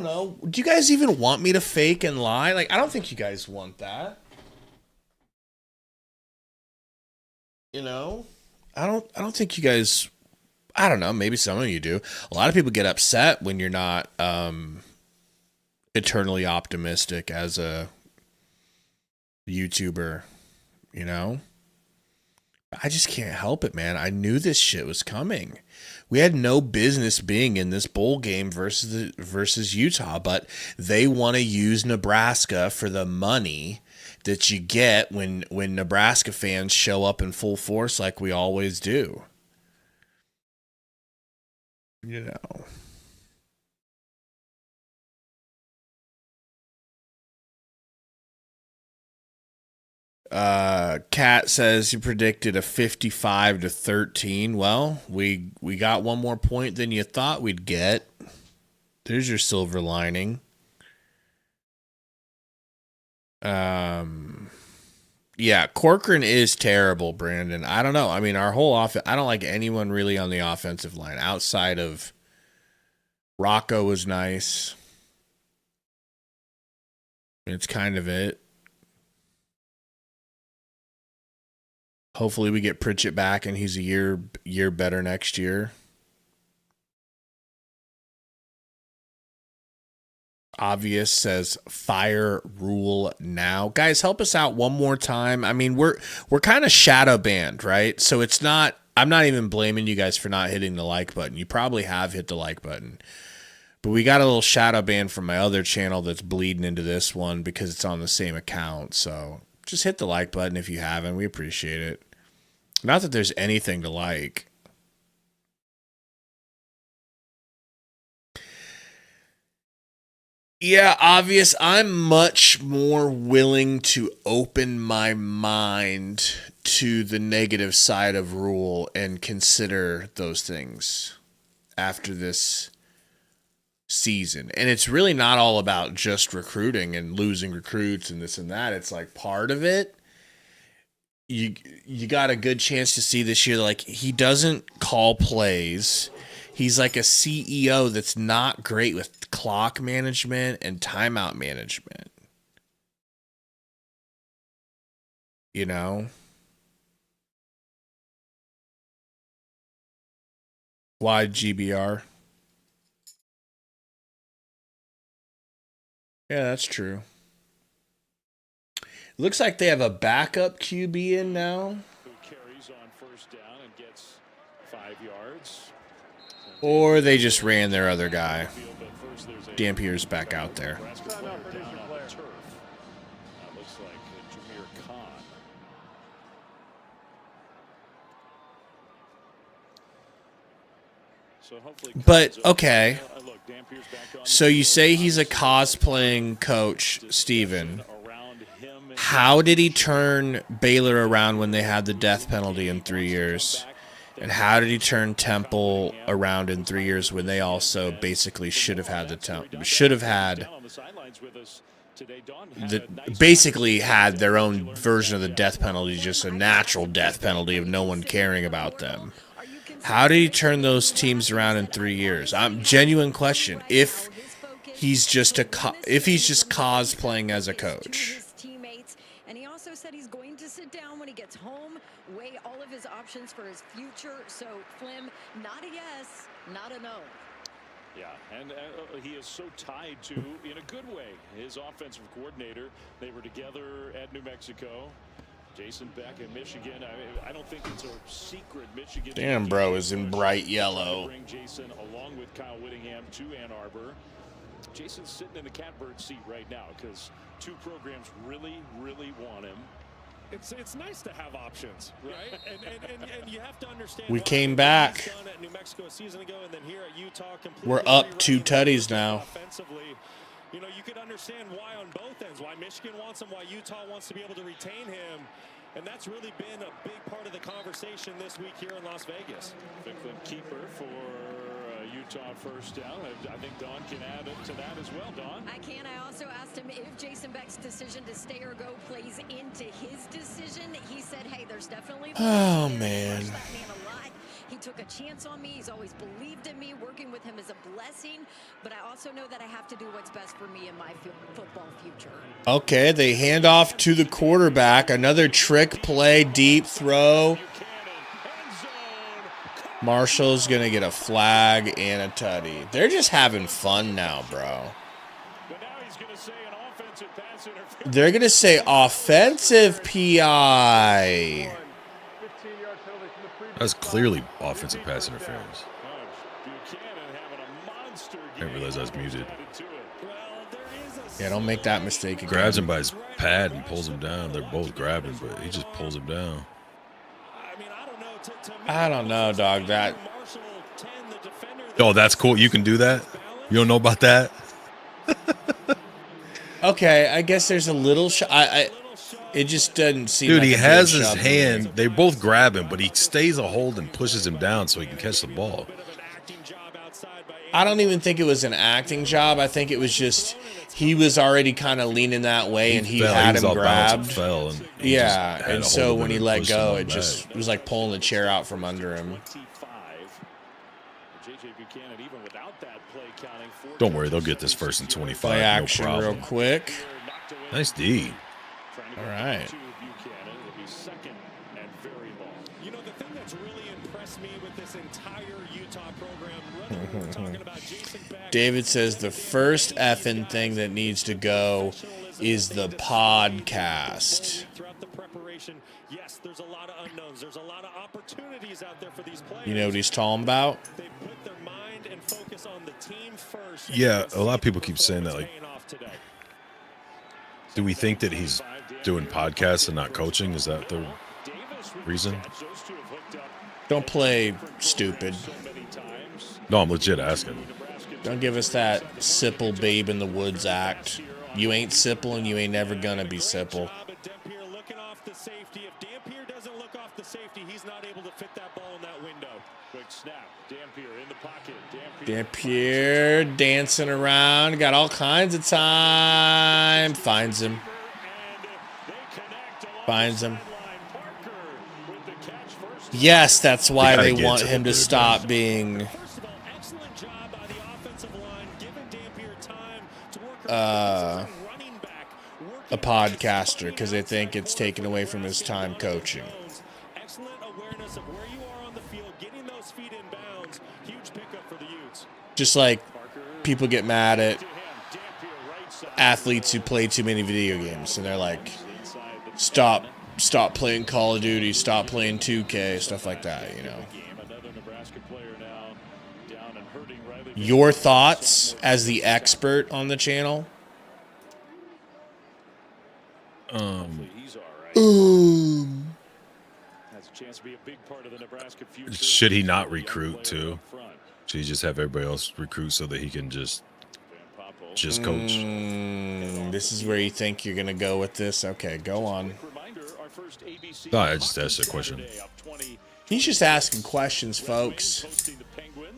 know. Do you guys even want me to fake and lie? Like, I don't think you guys want that. I don't think you guys, I don't know, maybe some of you do. A lot of people get upset when you're not eternally optimistic as a YouTuber, I just can't help it, man. I knew this shit was coming. We had no business being in this bowl game versus Utah, but they want to use Nebraska for the money that you get when Nebraska fans show up in full force like we always do. Kat says you predicted a 55-13. Well, we got one more point than you thought we'd get. There's your silver lining. Yeah, Corcoran is terrible, Brandon. I don't know. I mean, our whole offense, I don't like anyone really on the offensive line outside of Rocco was nice. It's kind of it. Hopefully we get Pritchett back and he's a year better next year. Obvious says fire Rule now. Guys, help us out one more time. I mean, we're kind of shadow banned, right? So it's not, I'm not even blaming you guys for not hitting the like button. You probably have hit the like button. But we got a little shadow ban from my other channel that's bleeding into this one because it's on the same account. So just hit the like button if you haven't. We appreciate it. Not that there's anything to like. Yeah, obvious. I'm much more willing to open my mind to the negative side of Rule and consider those things after this season. And it's really not all about just recruiting and losing recruits and this and that. It's like part of it. You got a good chance to see this year, like, he doesn't call plays. He's like a CEO that's not great with clock management and timeout management. You know? Why GBR? Yeah, that's true. Looks like they have a backup QB in now. Who carries on first down and gets 5 yards. Or they just ran their other guy. Dampier's back out there. Looks like Jameer Khan. But, okay. So you say he's a cosplaying coach, Steven. How did he turn Baylor around when they had the death penalty in 3 years? And how did he turn Temple around in 3 years when they also basically basically had their own version of the death penalty, just a natural death penalty of no one caring about them? How did he turn those teams around in 3 years? Genuine question. If he's just cosplaying as a coach. And he also said he's going to sit down when he gets home, weigh all of his options for his future. So, Flim, not a yes, not a no. Yeah, and he is so tied to, in a good way, his offensive coordinator. They were together at New Mexico. Jason Beck in Michigan. I don't think it's a secret. Michigan. Damn, bro, is in bright yellow. Bring Jason along with Kyle Whittingham to Ann Arbor. Jason's sitting in the catbird seat right now because 2 programs really, really want him. It's nice to have options, right? and you have to understand. We came back. At New Mexico a season ago, and then here at Utah, we're up 2 tutties now. Offensively, you know, you could understand why on both ends, why Michigan wants him, why Utah wants to be able to retain him. And that's really been a big part of the conversation this week here in Las Vegas. Ficklin keeper for Utah first down. I think Don can add to that as well. Don? I can. I also asked him if Jason Beck's decision to stay or go plays into his decision. He said, hey, there's definitely... Oh, man. He took a chance on me. He's always believed in me. Working with him is a blessing. But I also know that I have to do what's best for me in my football future. Okay, they hand off to the quarterback. Another trick play, deep throw. Marshall's going to get a flag and a tutty. They're just having fun now, bro. They're going to say offensive PI. That's clearly offensive pass interference. I didn't realize I was muted. Yeah, don't make that mistake again. Grabs him by his pad and pulls him down. They're both grabbing, but he just pulls him down. I don't know, dog. That. Oh, that's cool. You can do that? You don't know about that? Okay, I guess there's a little it just doesn't seem Dude, like he has his hand. They both grab him, but he stays a hold and pushes him down so he can catch the ball. I don't even think it was an acting job. I think it was just he was already kind of leaning that way, and he had him grabbed. Fell and yeah, and so when he let go, it was like pulling the chair out from under him. Don't worry, they'll get this first and 25. Play action no problem. real quick. Nice D. All right. You know, the thing that's really impressed me with this entire Utah program, whether we're talking about Jason Beck, David says the first effing thing that needs to go is the podcast. throughout the preparation, yes, there's a lot of unknowns. There's a lot of opportunities out there for these players. You know what he's talking about? They put their mind and focus on the team first. Yeah, a lot of people keep saying that. Like, do we think that he's doing podcasts and not coaching? Is that the reason? Don't play stupid. No, I'm legit asking. Don't give us that Sipple Babe in the Woods act. You ain't Sipple and you ain't never gonna be Sipple. Looking off the safety. If Dampier doesn't look off the safety, he's not able to fit that ball in that window. Quick snap. Dampier in the pocket. Dampier dancing around. Got all kinds of time. Finds him. Finds him. Yes, that's why they want him to stop being a podcaster because they think it's taken away from his time coaching. Excellent awareness of where you are on the field, getting those feet in bounds. Huge pickup for the Utes. Just like people get mad at athletes who play too many video games and they're like, stop playing Call of Duty, stop playing 2K, stuff like that, you know. Your thoughts as the expert on the channel? Should he not recruit too? Should he just have everybody else recruit so that he can just coach? This is where you think you're going to go with this? Okay, go on. No, I just asked a question. He's just asking questions, folks.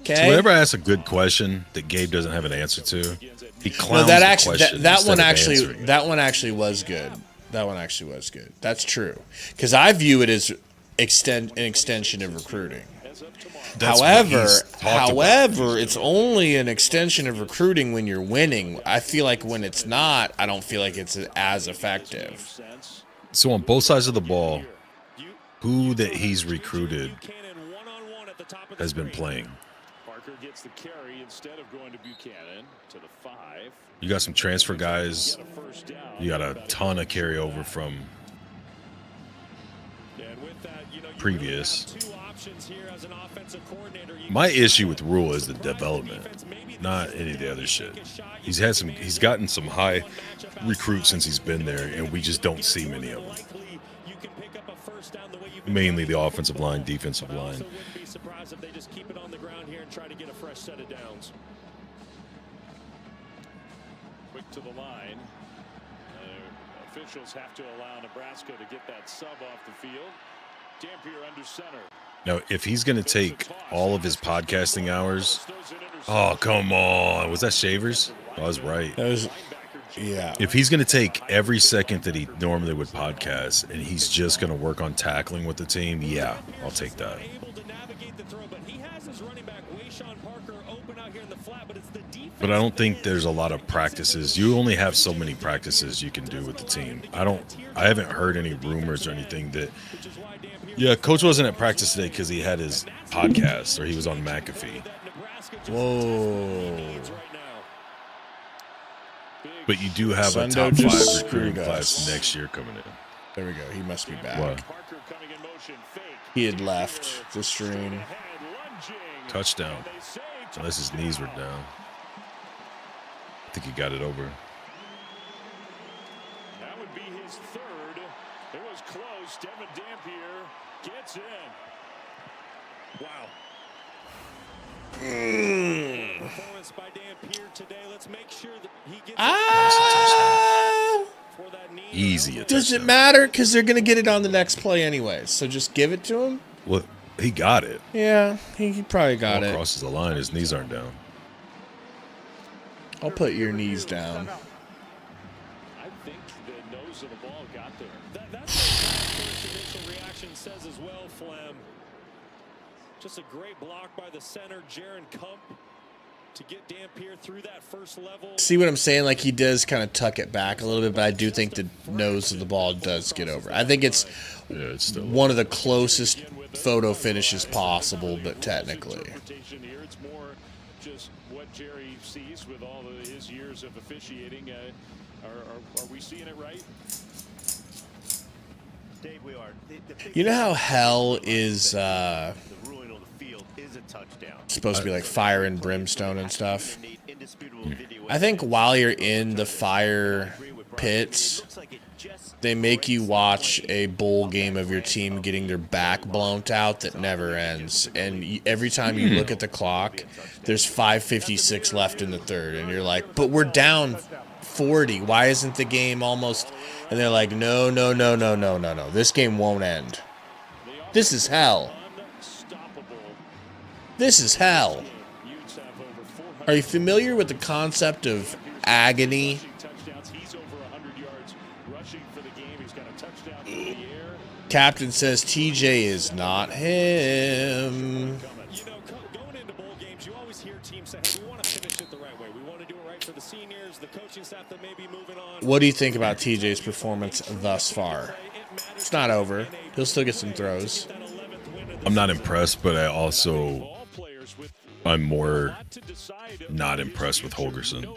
Okay. So whenever I ask a good question that Gabe doesn't have an answer to, he clowns that the actually question that one instead of actually answering it. that one actually was good. That one actually was good. That's true. Because I view it as an extension of recruiting. That's what However, he's talked about. it's only an extension of recruiting when you're winning. I feel like when it's not, I don't feel like it's as effective. So on both sides of the ball, who that he's recruited has been playing. Parker gets the carry instead of going to Buchanan to the 5. You got some transfer guys. You got a ton of carryover from previous. My issue with Rule is the development, not any of the other shit. He's gotten some high recruits since he's been there, and we just don't see many of them. Mainly the offensive line, defensive line. If they just keep it on the ground here and try to get a fresh set of downs. Quick to the line. Officials have to allow Nebraska to get that sub off the field. Dampier under center. Now, if he's going to take all of his podcasting hours, oh, come on. Was that Shavers? I was right. That was, yeah. If he's going to take every second that he normally would podcast and he's just going to work on tackling with the team, yeah, I'll take that. But I don't think there's a lot of practices. You only have so many practices you can do with the team. I haven't heard any rumors or anything that, yeah, coach wasn't at practice today because he had his podcast or he was on McAfee. Whoa. But you do have a top 5 recruiting class next year coming in. There we go. He must be back. What? He had left the stream. Touchdown. Unless his knees were down. I think he got it over. That would be his 3rd. It was close. Devin Dampier gets in. Wow. Performance by Dampier today. Let's make sure that he gets for that knee. Easy. Does it matter? Because they're going to get it on the next play anyway. So just give it to him. Well, he got it. Yeah, he probably got it. Crosses the line. His knees aren't down. I'll put your knees down. I think the nose of the ball got there. That's what my first initial reaction says as well, Flem. Just a great block by the center, Jaron Kump, to get Dampier through that first level. See what I'm saying? Like, he does kind of tuck it back a little bit, but I do think the nose of the ball does get over. I think it's one of the closest photo finishes possible, but technically. It's more just what Jerry sees with all of his years of officiating. Are we seeing it right? Dave, we are. You know how hell is The ruling on the field is a touchdown. supposed to be like fire and brimstone and stuff? I think while you're in the fire pits, they make you watch a bowl game of your team getting their back blown out that never ends. And every time you look at the clock, there's 5:56 left in the third. And you're like, but we're down 40. Why isn't the game almost? And they're like, no. This game won't end. This is hell. This is hell. Are you familiar with the concept of agony? Captain says TJ is not him. You know, going into bowl games, you always hear teams say, hey, we want to finish it the right way. We want to do it right for the seniors, the coaching staff that may be moving on. What do you think about TJ's performance thus far? It's not over. He'll still get some throws. I'm not impressed, but I'm more not impressed with Holgerson.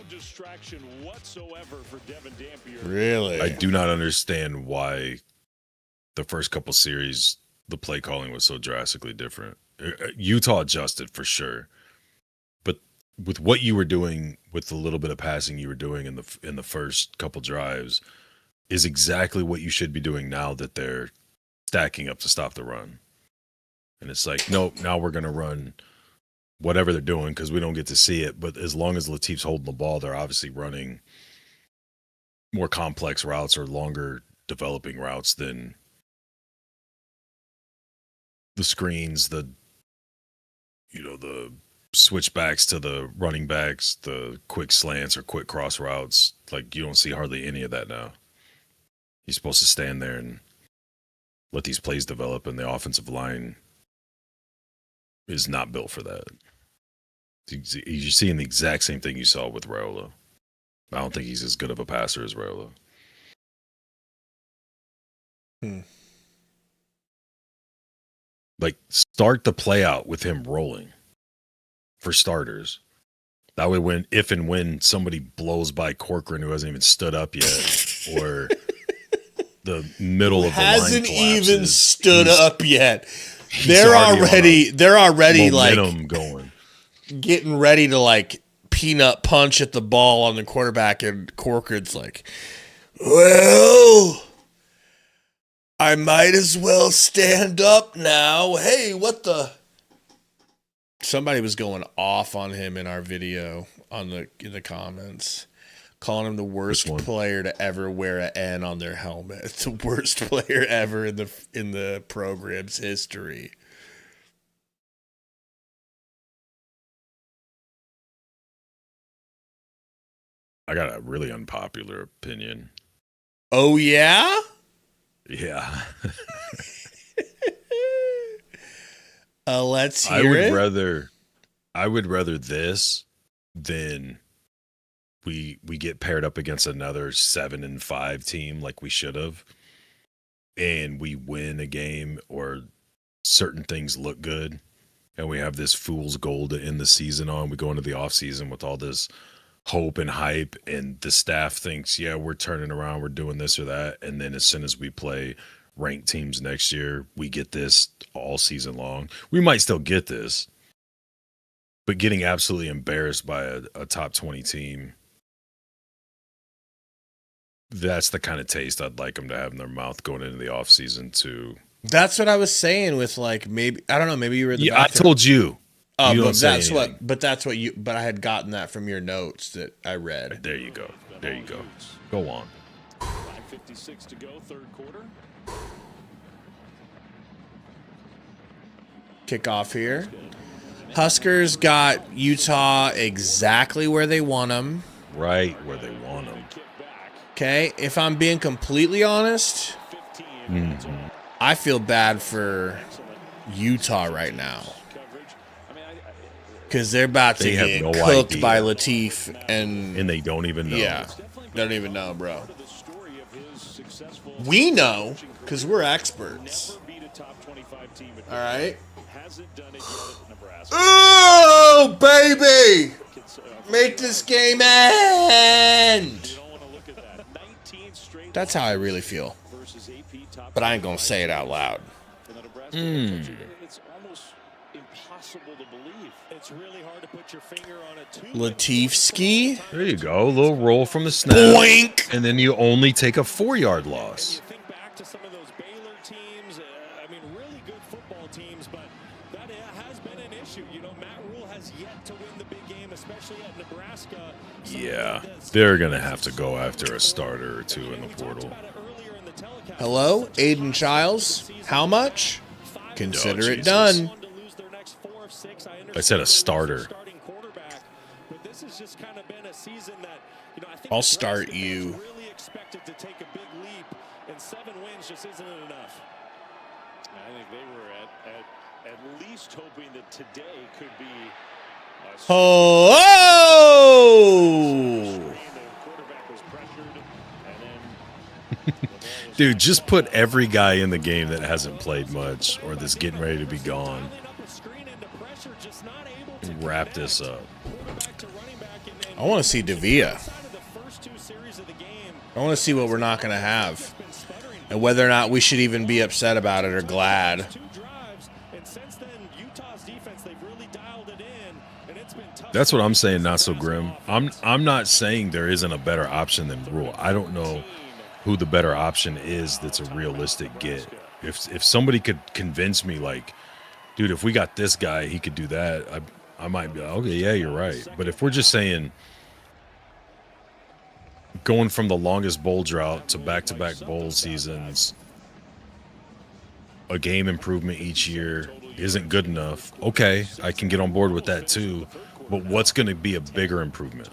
Really? I do not understand why the first couple series the play calling was so drastically different. Utah adjusted for sure, but with what you were doing with the little bit of passing you were doing in the first couple drives is exactly what you should be doing now that they're stacking up to stop the run. And it's like, nope, now we're going to run whatever they're doing because we don't get to see it. But as long as Latif's holding the ball, they're obviously running more complex routes or longer developing routes than the screens, the switchbacks to the running backs, the quick slants or quick cross routes. Like, you don't see hardly any of that now. He's supposed to stand there and let these plays develop, and the offensive line is not built for that. You're seeing the exact same thing you saw with Raiola. I don't think he's as good of a passer as Raiola. Like, start the play out with him rolling, for starters. That way, if and when somebody blows by Corcoran who hasn't even stood up yet, or the middle of the line hasn't collapses, even stood up yet. They're already like going, getting ready to like peanut punch at the ball on the quarterback, and Corcoran's like, well, I might as well stand up now. Hey, what the? Somebody was going off on him in our video in the comments, calling him the worst player to ever wear an N on their helmet. It's the worst player ever in the program's history. I got a really unpopular opinion. Oh, yeah? Yeah. Let's hear it. I would rather this than we get paired up against another 7-5 team like we should have, and we win a game or certain things look good, and we have this fool's gold to end the season on. We go into the off season with all this hope and hype, and the staff thinks, yeah, we're turning around, we're doing this or that, and then as soon as we play ranked teams next year, we get this all season long. We might still get this, but getting absolutely embarrassed by a top 20 team, that's the kind of taste I'd like them to have in their mouth going into the offseason too. That's what I was saying with, like, maybe, I don't know, maybe you were the I told you. But that's what I had gotten that from your notes that I read. There you go. Go on. 5:56 to go, third quarter. Kickoff here. Huskers got Utah exactly where they want them. right where they want them. Okay, if I'm being completely honest, I feel bad for Utah right now because they're about to get cooked by Latif, and they don't even know. Yeah, they don't even know, bro. We know because we're experts. All right. Oh, baby! Make this game end! That's how I really feel. But I ain't gonna say it out loud. It's almost impossible to believe. It's really hard to put your finger on it too. Latifski. There you go. A little roll from the snap. Boink! And then you only take a 4-yard loss. You think back to some of those Baylor teams, really good football teams, but that has been an issue. Matt Rule has yet to win the big game, especially at Nebraska. Yeah, they're going to have to go after a starter or two in the portal. Hello, Aiden Childs. How much? Consider it done. I said a starter. I'll start you. Really expected to take a big leap, and 7 wins just isn't enough. I think they were at least hoping that today could be Oh! Dude, just put every guy in the game that hasn't played much or that's getting ready to be gone. And wrap this up. I want to see Davia. I want to see what we're not going to have. And whether or not we should even be upset about it or glad. That's what I'm saying, not so grim. I'm not saying there isn't a better option than Rule. I don't know who the better option is that's a realistic get. If somebody could convince me, like, dude, if we got this guy, he could do that, I might be like, okay, yeah, you're right. But if we're just saying going from the longest bowl drought to back-to-back bowl seasons, a game improvement each year isn't good enough, okay, I can get on board with that too. But what's going to be a bigger improvement?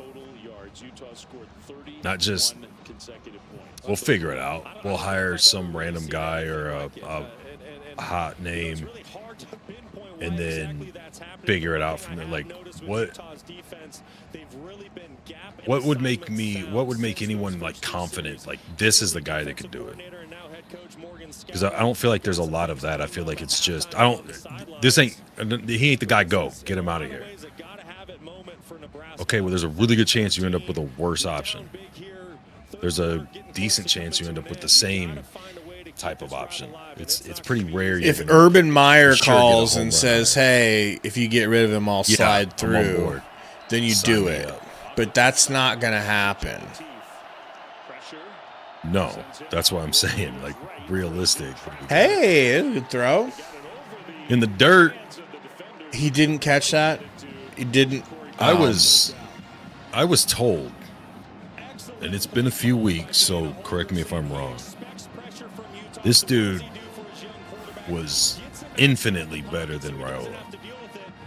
Not just, we'll figure it out. We'll hire some random guy or a hot name and then figure it out from there. Like, what would make anyone like confident, like this is the guy that could do it? Because I don't feel like there's a lot of that. I feel like it's just, he ain't the guy, go. Get him out of here. Okay, well, there's a really good chance you end up with a worse option. There's a decent chance you end up with the same type of option. It's pretty rare. If Urban Meyer calls and says, hey, if you get rid of him, I'll slide through, then you do it. But that's not going to happen. No, that's what I'm saying. Like, realistic. Hey, it was a good throw. In the dirt. He didn't catch that. He didn't. I was told, and it's been a few weeks, so correct me if I'm wrong. This dude was infinitely better than Raiola.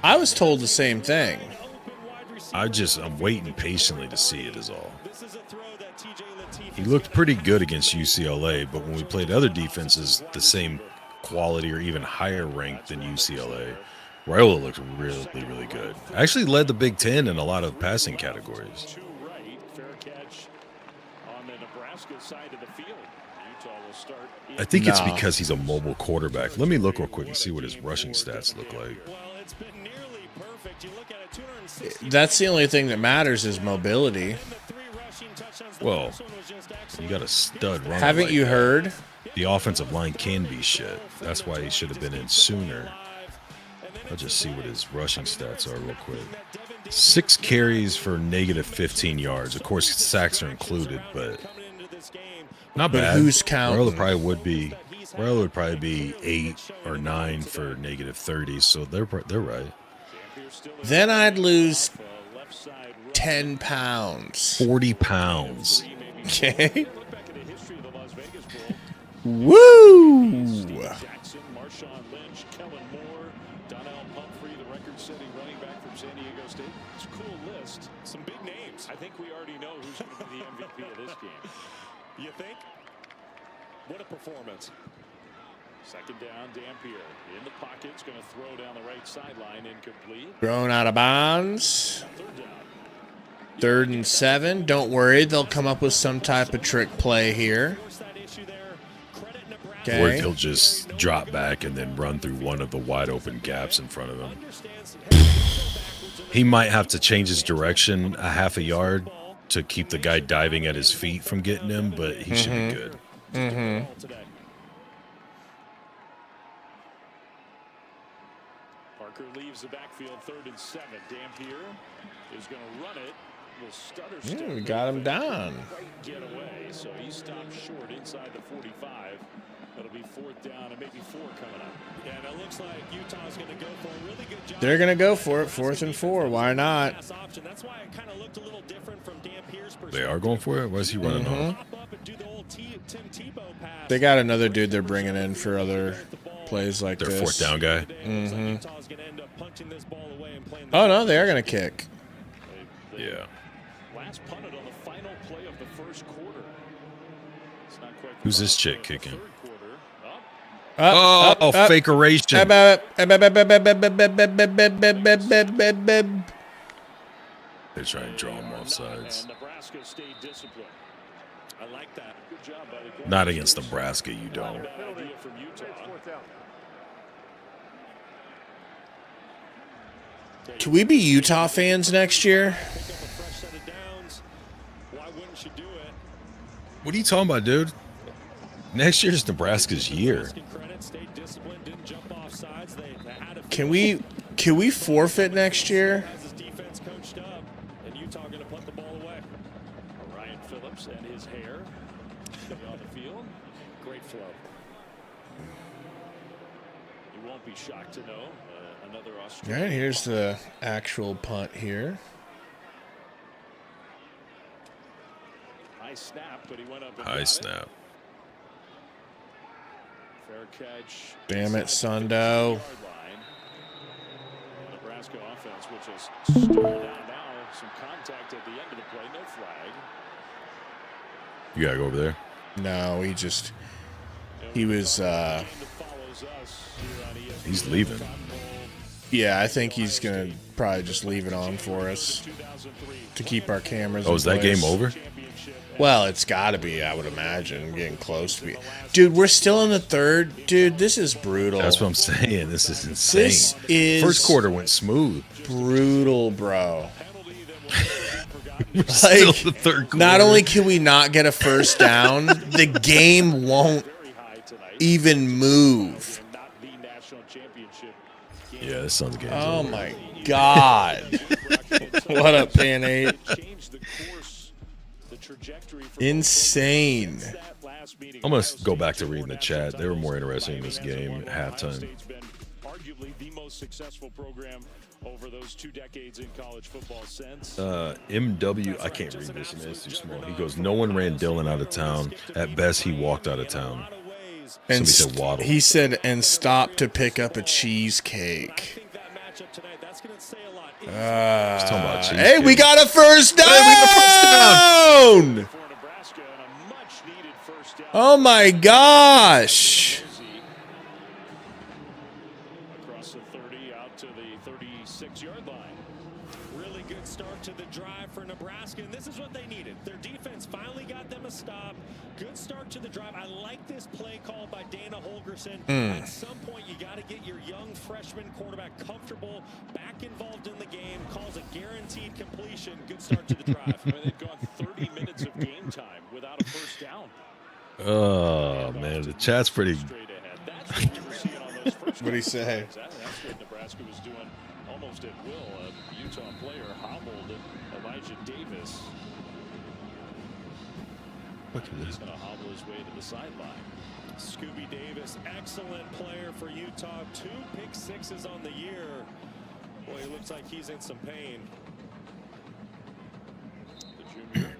I was told the same thing. I'm waiting patiently to see it is all. He looked pretty good against UCLA, but when we played other defenses the same quality or even higher ranked than UCLA, Raiola looked really, really good. Actually led the Big Ten in a lot of passing categories. I think it's because he's a mobile quarterback. Let me look real quick and see what his rushing stats look like. That's the only thing that matters is mobility. Well, you got a stud runner. Haven't you heard? The offensive line can be shit. That's why he should have been in sooner. I'll just see what his rushing stats are real quick. 6 carries for negative 15 yards. Of course, sacks are included, but not bad. But who's counting? Raiola would probably be 8 or 9 for negative 30, so they're right. Then I'd lose 10 pounds. 40 pounds. Okay. Woo! City running back from San Diego State. It's a cool list. Some big names. I think we already know who's going to be the MVP of this game. You think? What a performance. Second down, Dampier in the pocket. It's going to throw down the right sideline, incomplete. Thrown out of bounds. Third down. 3rd and 7. Don't worry, they'll come up with some type of trick play here. Or Okay. he'll just drop back and then run through one of the wide open gaps in front of him. He might have to change his direction a half a yard to keep the guy diving at his feet from getting him, but he should be good. Parker leaves the backfield, 3rd and 7. Dampier is going to run it. Will stutter We got him down. get away, so he stopped short inside the 45. That'll be 4th down and maybe 4 coming up. Yeah, and it looks like Utah's going to go for a really good job. They're going to go for it. 4th and 4. Why not? That's why it kind of looked a little different from Dampier's perspective. They are going for it? Why is he running off? They got another dude they're bringing in for other plays like Their this. 4th down guy. Oh, no, they are going to kick. Yeah. Last punted on the final play of the first quarter. It's not quite Who's this chick kicking? third quarter. Oh, fakeration. They're trying to draw him off sides. And Nebraska stayed disciplined. I like that. Good job by the coach. Not against Nebraska, you don't. Bad idea from Utah. 4th down. Can we be Utah fans next year? Pick up a fresh set of downs. Why wouldn't you do it? What are you talking about, dude? Next year's Nebraska's year. Credit, stayed disciplined, didn't jump off sides. They had a Can we forfeit next year? as his defense coached up, and Utah going to put the ball away. Ryan Phillips and his hair on the field. Great flow. You won't be shocked to know another All Australian. right, here's the actual punt here. High snap, but he went up and High got snap. it. Fair catch. Damn it, inside the Sundo. 50-yard line. The Nebraska offense, which has started out now, some contact at the end of the play, no flag. You gotta go over there. No, he was, He's leaving. yeah, I think he's going to probably just leave it on for us to keep our cameras. Oh, is that game over? Well, it's got to be, I would imagine, getting close to be. Dude, we're still in the 3rd. Dude, this is brutal. That's what I'm saying. This is insane. This is First quarter went smooth. brutal, bro. Still Like, the 3rd quarter. not only can we not get a first down, the game won't even move. Yeah, this sounds good. Oh my God. What up, Pan 8? Insane. I'm going to go back to reading the chat. They were more interested in this game at halftime. Arguably the most successful program over those 2 decades in college football since. MW, I can't read this, man. It's too small. He goes, no one ran Dylan out of town. At best, he walked out of town. And Somebody said waddle. he said, and stop to pick up a cheesecake. Talking about Hey, we cheesecake. got a first down! Hey, we got a first down! For Nebraska and a much needed first down. Oh my gosh. Across the 30 out to the 36-yard line. Really good start to the drive for Nebraska, and this is what they needed. Their defense finally got them a stop. Good start to the drive. I like this play call by Dana Holgerson. At some point, you got to get your young freshman quarterback comfortable, back involved in the game, calls a guaranteed completion. Good start to the drive. I mean, they've gone 30 minutes of game time without a first down. Oh, man. The chat's pretty. Straight ahead. That's what you were seeing on those first What'd he say? That's what Nebraska was doing almost at will. A Utah player hobbled Elijah Davis. Look at He's this. going to hobble his way to the sideline. Scooby Davis, excellent player for Utah. 2 pick sixes on the year. Boy, it looks like he's in some pain. The junior.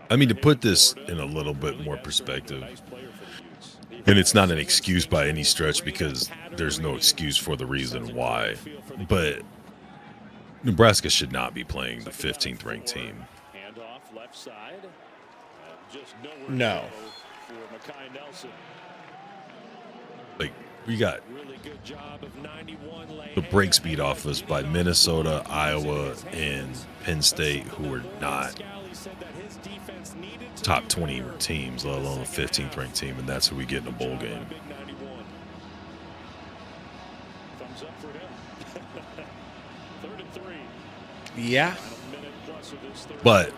I mean, to put this in a little bit more perspective, and it's not an excuse by any stretch because there's no excuse for the reason why, but Nebraska should not be playing the 15th ranked team. Handoff left side. Just No. For Makai Nelson. Like, we got the break speed off us by Minnesota, Iowa, and Penn State, who are not top 20 teams, let alone a 15th ranked team, and that's who we get in a bowl game. Thumbs up for him. 3rd and 3. Yeah. But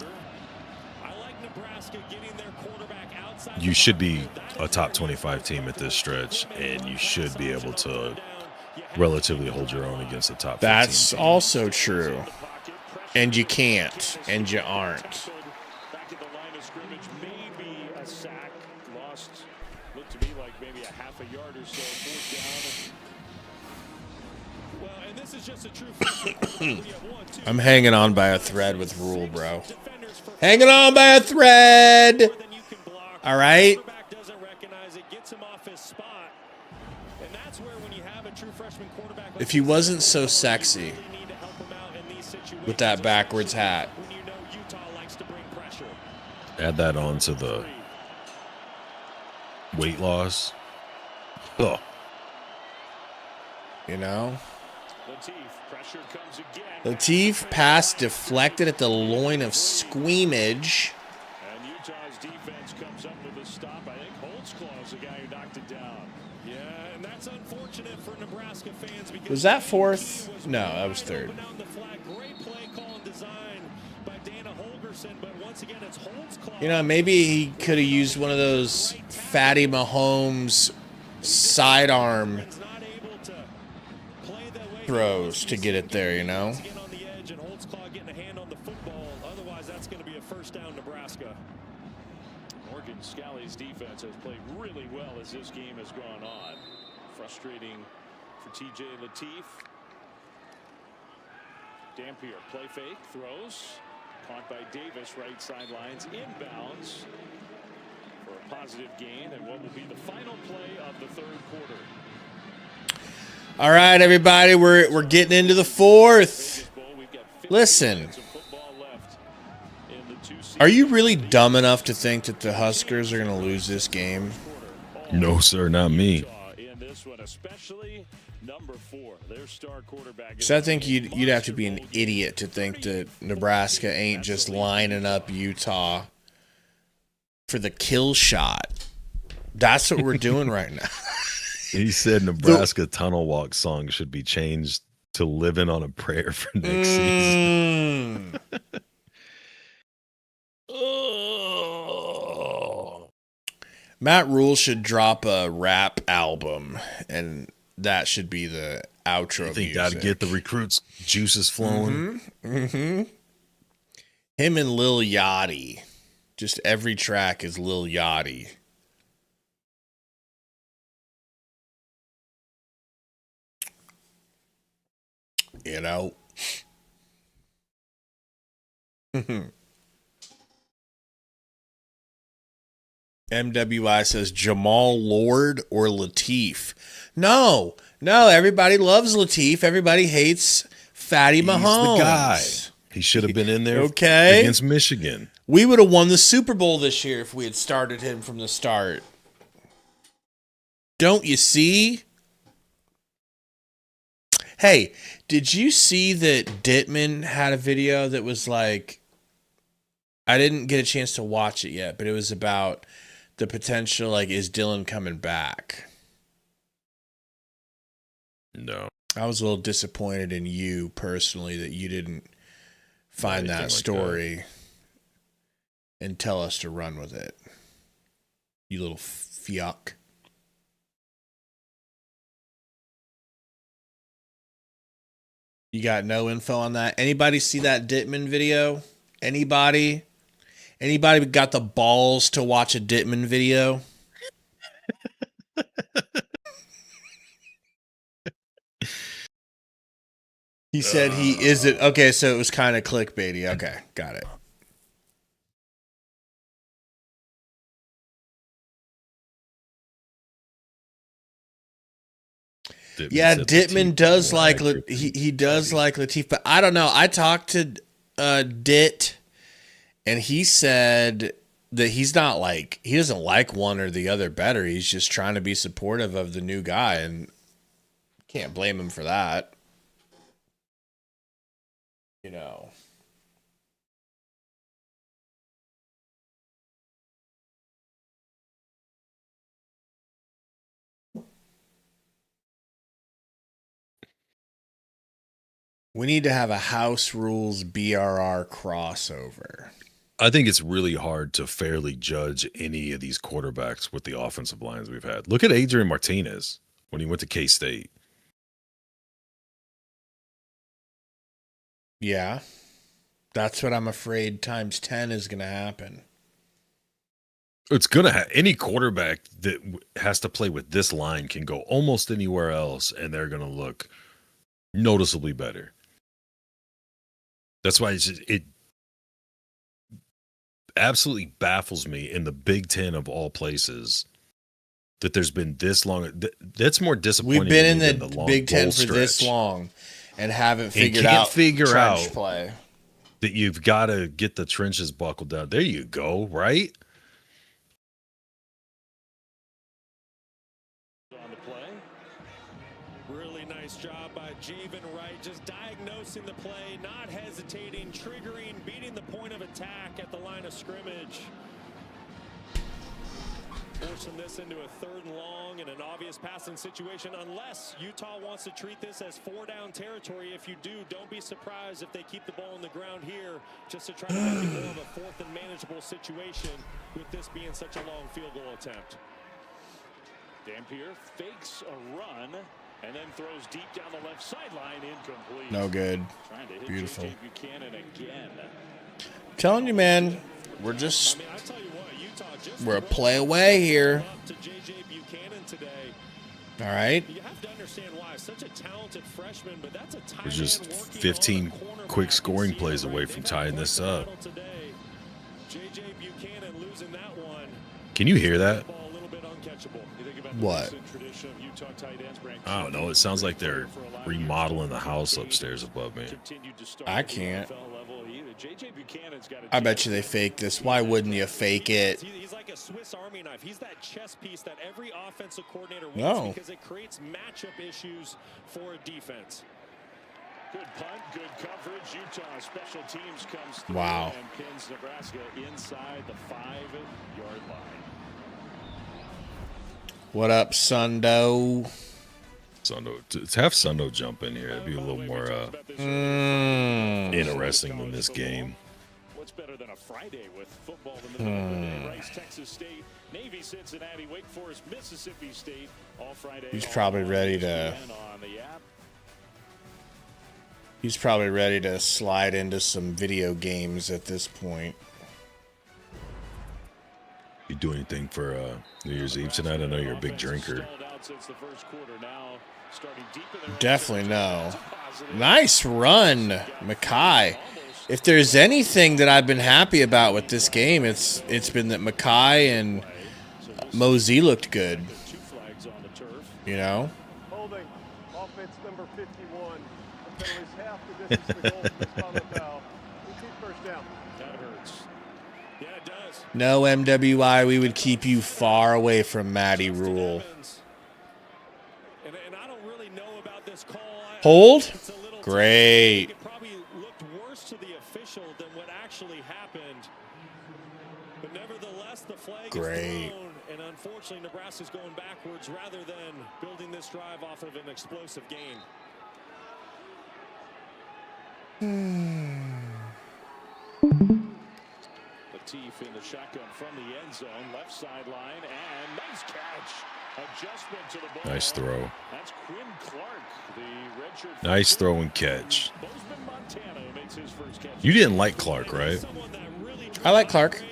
you should be a top 25 team at this stretch, and you should be able to relatively hold your own against the top 15 That's team. also true. And you can't, and you aren't. Back at the line of scrimmage, maybe a sack. Lost, looked to me like maybe a half a yard or so. 4th down. Well, and this is just a true I'm hanging on by a thread with Rule, bro. Hanging on by a thread. All right. If he wasn't so sexy with that backwards hat. Add that on to the weight loss. Oh. You know? Latif pass deflected at the loin of Squeamage. And Utah's defense comes up with a stop. I think Holtzclaw's the guy who knocked it down. Yeah, and that's unfortunate for Nebraska fans. Was that 4th? No, that was 3rd. Great play call and design by Dana Holgerson, but once again it's Holtzclaw. You know, maybe he could have used one of those Fatty Mahomes sidearm throws to get it there, you know? On the edge and Holtzclaw getting a hand on the football. Otherwise, that's going to be a 1st down, Nebraska. Morgan Scalley's defense has played really well as this game has gone on. Frustrating for TJ Latif. Dampier play fake, throws. Caught by Davis, right sidelines, inbounds for a positive gain and what will be the final play of the 3rd quarter. All right, everybody, we're getting into the 4th. Listen, are you really dumb enough to think that the Huskers are going to lose this game? No, sir, not me. So I think you'd have to be an idiot to think that Nebraska ain't just lining up Utah for the kill shot. That's what we're doing right now. He said Nebraska Tunnel Walk song should be changed to Living on a Prayer for next season. Matt Rule should drop a rap album, and that should be the outro. I think that'd get the recruits' juices flowing. Him and Lil Yachty. Just every track is Lil Yachty. You know? MWI says Jamal Lord or Latif. No, everybody loves Latif. Everybody hates Fatty Mahomes. He's the guy. He should have been in there against Michigan. We would have won the Super Bowl this year if we had started him from the start. Don't you see? Hey, did you see that Dittman had a video that was like, I didn't get a chance to watch it yet, but it was about the potential, like, is Dylan coming back? No. I was a little disappointed in you personally that you didn't find that story and tell us to run with it. You little fiuck. You got no info on that? Anybody see that Dittman video? Anybody? Anybody got the balls to watch a Dittman video? He said he isn't. Okay, so it was kind of clickbaity. Okay, got it. Yeah, Dittman does like he does like Latif, but I don't know. I talked to Ditt, and he said that he doesn't like one or the other better. He's just trying to be supportive of the new guy, and can't blame him for that. You know. We need to have a House Rules BRR crossover. I think it's really hard to fairly judge any of these quarterbacks with the offensive lines we've had. Look at Adrian Martinez when he went to K-State. Yeah. That's what I'm afraid times 10 is going to happen. It's going to any quarterback that has to play with this line can go almost anywhere else, and they're going to look noticeably better. That's why it absolutely baffles me in the Big Ten of all places that there's been this long. That's more disappointing. We've been in the Big Ten for this long and haven't figured out trench play. That you've got to get the trenches buckled down. There you go, right? On the play. Really nice job by Javen Wright, just diagnosing the play, not hesitating, triggering, beating the point of attack at the line of scrimmage. Forcing this into a 3rd and long and an obvious passing situation, unless Utah wants to treat this as 4-down territory. If you do, don't be surprised if they keep the ball on the ground here, just to try to make it more of a 4th and manageable situation with this being such a long field goal attempt. Dampier fakes a run and then throws deep down the left sideline, incomplete. No good. Trying to hit Beautiful. J.J. Buchanan again. Telling you, man, we're just I tell you what, Utah just we're a play away here. to J.J. Buchanan today. All right. You have to understand why. Such a talented freshman, but that's a tight We're just end working 15 on a cornerback quick scoring receiver plays right away there. from They've tying got this quite the up. battle today. J.J. Buchanan losing that one. Can you hear that? Ball a little bit uncatchable. You think about What? the recent tradition of Utah tight ends, Brand. I don't know. It sounds like they're remodeling the house upstairs above me. Continued to start I at the can't. NFL level. J.J. Buchanan's got a I bet you they fake this. Why wouldn't you fake it? He's like a Swiss Army knife. He's that chess piece that every offensive coordinator wants No. because it creates matchup issues for a defense. Good punt, good coverage. Utah special teams comes through Wow. and pins Nebraska inside the 5-yard line. What up, Sundo? Sundo, to have Sundo jump in here, it'd be a little more interesting than this game. What's better than a Friday with football in the middle of the day? Rice, Texas State, Navy, Cincinnati, Wake Forest, Mississippi State, all Friday. He's all probably on ready to. on the app. He's probably ready to slide into some video games at this point. You do anything for New Year's Eve tonight? I know you're a big drinker. Definitely no. Nice run, Mackay. If there's anything that I've been happy about with this game, it's been that Mackay and Mosey looked good. You know? Holding, offense number 51. The penalty's half the distance to the goal from this common foul. Repeat first down. That hurts. Yeah, it does. No MWI, we would keep you far away from Matty Rule. And I don't really know about this call. Hold? It's a little Great. it probably looked worse to the official than what actually happened. But nevertheless, the flag Great. is thrown, and unfortunately, Nebraska's going backwards rather than building this drive off of an explosive gain. Latif in the shotgun from the end zone, left sideline, and nice catch. Adjustment to the ball. Nice throw. That's Quinn Clark, the redshirt. Nice throw and catch. Bozeman, Montana, makes his first catch. You didn't like Clark, right? I like Clark.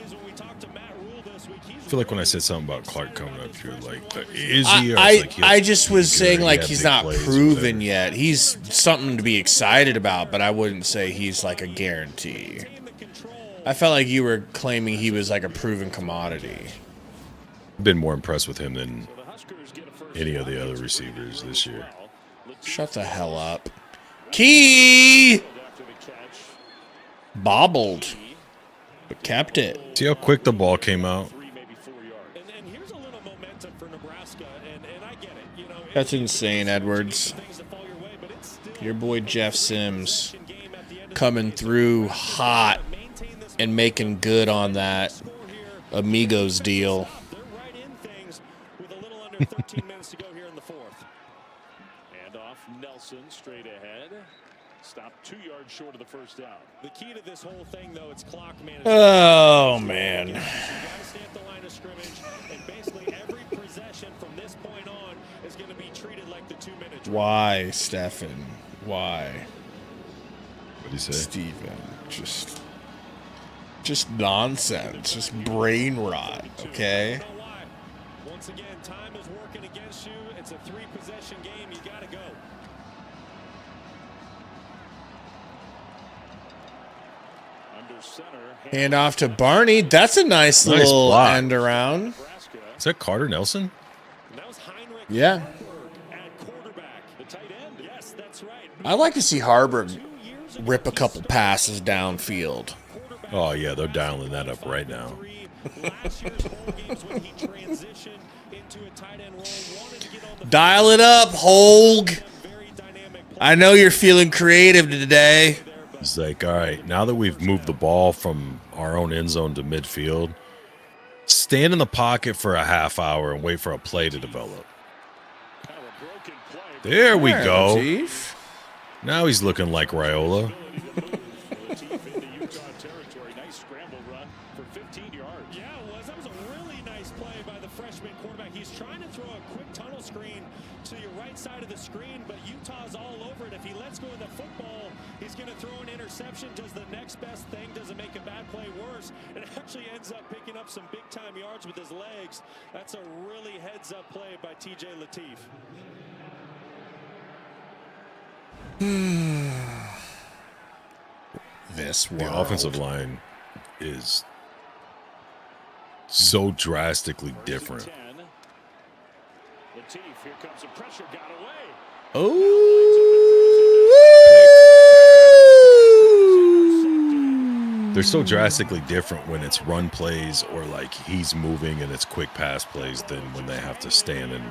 I feel like when I said something about Clark coming up, you were like, is he? Or like, I just was saying he like had he's big not plays or proven whatever. yet. He's something to be excited about, but I wouldn't say he's like a guarantee. I felt like you were claiming he was like a proven commodity. I've been more impressed with him than any of the other receivers this year. Shut the hell up. Key! Bobbled. But kept it. See how quick the ball came out? And here's a little momentum for Nebraska, and I get it. You know, That's insane, Edwards. Your boy Jeff Sims coming through hot and making good on that Amigos deal. They're right in things with a little under 13 minutes to go here in the fourth. And off Nelson straight ahead. Stopped 2 yards short of the first down. The key to this whole thing, though, it's clock management. Oh, man. You got to stay at the line of scrimmage, and basically every possession from this point on is going to be treated like the 2-minute drill. Why, Stefan? Why? What do you say? Steven, just nonsense, just brain rot, okay? You know why? Once again, time is working against you. It's a 3-possession game. You got to go. Under center. Hand off to Barney. That's a nice little block. end around. Is that Carter Nelson? And that was Heinrich Yeah. at quarterback. The tight end. Yes, that's right. I like to see Harburg rip a couple passes downfield. Oh, yeah, they're dialing that up right now. Last year's bowl games when he transitioned into a tight end role, wanted to get on the Dial it up, Holg. very dynamic play. I know you're feeling creative today. It's like, all right, now that we've moved the ball from our own end zone to midfield, stand in the pocket for a half hour and wait for a play to develop. There we go. Lateef. Now he's looking like Raiola. Nice scramble run for 15 yards. Yeah, it was. That was a really nice play by the freshman quarterback. He's trying to throw a quick tunnel screen to your right side of the screen, but Utah's all over it. If he lets go of the football, he's going to throw an interception. Does the next best thing, does it make a bad play worse? And actually ends up picking up some big-time yards with his legs. That's a really heads-up play by TJ Lateef. This The world. offensive line is so drastically different. 10. Lateef, here comes the pressure, got away. Oh. They're so drastically different when it's run plays or like he's moving and it's quick pass plays than when they have to stand and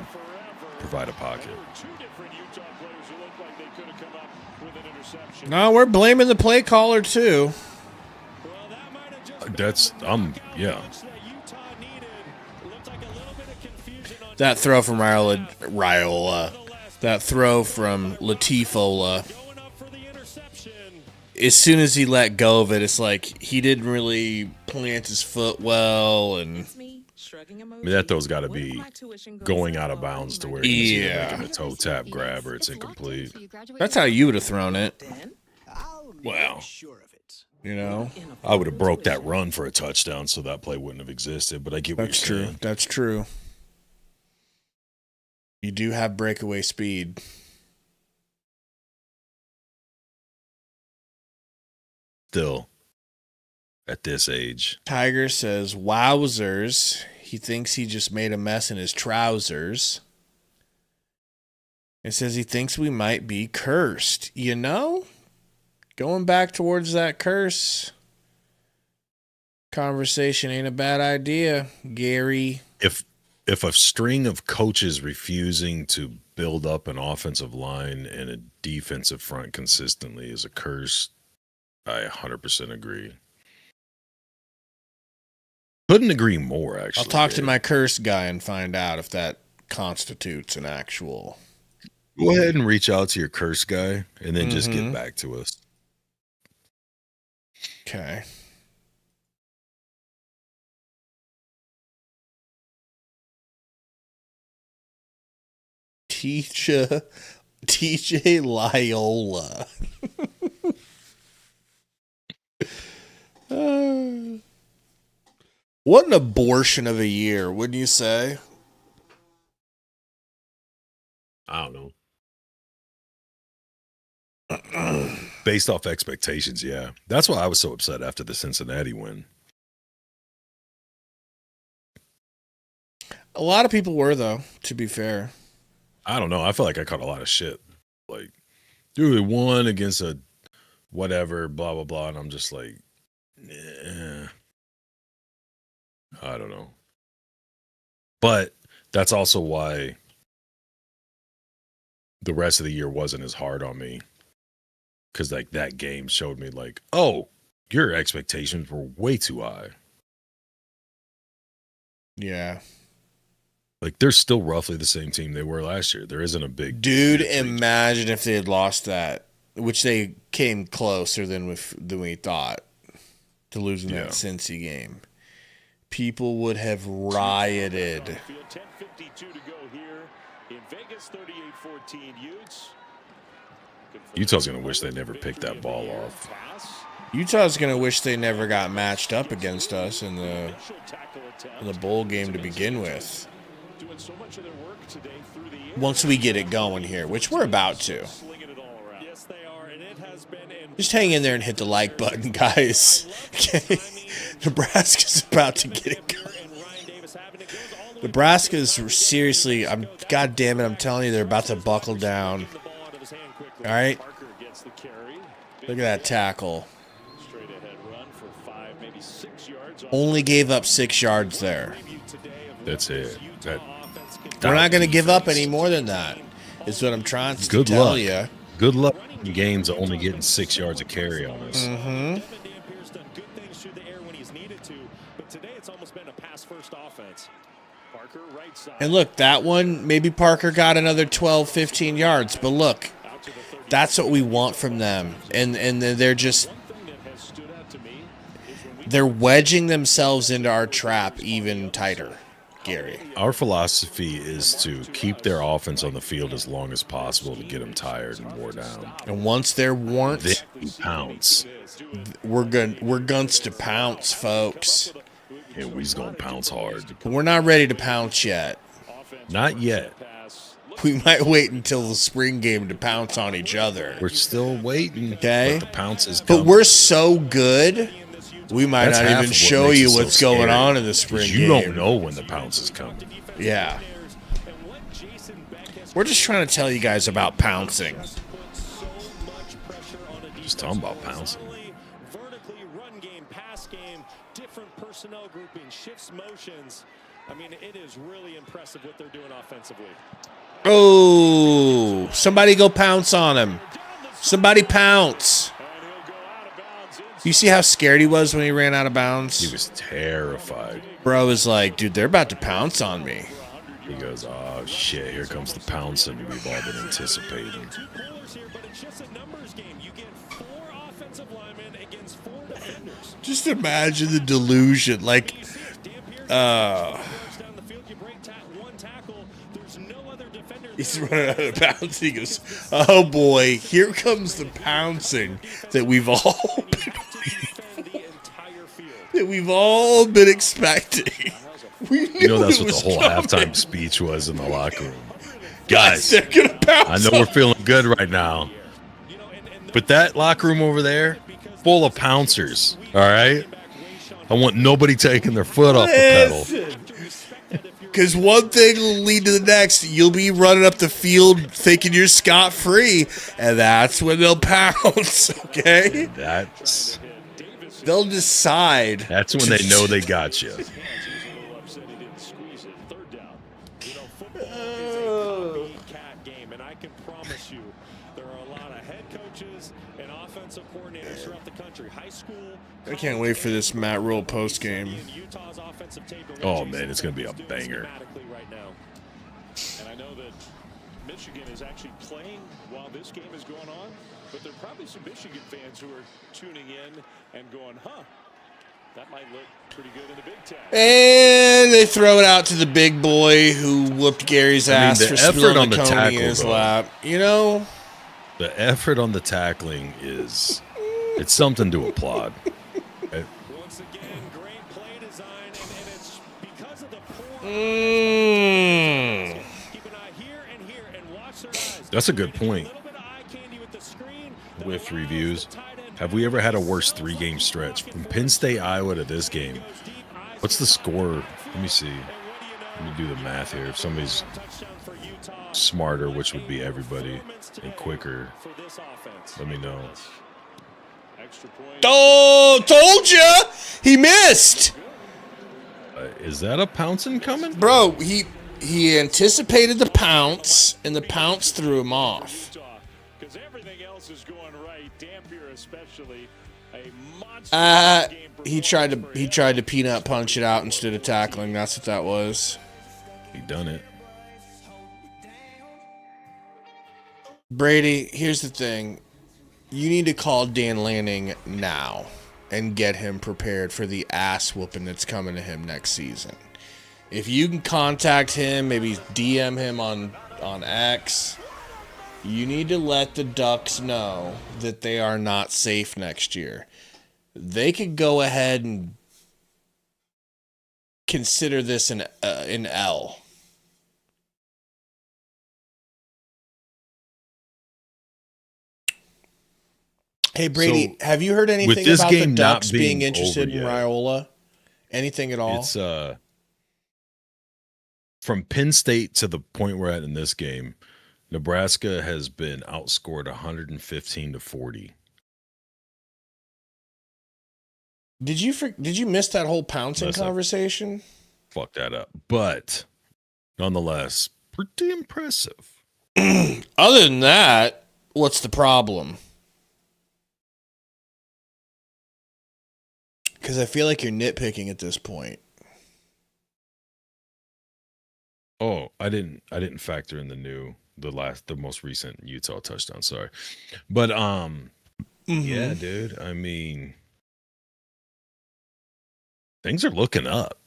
provide a pocket. Two different Utah players who looked like they could have come up with an interception. No, we're blaming the play caller too. Well, that might have just That's, yeah. that Utah needed. Looked like a little bit of confusion on That throw from Raiola. That throw from Latifola. going up for the interception. As soon as he let go of it, it's like he didn't really plant his foot well, and I mean, that throw's got to be going out of bounds to where he's either Yeah. making a toe tap grab or it's incomplete. that's how you would have thrown it. Wow. You know, I would have broke that run for a touchdown so that play wouldn't have existed, but I get what that's you're true. saying. That's true. You do have breakaway speed. Still, at this age, Tiger says, "Wowzers." He thinks he just made a mess in his trousers. It says he thinks we might be cursed. You know, going back towards that curse conversation ain't a bad idea, Gary. if a string of coaches refusing to build up an offensive line and a defensive front consistently is a curse, I 100% agree. Couldn't agree more, actually. I'll talk to Dave. my curse guy and find out if that constitutes an actual. Go ahead and reach out to your curse guy and then just get back to us. Okay. TJ Lyola. What an abortion of a year, wouldn't you say? I don't know. Based off expectations, yeah. That's why I was so upset after the Cincinnati win. A lot of people were, though, to be fair. I don't know. I feel like I caught a lot of shit. like, dude, they won against a whatever, blah, blah, blah. And I'm just like, I don't know. But that's also why the rest of the year wasn't as hard on me. Because, like, that game showed me, like, oh, your expectations were way too high. Yeah. Like, they're still roughly the same team they were last year. There isn't a big... Dude, imagine if they had lost that, which they came closer than we thought to losing that Cincy game. People would have rioted. 10:52 to go here in Vegas. 38-14 Utes. Utah's going to wish they never picked that ball off. Utah's going to wish they never got matched up against us in the bowl game to begin with. Once we get it going here, which we're about to. Just hang in there and hit the like button, guys. Okay? Nebraska's about to get it going. Nebraska's seriously, God damn it, I'm telling you, they're about to buckle down. All right? Look at that tackle. Only gave up 6 yards there. That's it. We're not going to give up any more than that, is what I'm trying to tell you. Good luck in games only getting 6 yards of carry on us. Mm-hmm. And look, that one, maybe Parker got another 12, 15 yards. But look, that's what we want from them. And they're just... They're wedging themselves into our trap even tighter, Gary. Our philosophy is to keep their offense on the field as long as possible to get them tired and wore down. And once they're worn, then we pounce. We're guns to pounce, folks. Yeah, we's gonna pounce hard. We're not ready to pounce yet. Not yet. We might wait until the spring game to pounce on each other. We're still waiting. Okay. But the pounce is coming. But we're so good, we might not even show you what's going on in the spring game. You don't know when the pounce is coming. Yeah. We're just trying to tell you guys about pouncing. Just talking about pouncing. Personnel grouping, shifts, motions. I mean, it is really impressive what they're doing offensively. Oh, somebody go pounce on him. Somebody pounce. You see how scared he was when he ran out of bounds? He was terrified. Bro was like, dude, they're about to pounce on me. He goes, oh, shit, here comes the pouncing we've all been anticipating. Just imagine the delusion. Like, he's running out of bounds. He goes, oh boy, here comes the pouncing that we've all been expecting. We knew you know that's it what was the whole coming. halftime speech was in the locker room. Guys, they're gonna pounce I know we're feeling good right now, but that locker room over there, full of pouncers, all right? I want nobody taking their foot off the pedal. Because one thing will lead to the next. You'll be running up the field thinking you're scot-free, and that's when they'll pounce, okay? They'll decide. That's when they know they got you. I can't wait for this Matt Rule post game. Oh man, it's gonna be a banger. And I know that Michigan is actually playing while this game is going on, but there are probably some Michigan fans who are tuning in and going, huh, that might look pretty good in the Big Ten. And they throw it out to the big boy who whooped Gary's ass for spilling the Coney in his lap. You know? The effort on the tackling is, it's something to applaud. Once again, great play design, and it's because of the poor. Keep an eye here and watch their eyes. That's a good point. With reviews, have we ever had a worse 3-game stretch? From Penn State, Iowa to this game, what's the score? Let me see. Let me do the math here. If somebody's... Touchdown for Utah. smarter, which would be everybody, and quicker, let me know. Oh, told ya! He missed! Is that a pouncing coming? Bro, he anticipated the pounce, and the pounce threw him off. Because everything else is going right. Dampier especially. He tried to peanut punch it out instead of tackling. That's what that was. He done it. Brady, here's the thing. You need to call Dan Lanning now and get him prepared for the ass whooping that's coming to him next season. If you can contact him, maybe DM him on X, you need to let the Ducks know that they are not safe next year. They could go ahead and consider this an L. Hey, Brady, have you heard anything about the Ducks being interested in Raiola? Anything at all? It's from Penn State to the point we're at in this game, Nebraska has been outscored 115-40. Did you miss that whole pouncing conversation? Fuck that up. But nonetheless, pretty impressive. Other than that, what's the problem? Because I feel like you're nitpicking at this point. Oh, I didn't factor in the most recent Utah touchdown. Sorry, but yeah, dude. I mean, things are looking up.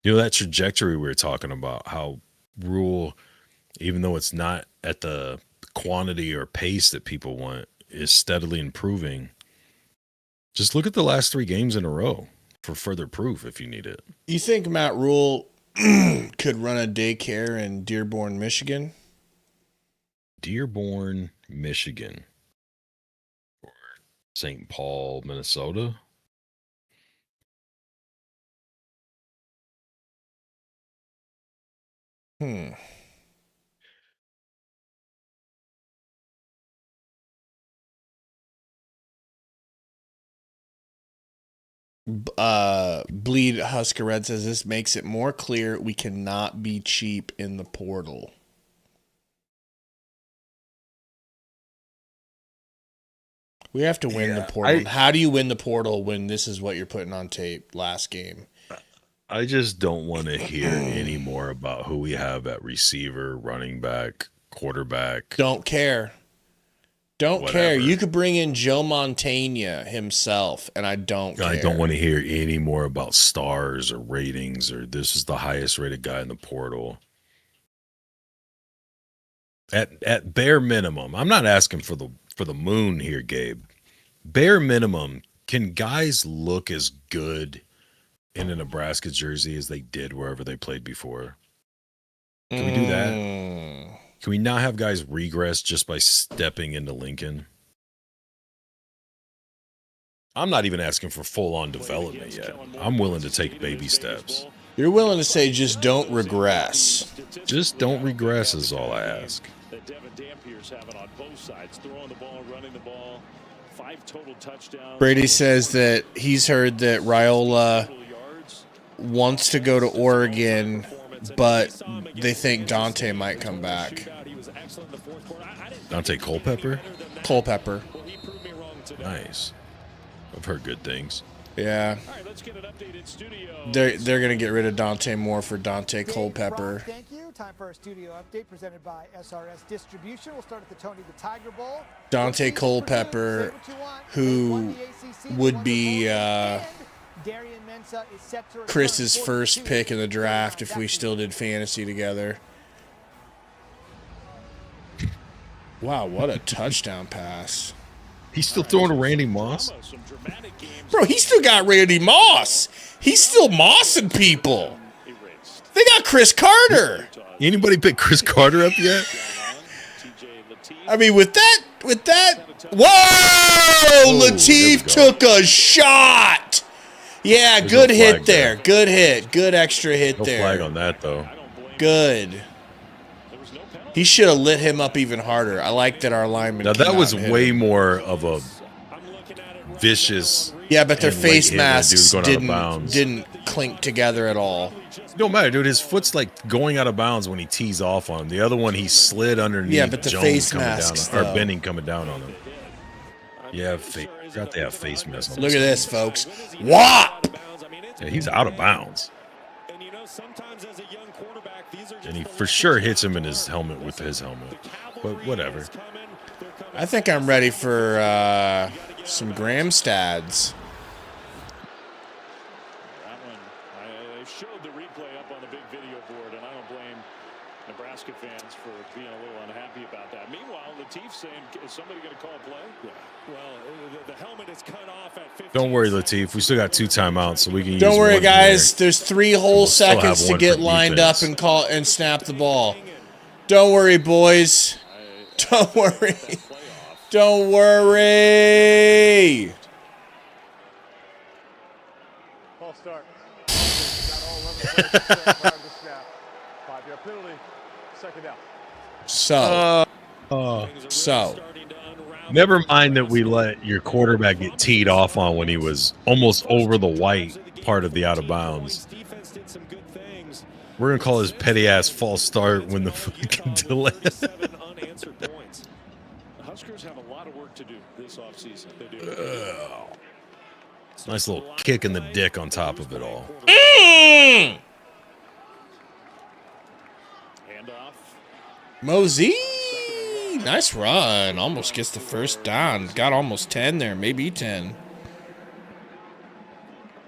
You know, that trajectory we were talking about, how Rule, even though it's not at the quantity or pace that people want, is steadily improving. Just look at the last 3 games in a row for further proof if you need it. You think Matt Rule could run a daycare in Dearborn, Michigan? Dearborn, Michigan. Or St. Paul, Minnesota. Bleed Husker Red says this makes it more clear we cannot be cheap in the portal. We have to win the portal. How do you win the portal when this is what you're putting on tape last game? I just don't want to hear any more about who we have at receiver, running back, quarterback. Don't care. Don't care. You could bring in Joe Montana himself, and I don't care. I don't want to hear any more about stars or ratings or this is the highest rated guy in the portal. At bare minimum, I'm not asking for the moon here, Gabe. Bare minimum, can guys look as good in a Nebraska jersey as they did wherever they played before? Can we do that? Can we not have guys regress just by stepping into Lincoln? I'm not even asking for full-on development yet. I'm willing to take baby steps. You're willing to say just don't regress. Just don't regress is all I ask. Brady says that he's heard that Raiola wants to go to Oregon, but they think Dante might come back. Dante Culpepper? Culpepper. Nice. I've heard good things. Yeah. They're going to get rid of Dante Moore for Dante Culpepper. Thank you. Time for our studio update presented by SRS Distribution. We'll start at the Tony the Tiger Bowl. Dante Culpepper, who would be Chris's first pick in the draft if we still did fantasy together. Wow, what a touchdown pass. He's still throwing to Randy Moss? Bro, he still got Randy Moss. He's still mossing people. They got Chris Carter. Anybody pick Chris Carter up yet? I mean, with that. Whoa! Latif took a shot. Yeah, There's good no hit flag there. Good hit. Good extra hit No there. flag on that, though. Good. He should have lit him up even harder. I like that our lineman. Now that was way more of a vicious. Yeah, but their face masks didn't clink together at all. No matter, dude. His foot's like going out of bounds when he tees off on him. The other one, he slid underneath. Yeah, but the Jones face coming masks, down, or Benning coming down on him. Yeah, got to have face masks. Look at this, folks. Whop! Yeah, he's out of bounds. And he for sure hits him in his helmet with his helmet. But whatever. I think I'm ready for some Graham stads. That one, I showed the replay up on the big video board, and I don't blame Nebraska fans for being a little unhappy about that. Meanwhile, Latif saying, is somebody going to call play? Yeah. Well, the helmet is cut off at 15. Don't worry, Latif. We still got 2 timeouts, so we can use Don't worry, one guys. there. There's 3 whole seconds to get lined up and call and snap the ball. Don't worry, boys. Don't worry. Don't worry. False start. Got all 11 players to play prior to the snap. 5-yard penalty. Second down. So. Never mind that we let your quarterback get teed off on when he was almost over the white part of the out of bounds. We're going to call his petty ass false start when the fucking delay. The Huskers have a lot of work to do this offseason. They do. Nice little kick in the dick on top of it all. Handoff. Mosey. Nice run. Almost gets the first down. Got almost 10 there. Maybe 10.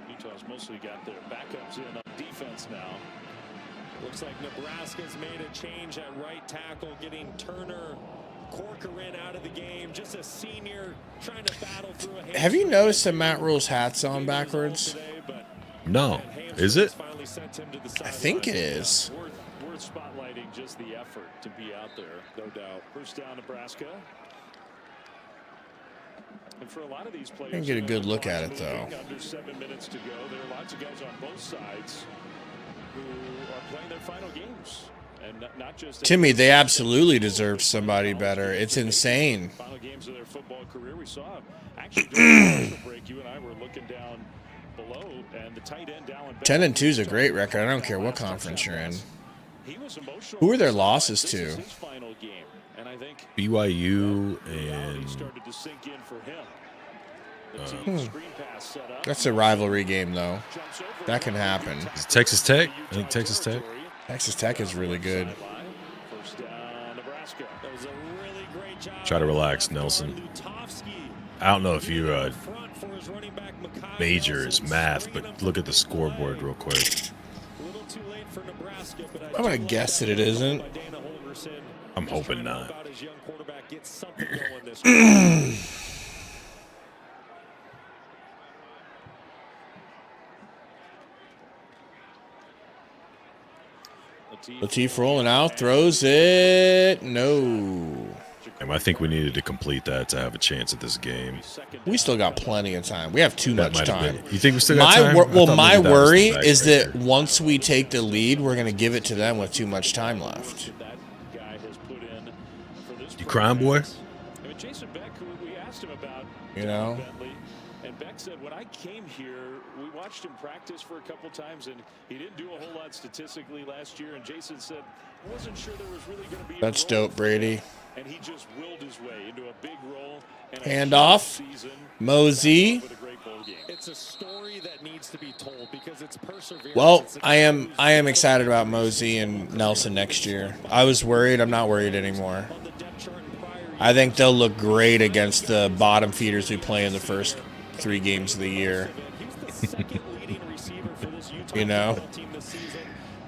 Utah's mostly got their backups in on defense now. Looks like Nebraska's made a change at right tackle, getting Turner Corcoran out of the game. Just a senior trying to battle through a. Have you noticed that Matt Rule's hat's on backwards? No. Is it? I think it is. Worth spotlighting just the effort to be out there, no doubt. First down, Nebraska. And for a lot of these players, I can get a good look at it, though. Under 7 minutes to go. There are lots of guys on both sides who are playing their final games. And not just Timmy, they absolutely deserve somebody better. It's insane. Final games of their football career. We saw actually during the break, you and I were looking down below, and the tight end down 10-2 is a great record. I don't care what conference you're in. Who are their losses to? BYU and that's a rivalry game, though. That can happen. Is it Texas Tech? I think Texas Tech. Texas Tech is really good. Try to relax, Nelson. I don't know if you major is math, but look at the scoreboard real quick. I'm going to guess that it isn't. I'm hoping not. Latif rolling out, throws it. No. I think we needed to complete that to have a chance at this game. We still got plenty of time. We have too much time. You think we still got time? Well, my worry is that once we take the lead, we're going to give it to them with too much time left. You crying, boy? You know? And Beck said, when I came here, we watched him practice for a couple times, and he didn't do a whole lot statistically last year. And Jason said, I wasn't sure there was really going to be. That's dope, Brady. And he just willed his way into a big role. Handoff. Mosey. It's a story that needs to be told because it's perseverance. Well, I am excited about Mosey and Nelson next year. I was worried. I'm not worried anymore. I think they'll look great against the bottom feeders we play in the first 3 games of the year. You know?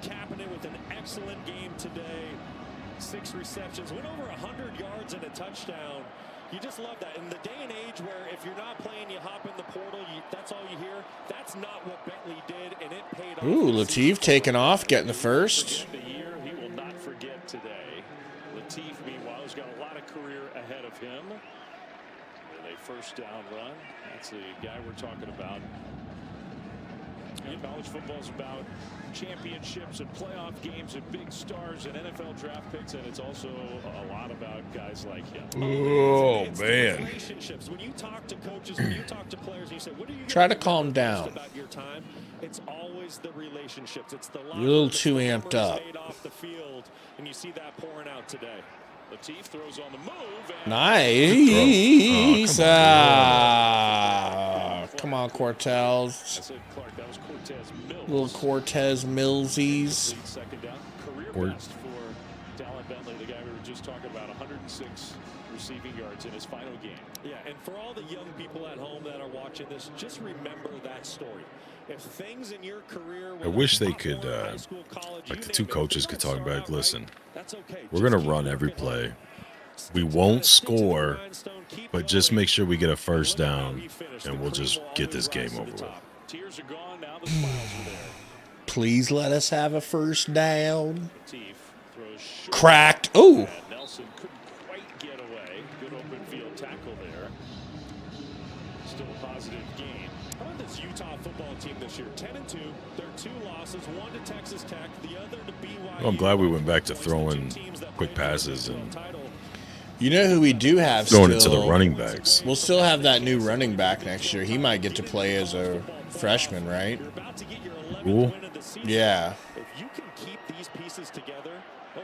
Capping it with an excellent game today. 6 receptions, went over 100 yards and a touchdown. You just love that. In the day and age where if you're not playing, you hop in the portal, that's all you hear. That's not what Bentley did, and it paid off. Ooh, Latif taking off, getting the first. The year he will not forget today. Latif, meanwhile, has got a lot of career ahead of him. With a first down run. That's the guy we're talking about. College football's about championships and playoff games and big stars and NFL draft picks, and it's also a lot about guys like him. Oh, It's man. the relationships. When you talk to coaches, when you talk to players, and you say, "What are you Try to gonna calm remember down. most about your time?" It's always the relationships. It's the You're a little locker too room, amped it's the up. memories made off the field, and you see that pouring out today. Latif throws on the move. And Nice. Oh, Come on, Cortez. I said, Clark, that was Cortez Mills. Little Cortez Millsies. Second down. Career Or- best for Dallin Bentley, the guy we were just talking about, 106 receiving yards in his final game. Yeah, and for all the young people at home that are watching this, just remember that story. If things in your career, I wish they could, like the two coaches could talk back. Listen, we're going to run every play. We won't score, but just make sure we get a first down, and we'll just get this game over with. Tears are gone now. The smiles are there. Please let us have a first down. Latif throws short. Cracked. Ooh. Nelson couldn't quite get away. Good open field tackle there. Still a positive game. How about this Utah football team this year? 10-2. Their 2 losses, one to Texas Tech, the other to BYU. Well, I'm glad we went back to throwing quick passes and You know who we do have throwing still? it to the running backs. We'll still have that new running back next year. He might get to play as a freshman, right? Cool. Yeah. If you can keep these pieces together,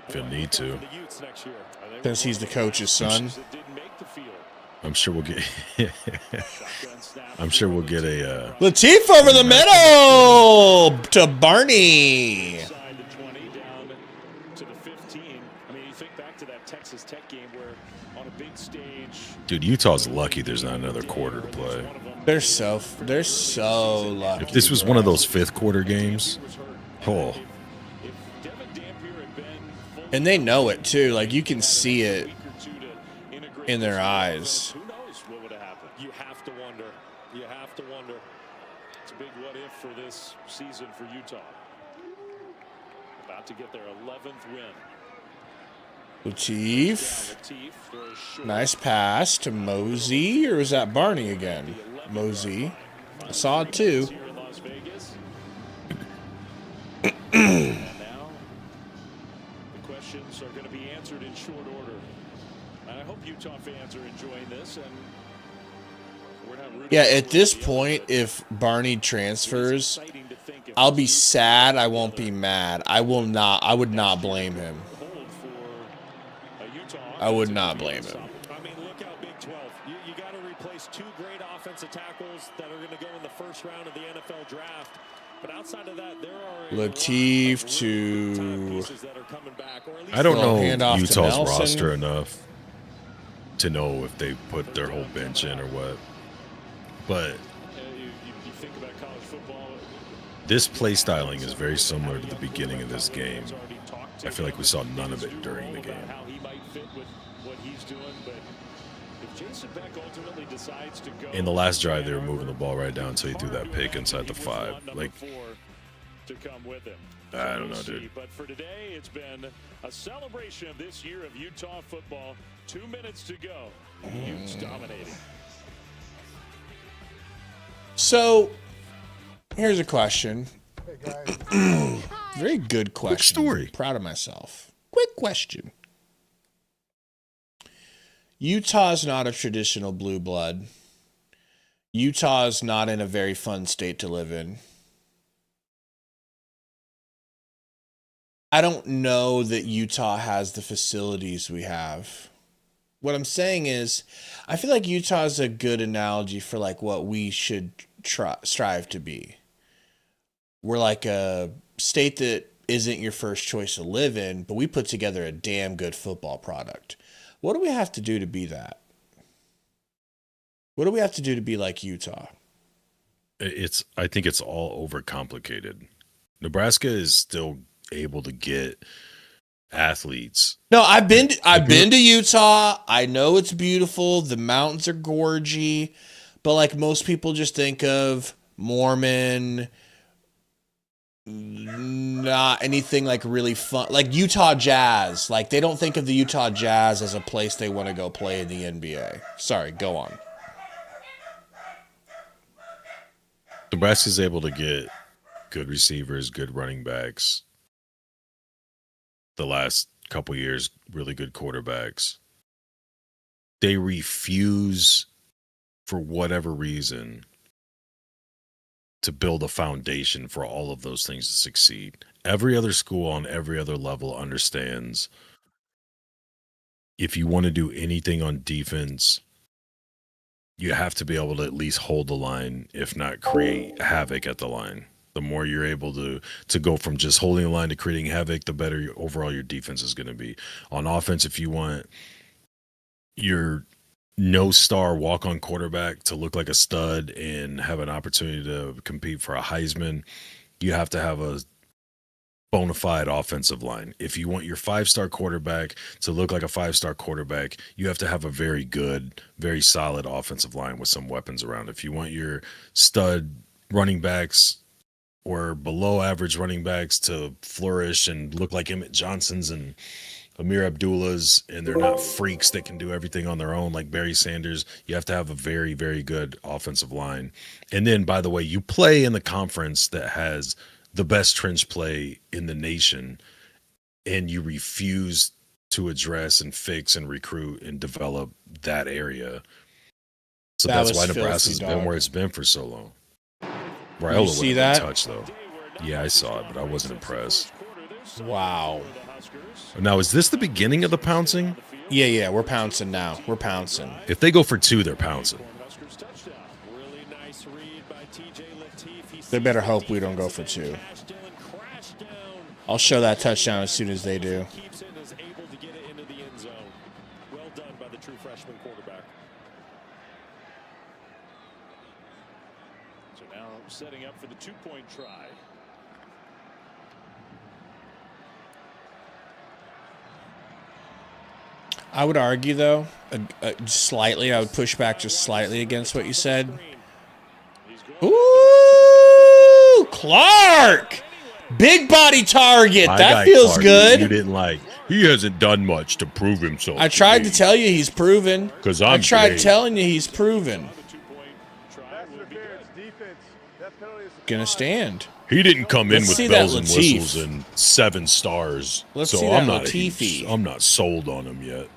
If you need to. the Utes next year. Since he's the coach's son. Didn't make the field. I'm sure we'll get. I'm sure we'll get a. Latif over the middle to Barney. Side the 20 down to the 15. I mean, you think back to that Texas Tech game where on a big stage. Dude, Utah's lucky there's not another quarter to play. They're so lucky. If this was one of those fifth quarter games, oh, And they know it too. Like you can see it in their eyes. Who knows what would have happened? You have to wonder. You have to wonder. It's a big what if for this season for Utah. About to get their 11th win. Latif. Latif throws short. Nice pass to Mosey. Or was that Barney again? Mosey. I saw it too. Here in Las Vegas. And now the questions are going to be answered in short order. And I hope Utah fans are enjoying this. And we're not rooting Yeah, for at this the point, other, if Barney transfers, but exciting to think if I'll be Utah sad. I won't be mad. I would not blame him. hold for a Utah I would offensive not to be blame him. unstoppable. I mean, look out Big 12. You got to replace 2 great offensive tackles that are going to go in the first round of the NFL draft. But outside of that, there are a Latif lot of to- really big-time pieces that are coming back, or at least I don't Little know handoff to Utah's Nelson. roster enough to know if they put their whole bench in or what. But You think about college football. this play styling is very similar to the beginning of this game. I feel like we saw none of it during the game. How he might fit with what he's doing, but if Jason Beck ultimately decides to go In the last drive, they were moving the ball right down until he threw that pick inside the 5. Like, to come with him. I don't We'll know, see. dude. But for today, it's been a celebration of this year of Utah football. 2 minutes to go. Utes dominating. So, here's a question. Hey, guys. Very good question. story. Proud of myself. Quick question. Utah's not a traditional blue blood. Utah's not in a very fun state to live in. I don't know that Utah has the facilities we have. What I'm saying is, I feel like Utah is a good analogy for like what we should strive to be. We're like a state that isn't your first choice to live in, but we put together a damn good football product. What do we have to do to be that? What do we have to do to be like Utah? I think it's all overcomplicated. Nebraska is still able to get athletes. No, I've been to Utah. I know it's beautiful. The mountains are gorgy, but like most people just think of Mormon, not anything like really fun, like Utah Jazz. Like they don't think of the Utah Jazz as a place they want to go play in the NBA. Sorry, go on. Nebraska's able to get good receivers, good running backs. The last couple years, really good quarterbacks. They refuse, for whatever reason, to build a foundation for all of those things to succeed. Every other school on every other level understands if you want to do anything on defense, you have to be able to at least hold the line, if not create havoc at the line. The more you're able to go from just holding the line to creating havoc, the better overall your defense is going to be. On offense, if you want your no-star walk-on quarterback to look like a stud and have an opportunity to compete for a Heisman, you have to have a bona fide offensive line. If you want your 5-star quarterback to look like a 5-star quarterback, you have to have a very good, very solid offensive line with some weapons around. If you want your stud running backs or below average running backs to flourish and look like Emmett Johnsons and Amir Abdullahs, and they're not freaks that can do everything on their own like Barry Sanders, you have to have a very, very good offensive line. And then, by the way, you play in the conference that has the best trench play in the nation, and you refuse to address and fix and recruit and develop that area. So that's why Nebraska's been where it's been for so long. Raiola see that touch though? Yeah, I saw it, but I wasn't impressed. Wow. Now, is this the beginning of the pouncing? Yeah, we're pouncing now. We're pouncing. If they go for 2, they're pouncing. They better hope we don't go for 2. I'll show that touchdown as soon as they do. Well done by the true freshman quarterback. So now setting up for the 2-point try. I would argue, though, slightly, I would push back just slightly against what you said. Ooh, Clark! Big body target. That feels Clark, good. You didn't like. He hasn't done much to prove himself. I tried to tell you he's proven. Because I tried telling you he's proven. Gonna stand. He didn't come in with bells and Latif. whistles and 7 stars. Let's so see I'm that not Latifi. I'm not sold on him yet.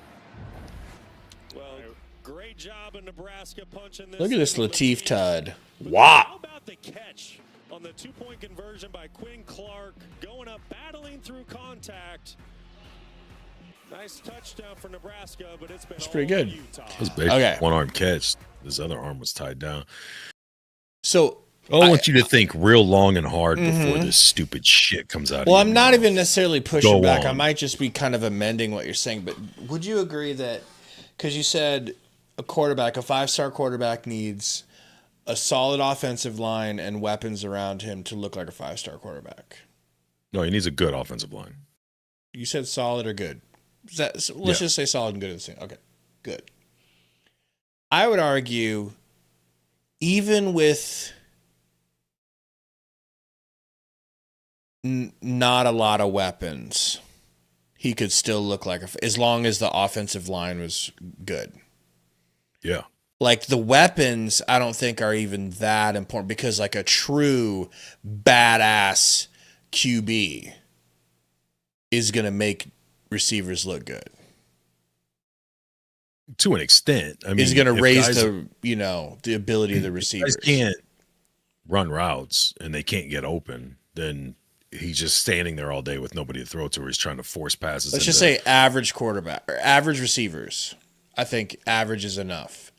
Well, great job in Nebraska punching this. Look at this Latif Tud. Wow. How about the catch on the 2-point conversion by Quinn Clark, going up, battling through contact. Nice touchdown for Nebraska, but it's been pretty good. Utah. It was basically one-arm catch. His other arm was tied down. So I want you to think real long and hard before this stupid shit comes out. Well, I'm not even necessarily pushing back. on. I might just be kind of amending what you're saying. But would you agree that, because you said a 5-star quarterback needs a solid offensive line and weapons around him to look like a 5-star quarterback? No, he needs a good offensive line. You said solid or good. Let's just say solid and good at the same. Okay, good. I would argue, even with not a lot of weapons, he could still look like as long as the offensive line was good. Yeah. Like the weapons, I don't think are even that important, because like a true badass QB is going to make receivers look good. To an extent. I mean, is going to raise the ability of the receivers. Guys can't run routes and they can't get open, then he's just standing there all day with nobody to throw to, or he's trying to force passes. Let's just say average quarterback or average receivers. I think average is enough.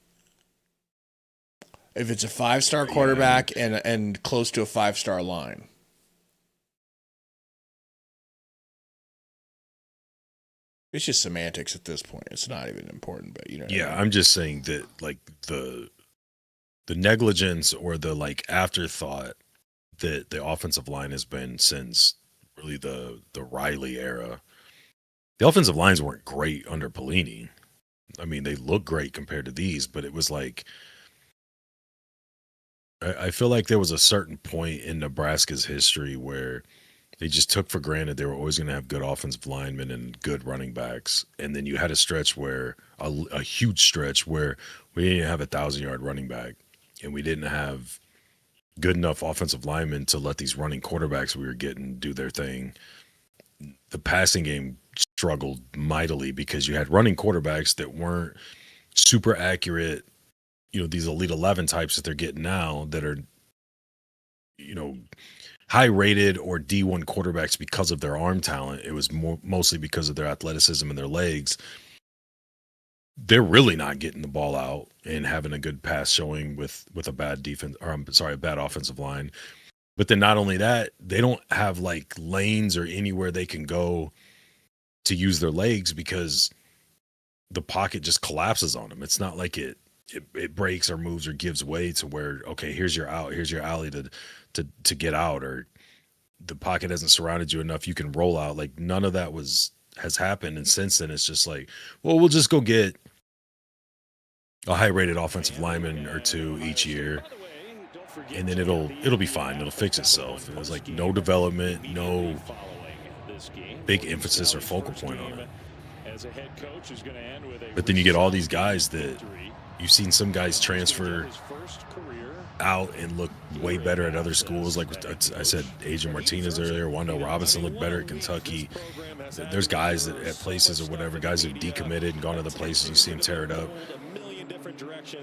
If it's a 5-star quarterback and close to a 5-star line. It's just semantics at this point. It's not even important, but you know. Yeah, I'm just saying that like the negligence or the like afterthought that the offensive line has been since really the Riley era. The offensive lines weren't great under Pelini. I mean, they look great compared to these, but it was like I feel like there was a certain point in Nebraska's history where they just took for granted they were always going to have good offensive linemen and good running backs. And then you had a stretch where, a huge stretch where we didn't have a 1,000-yard running back, and we didn't have, good enough offensive linemen to let these running quarterbacks we were getting do their thing. The passing game struggled mightily because you had running quarterbacks that weren't super accurate. You know, these Elite 11 types that they're getting now that are, you know, high rated or D1 quarterbacks because of their arm talent. It was mostly because of their athleticism and their legs. They're really not getting the ball out and having a good pass showing with a bad defense, or I'm sorry, a bad offensive line. But then not only that, they don't have like lanes or anywhere they can go to use their legs because the pocket just collapses on them. It's not like it breaks or moves or gives way to where, okay, here's your out, here's your alley to get out, or the pocket hasn't surrounded you enough, you can roll out. Like none of that has happened. And since then it's just like, well, we'll just go get a high-rated offensive lineman or two each year, and then it'll be fine. It'll fix itself. It was like no development, no big emphasis or focal point on it. But then you get all these guys that you've seen some guys transfer out and look way better at other schools. Like I said, Adrian Martinez earlier, Wando Robinson looked better at Kentucky. There's guys that at places or whatever, guys who've decommitted and gone to other places, you see them tear it up.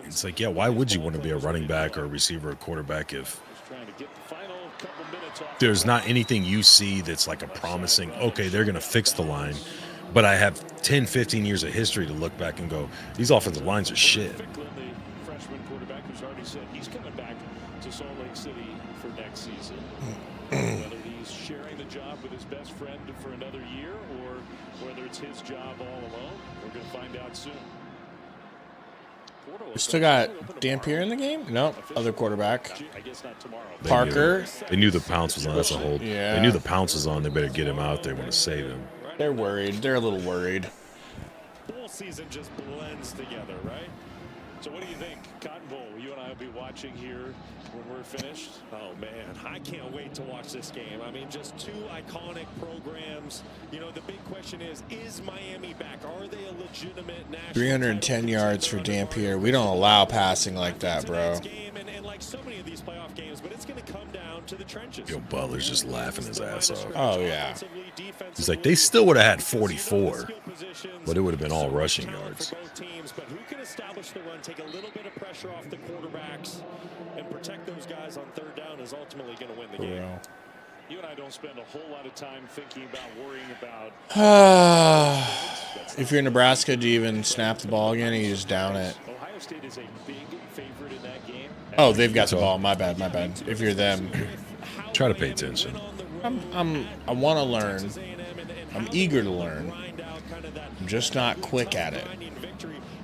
It's like, yeah, why would you want to be a running back or a receiver or quarterback if there's not anything you see that's like a promising, okay, they're going to fix the line, but I have 10, 15 years of history to look back and go, these offensive lines are shit. Freshman quarterback who's already said he's coming back to Salt Lake City for next season. Whether he's sharing the job with his best friend for another year or whether it's his job all alone, we're going to find out soon. We still got Dampier in the game? No, other quarterback. Parker. They knew the pounce was on. That's a hold. Yeah. They knew the pounce was on. They better get him out. They want to save him. They're worried. They're a little worried. Bowl season just blends together, right? So what do you think, Cotton Bowl? You and I will be watching here when we're finished. Oh, man, I can't wait to watch this game. I mean, just two iconic programs. You know, the big question is Miami back? Are they a legitimate national 310 yards for Dampier. We don't allow passing like that, bro. And like so many of these playoff games, but it's going to come down to the trenches. Yo, Butler's just laughing his ass off. Oh, yeah. He's like, they still would have had 44, but it would have been all rushing yards. But who can establish the run, take a little bit of pressure off the quarterbacks, and protect those guys on third down is ultimately going to win the game. You and I don't spend a whole lot of time thinking about worrying about. If you're Nebraska, do you even snap the ball again? Or you just down it? Ohio State is a big favorite in that game. Oh, they've got the ball. My bad. If you're them, try to pay attention. I want to learn. I'm eager to learn. I'm just not quick at it. I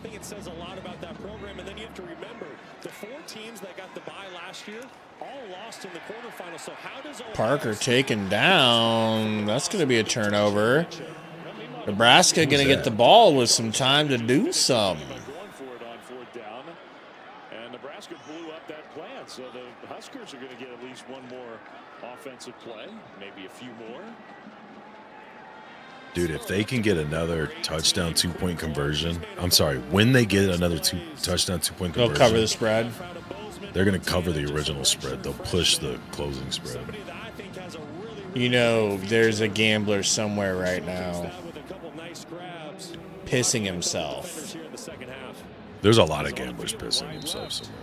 think it says a lot about that program, and then you have to remember the 4 teams that got the bye last year all lost in the quarterfinals. So how does Parker taken down? That's going to be a turnover. Nebraska going to get the ball with some time to do some. Going for it on 4th down, and Nebraska blew up that plan. So the Huskers are going to get at least one more offensive play, maybe a few more. Dude, if they can get another touchdown 2-point conversion, I'm sorry, when they get another touchdown 2-point conversion, they'll cover the spread. They're going to cover the original spread. They'll push the closing spread. You know, there's a gambler somewhere right now pissing himself. There's a lot of gamblers pissing themselves somewhere.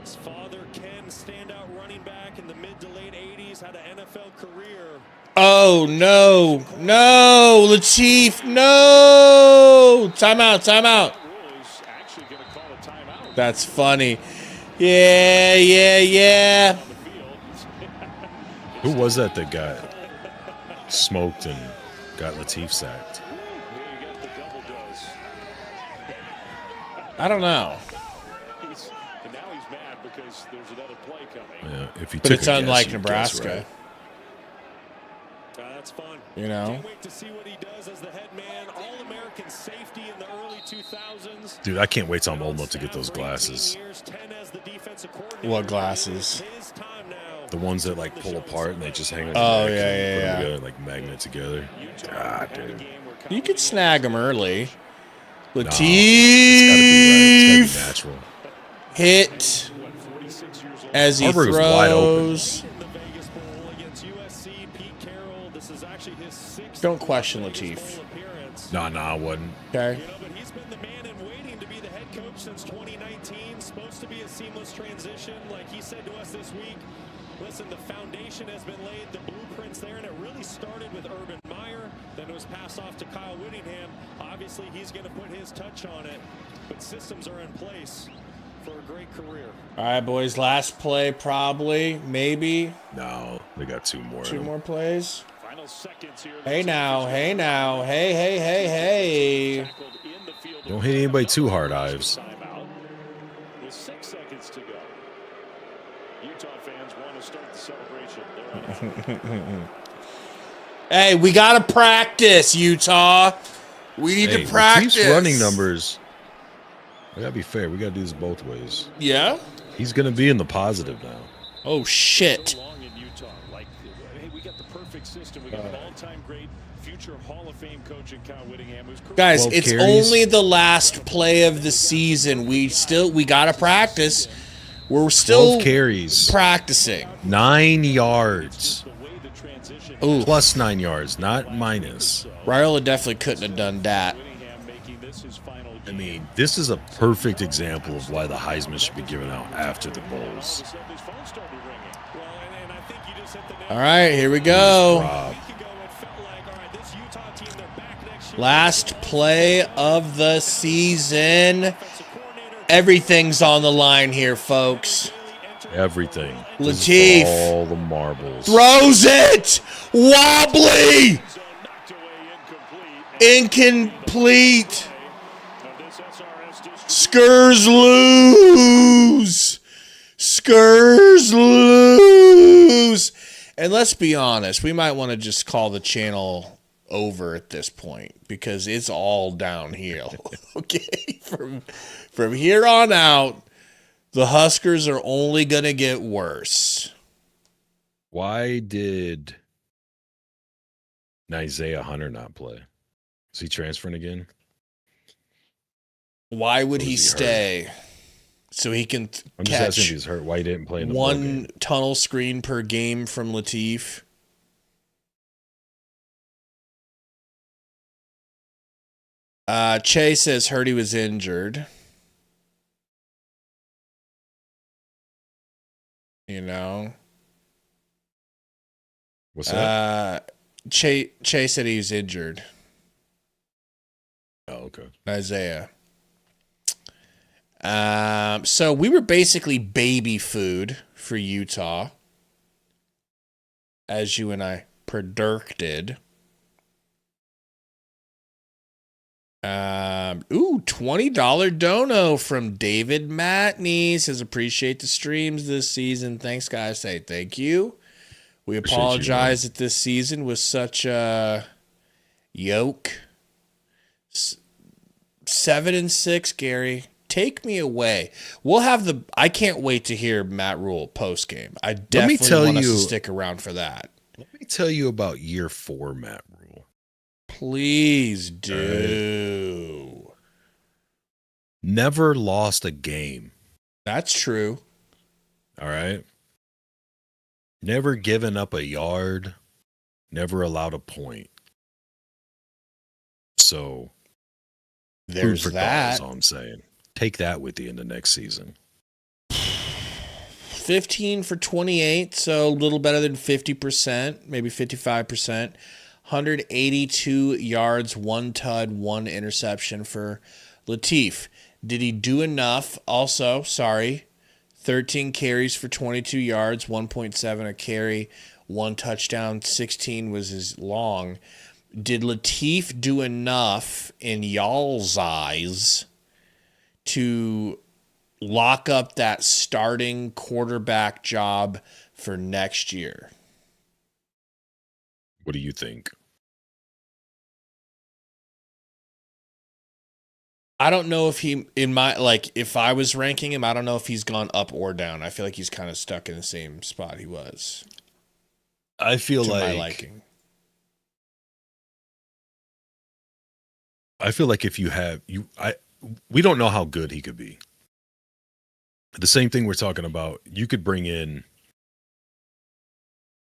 His father, Ken, standout running back in the mid to late 80s, had an NFL career. Oh, no. No, Lateef, no. Timeout. That's funny. Yeah. Who was that got smoked and got Lateef sacked? I don't know. Now he's mad because there's another play coming. Yeah, if he but it's unlike Nebraska. Right. That's fun. You know? Can't wait to see what he does as the head man. All-American safety in the early 2000s. Dude, I can't wait till I'm old enough to get those glasses. What glasses? The ones that like pull apart and they just hang on. Oh, yeah. Put them together, like magnet together. God, dude. You could snag them early. Lateef. It's gotta be right. It's gotta be natural. Hit. as he Harburg was wide throws. In the Vegas Bowl against USC, Pete Carroll. This is actually his 6th. Don't question Vegas Lateef. Bowl appearance. No, I wouldn't. Okay. You know, but he's been the man in waiting to be the head coach since 2019. Supposed to be a seamless transition, like he said to us this week. Listen, the foundation has been laid, the blueprints there, and it really started with Urban Meyer. Then it was passed off to Kyle Whittingham. Obviously, he's going to put his touch on it, but systems are in place for a great career. All right, boys. Last play, probably, maybe. No, they got 2 more. Two more plays. Final seconds here. Hey now, hey now, hey, hey, hey, hey. Tackled in the field. Don't hit anybody too hard, Ives. Timeout with 6 seconds to go. Utah fans want to start the celebration. They're on Hey, we got to practice, Utah. We need to practice. Lateef's running numbers. I got to be fair. We got to do this both ways. Yeah? He's going to be in the positive now. Oh, shit. long in Utah. Like, hey, we got the perfect system. We got an all-time great future Hall of Fame coach in Kyle Whittingham. Who's Guys, 12 it's carries. only the last play of the season. We got to practice. We're still 12 carries. practicing. 9 yards. the way the transition Ooh, Plus 9 yards, not minus. Raiola definitely couldn't have done that. Whittingham making this his final I game. mean, this is a perfect example of why the Heisman should be given out after the bowls. His phone started ringing. Well, and I think you just hit the nail. All right, here we go. Rob. A week ago, it felt like, all right, this Utah team, they're back next year. Last play of the season. Everything's on the line here, folks. Everything. This Lateef. is all the marbles. Throws it! Wobbly! Zone knocked away incomplete. Incomplete. Now this SRS distribution Skurs lose. Skurs lose. And let's be honest, we might want to just call the channel over at this point because it's all downhill. Okay? From here on out, the Huskers are only going to get worse. Why did Isaiah Hunter not play? Is he transferring again? Why would he Was he hurt? stay? So he can I'm just asking if catch he's hurt. Why he didn't play in the bowl one game? tunnel screen per game from Lateef. Che says Hurdy was injured. You know. What's that? Che said he was injured. Oh, okay. Isaiah. So we were basically baby food for Utah, as you and I predicted. $20 dono from David Matney says appreciate the streams this season. Thanks, guys. Say thank you. We Appreciate you, apologize that this season was such a yoke. 7-6, Gary. Take me away. We'll have the. I can't wait to hear Matt Rule post game. I definitely want us to stick around for that. Let me tell you about year 4, Matt Rule. Please do. Never lost a game. That's true. All right. Never given up a yard. Never allowed a point. So There's food for that. thought is all I'm saying. Take that with you in the next season. 15 for 28, so a little better than 50%, maybe 55%. 182 yards, 1 tud, 1 interception for Lateef. Did he do enough? Also, 13 carries for 22 yards, 1.7 a carry, 1 touchdown, 16 was his long. Did Lateef do enough in y'all's eyes to lock up that starting quarterback job for next year? What do you think? I don't know if he, if I was ranking him, I don't know if he's gone up or down. I feel like he's kind of stuck in the same spot he was. I feel to my like liking. I feel like if you have we don't know how good he could be. the same thing we're talking about. You could bring in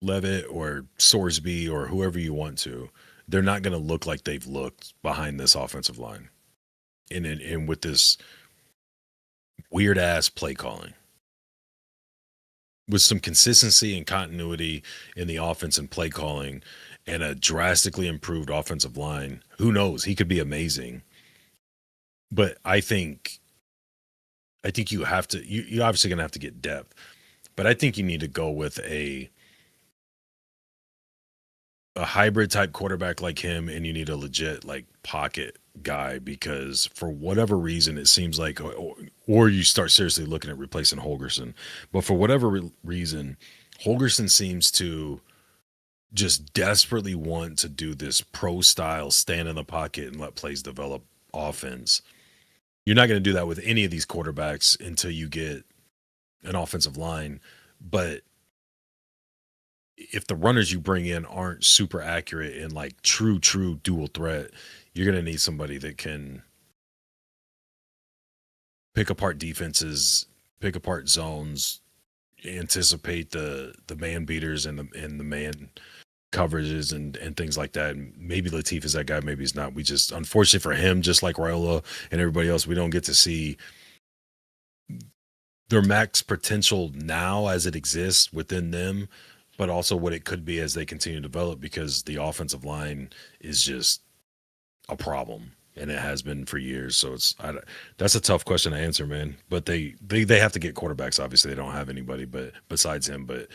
Levitt or Sorsby or whoever you want to. They're not going to look like they've looked behind this offensive line. And with this weird ass play calling. With some consistency and continuity in the offense and play calling and a drastically improved offensive line, who knows? He could be amazing. But I think you have to, you're obviously going to have to get depth, but I think you need to go with a hybrid type quarterback like him, and you need a legit like pocket guy, because for whatever reason it seems like, or you start seriously looking at replacing Holgorsen, but for whatever reason Holgorsen seems to just desperately want to do this pro style stand in the pocket and let plays develop offense. You're not going to do that with any of these quarterbacks until you get an offensive line. But if the runners you bring in aren't super accurate and like true dual threat, you're going to need somebody that can pick apart defenses, pick apart zones, anticipate the man beaters and the man coverages and things like that. And maybe Latif is that guy, maybe he's not. We just, unfortunately for him, just like Raiola and everybody else, we don't get to see their max potential now as it exists within them, but also what it could be as they continue to develop, because the offensive line is just a problem, and it has been for years. So that's a tough question to answer, man. But they have to get quarterbacks. Obviously, they don't have anybody but besides him. But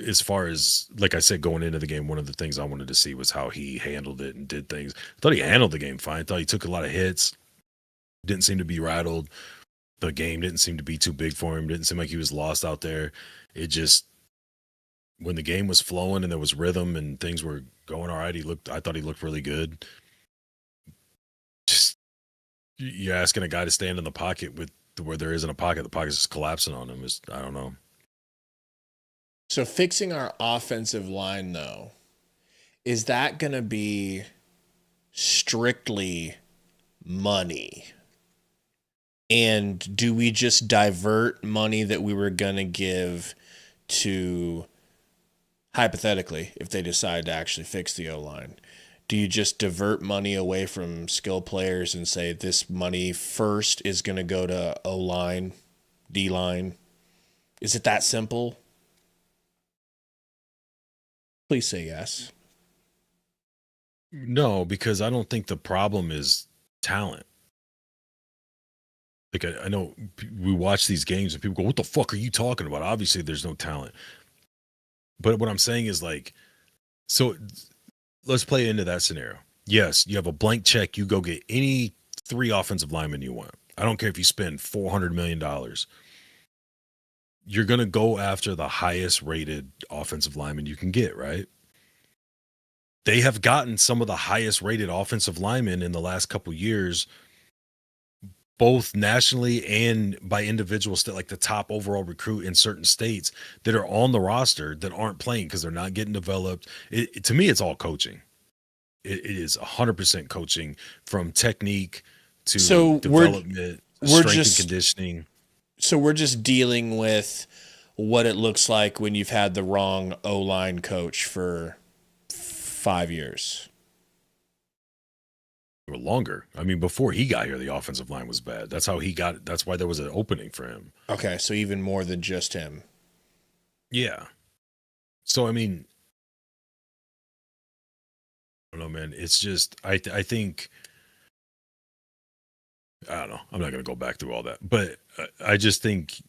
as far as, like I said, going into the game, one of the things I wanted to see was how he handled it and did things. I thought he handled the game fine. I thought he took a lot of hits. Didn't seem to be rattled. The game didn't seem to be too big for him. Didn't seem like he was lost out there. It just, when the game was flowing and there was rhythm and things were going all right, I thought he looked really good. Just, you're asking a guy to stand in the pocket where there isn't a pocket. The pocket's just collapsing on him. I don't know. So fixing our offensive line, though, is that going to be strictly money? And do we just divert money that we were going to give to, hypothetically, if they decide to actually fix the O-line, do you just divert money away from skill players and say this money first is going to go to O-line, D-line? Is it that simple? Please say yes. No, because I don't think the problem is talent. Like, I know we watch these games and people go, what the fuck are you talking about? Obviously, there's no talent. But what I'm saying is, like, so let's play into that scenario. Yes, you have a blank check. You go get any 3 offensive linemen you want. I don't care if you spend $400 million. You're going to go after the highest rated offensive lineman you can get, right? They have gotten some of the highest rated offensive linemen in the last couple years, both nationally and by individuals, like the top overall recruit in certain states that are on the roster that aren't playing because they're not getting developed. To me, it's all coaching. It is 100% coaching, from technique to development, strength and conditioning. So we're just dealing with what it looks like when you've had the wrong O-line coach for 5 years. Or longer. I mean, before he got here, the offensive line was bad. That's how he got it. That's why there was an opening for him. Okay, so even more than just him. Yeah. So, I mean, I don't know, man. It's just, I think, I don't know. I'm not going to go back through all that. But I just think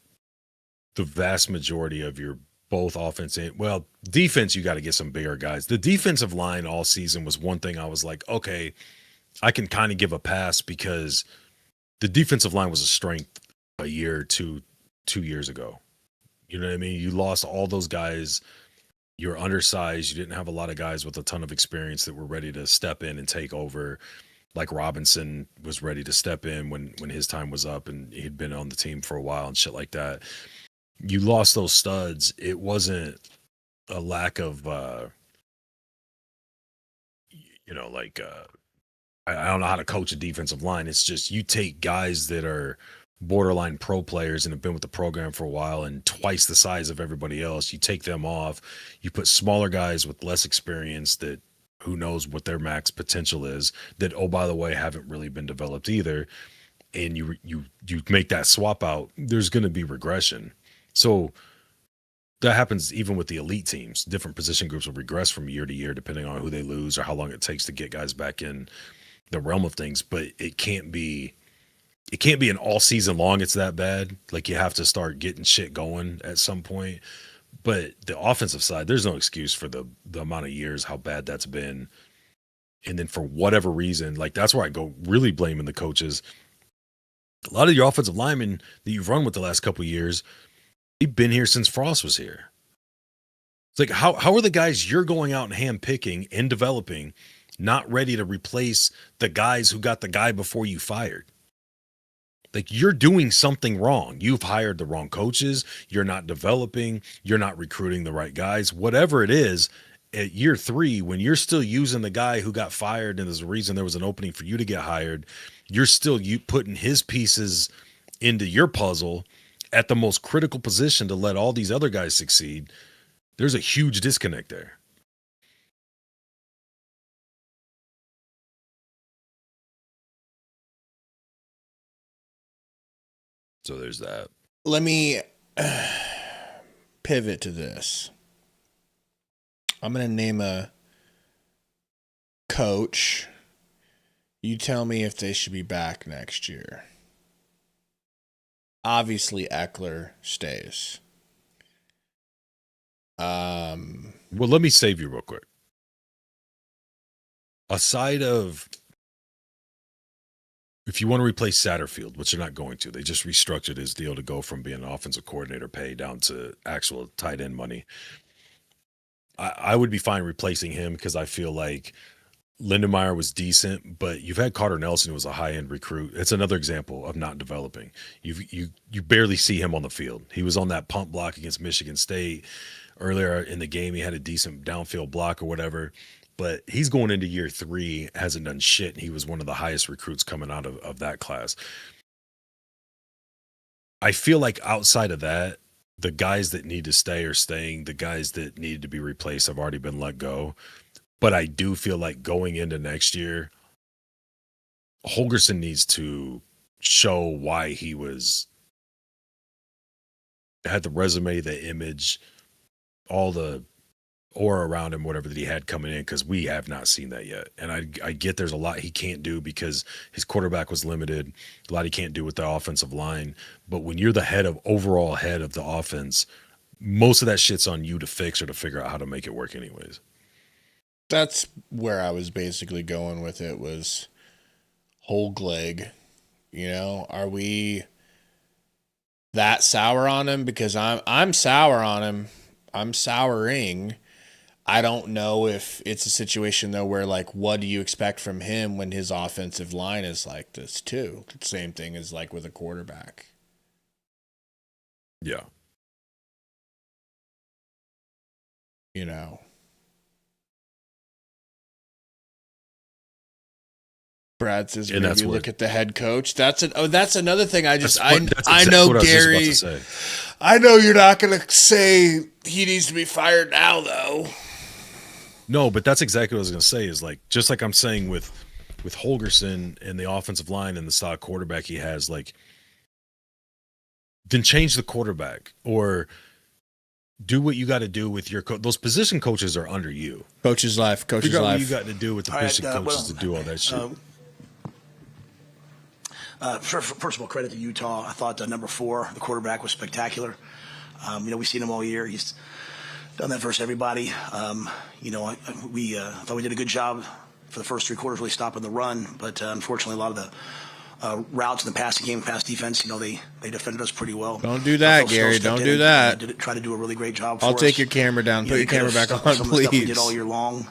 the vast majority of your both offense and, well, defense, you got to get some bigger guys. The defensive line all season was one thing I was like, okay, I can kind of give a pass, because the defensive line was a strength a year or 2 years ago. You know what I mean? You lost all those guys. You're undersized. You didn't have a lot of guys with a ton of experience that were ready to step in and take over. Like Robinson was ready to step in when his time was up, and he'd been on the team for a while and shit like that. You lost those studs. It wasn't a lack of, I don't know how to coach a defensive line. It's just you take guys that are borderline pro players and have been with the program for a while and twice the size of everybody else. You take them off, you put smaller guys with less experience that who knows what their max potential is, that, oh, by the way, haven't really been developed either. And you make that swap out, there's going to be regression. So that happens even with the elite teams. Different position groups will regress from year to year depending on who they lose or how long it takes to get guys back in the realm of things. But it can't be an all season long it's that bad. Like, you have to start getting shit going at some point. But the offensive side, there's no excuse for the amount of years how bad that's been. And then for whatever reason, like, that's where I go really blaming the coaches. A lot of your offensive linemen that you've run with the last couple of years, they've been here since Frost was here. It's like, how are the guys you're going out and hand-picking and developing not ready to replace the guys who got the guy before you fired? Like, you're doing something wrong. You've hired the wrong coaches. You're not developing. You're not recruiting the right guys. Whatever it is, at year 3, when you're still using the guy who got fired and there's a reason there was an opening for you to get hired, you're still putting his pieces into your puzzle at the most critical position to let all these other guys succeed. There's a huge disconnect there. So there's that. Let me pivot to this. I'm going to name a coach. You tell me if they should be back next year. Obviously, Eckler stays. Well, let me save you real quick. Aside of, if you want to replace Satterfield, which they're not going to, they just restructured his deal to go from being an offensive coordinator pay down to actual tight end money. I would be fine replacing him because I feel like Lindenmeyer was decent, but you've had Carter Nelson, who was a high-end recruit. It's another example of not developing. You barely see him on the field. He was on that punt block against Michigan State earlier in the game. He had a decent downfield block or whatever, but he's going into year 3, hasn't done shit. He was one of the highest recruits coming out of that class. I feel like outside of that, the guys that need to stay are staying. The guys that need to be replaced have already been let go. But I do feel like going into next year, Holgorsen needs to show why he had the resume, the image, all the aura around him, whatever that he had coming in, because we have not seen that yet. And I get there's a lot he can't do because his quarterback was limited, a lot he can't do with the offensive line. But when you're the overall head of the offense, most of that shit's on you to fix or to figure out how to make it work anyways. That's where I was basically going with it, was Holgleg. You know, are we that sour on him? Because I'm sour on him. I'm souring. I don't know if it's a situation, though, where, like, what do you expect from him when his offensive line is like this, too? The same thing as, like, with a quarterback. Yeah. You know. Brad says, maybe look at the head coach. That's another thing. I know, Gary. I know you're not going to say he needs to be fired now, though. No, but that's exactly what I was going to say. Is like, just like I'm saying with Holgorsen and the offensive line and the stock quarterback he has, like, then change the quarterback or do what you got to do with your those position coaches are under you. Coach's life. Figure out what you got to do with the position coaches to do all that shit. First of all, credit to Utah. I thought number 4, the quarterback, was spectacular. We've seen him all year. He's done that versus everybody. I thought we did a good job for the first 3 quarters, really stopping the run. But unfortunately, a lot of the routes in the passing game, pass defense, they defended us pretty well. Don't do that, Gary. Don't do that. Try to do a really great job for us. I'll take your camera down. Put your camera back on, please. Some of the stuff we did all year long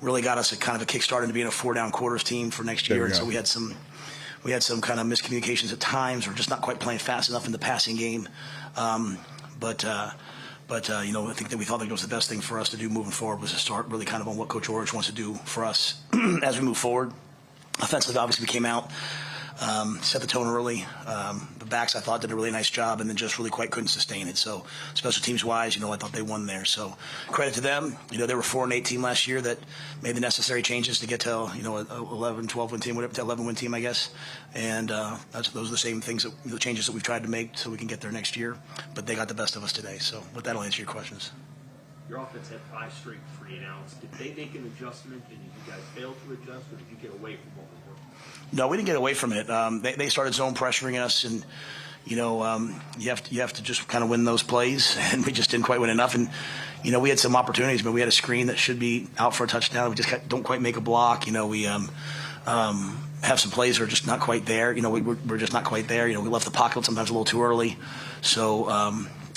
really got us a kind of a kickstart into being a 4-down quarters team for next year. And so we had some kind of miscommunications at times, or just not quite playing fast enough in the passing game. But I think that we thought that was the best thing for us to do moving forward, was to start really kind of on what Coach Orich wants to do for us as we move forward. Offensively, obviously, we came out. set the tone early. The backs I thought did a really nice job, and then just really quite couldn't sustain it. So special teams wise, I thought they won there. So credit to them. They were 4-8 team last year that made the necessary changes to get to a 11, 12 win team, whatever, to 11 win team, I guess. And those are the same things, the changes that we've tried to make so we can get there next year. But they got the best of us today. So, but that'll answer your questions. Your offense had 5 straight 3-and-outs. Did they make an adjustment? Did you guys fail to adjust, or did you get away from what was working? No, we didn't get away from it. They started zone pressuring us, and you have to just kind of win those plays, and we just didn't quite win enough. And we had some opportunities, but we had a screen that should be out for a touchdown. We just don't quite make a block. We have some plays that are just not quite there. We're just not quite there. We left the pocket sometimes a little too early. So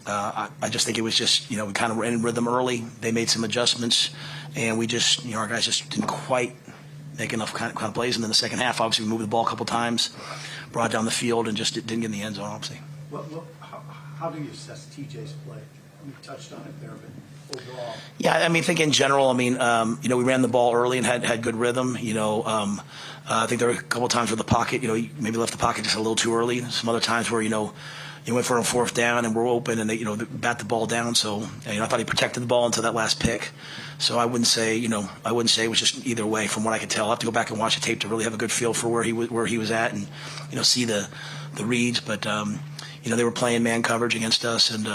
I just think it was just, we kind of were in rhythm early. They made some adjustments, and we just, our guys just didn't quite make enough kind of plays. And then the second half, obviously, we moved the ball a couple times, brought it down the field, and just didn't get in the end zone, obviously. How do you assess TJ's play? You touched on it there, but overall. Yeah, I think in general, we ran the ball early and had good rhythm. I think there were a couple of times where the pocket, you maybe left the pocket just a little too early. Some other times where, he went for a 4th down and we're open and they, they bat the ball down. So, I thought he protected the ball until that last pick. So I wouldn't say, it was just either way from what I could tell. I'll have to go back and watch the tape to really have a good feel for where he was at and, see the reads. But, they were playing man coverage against us and,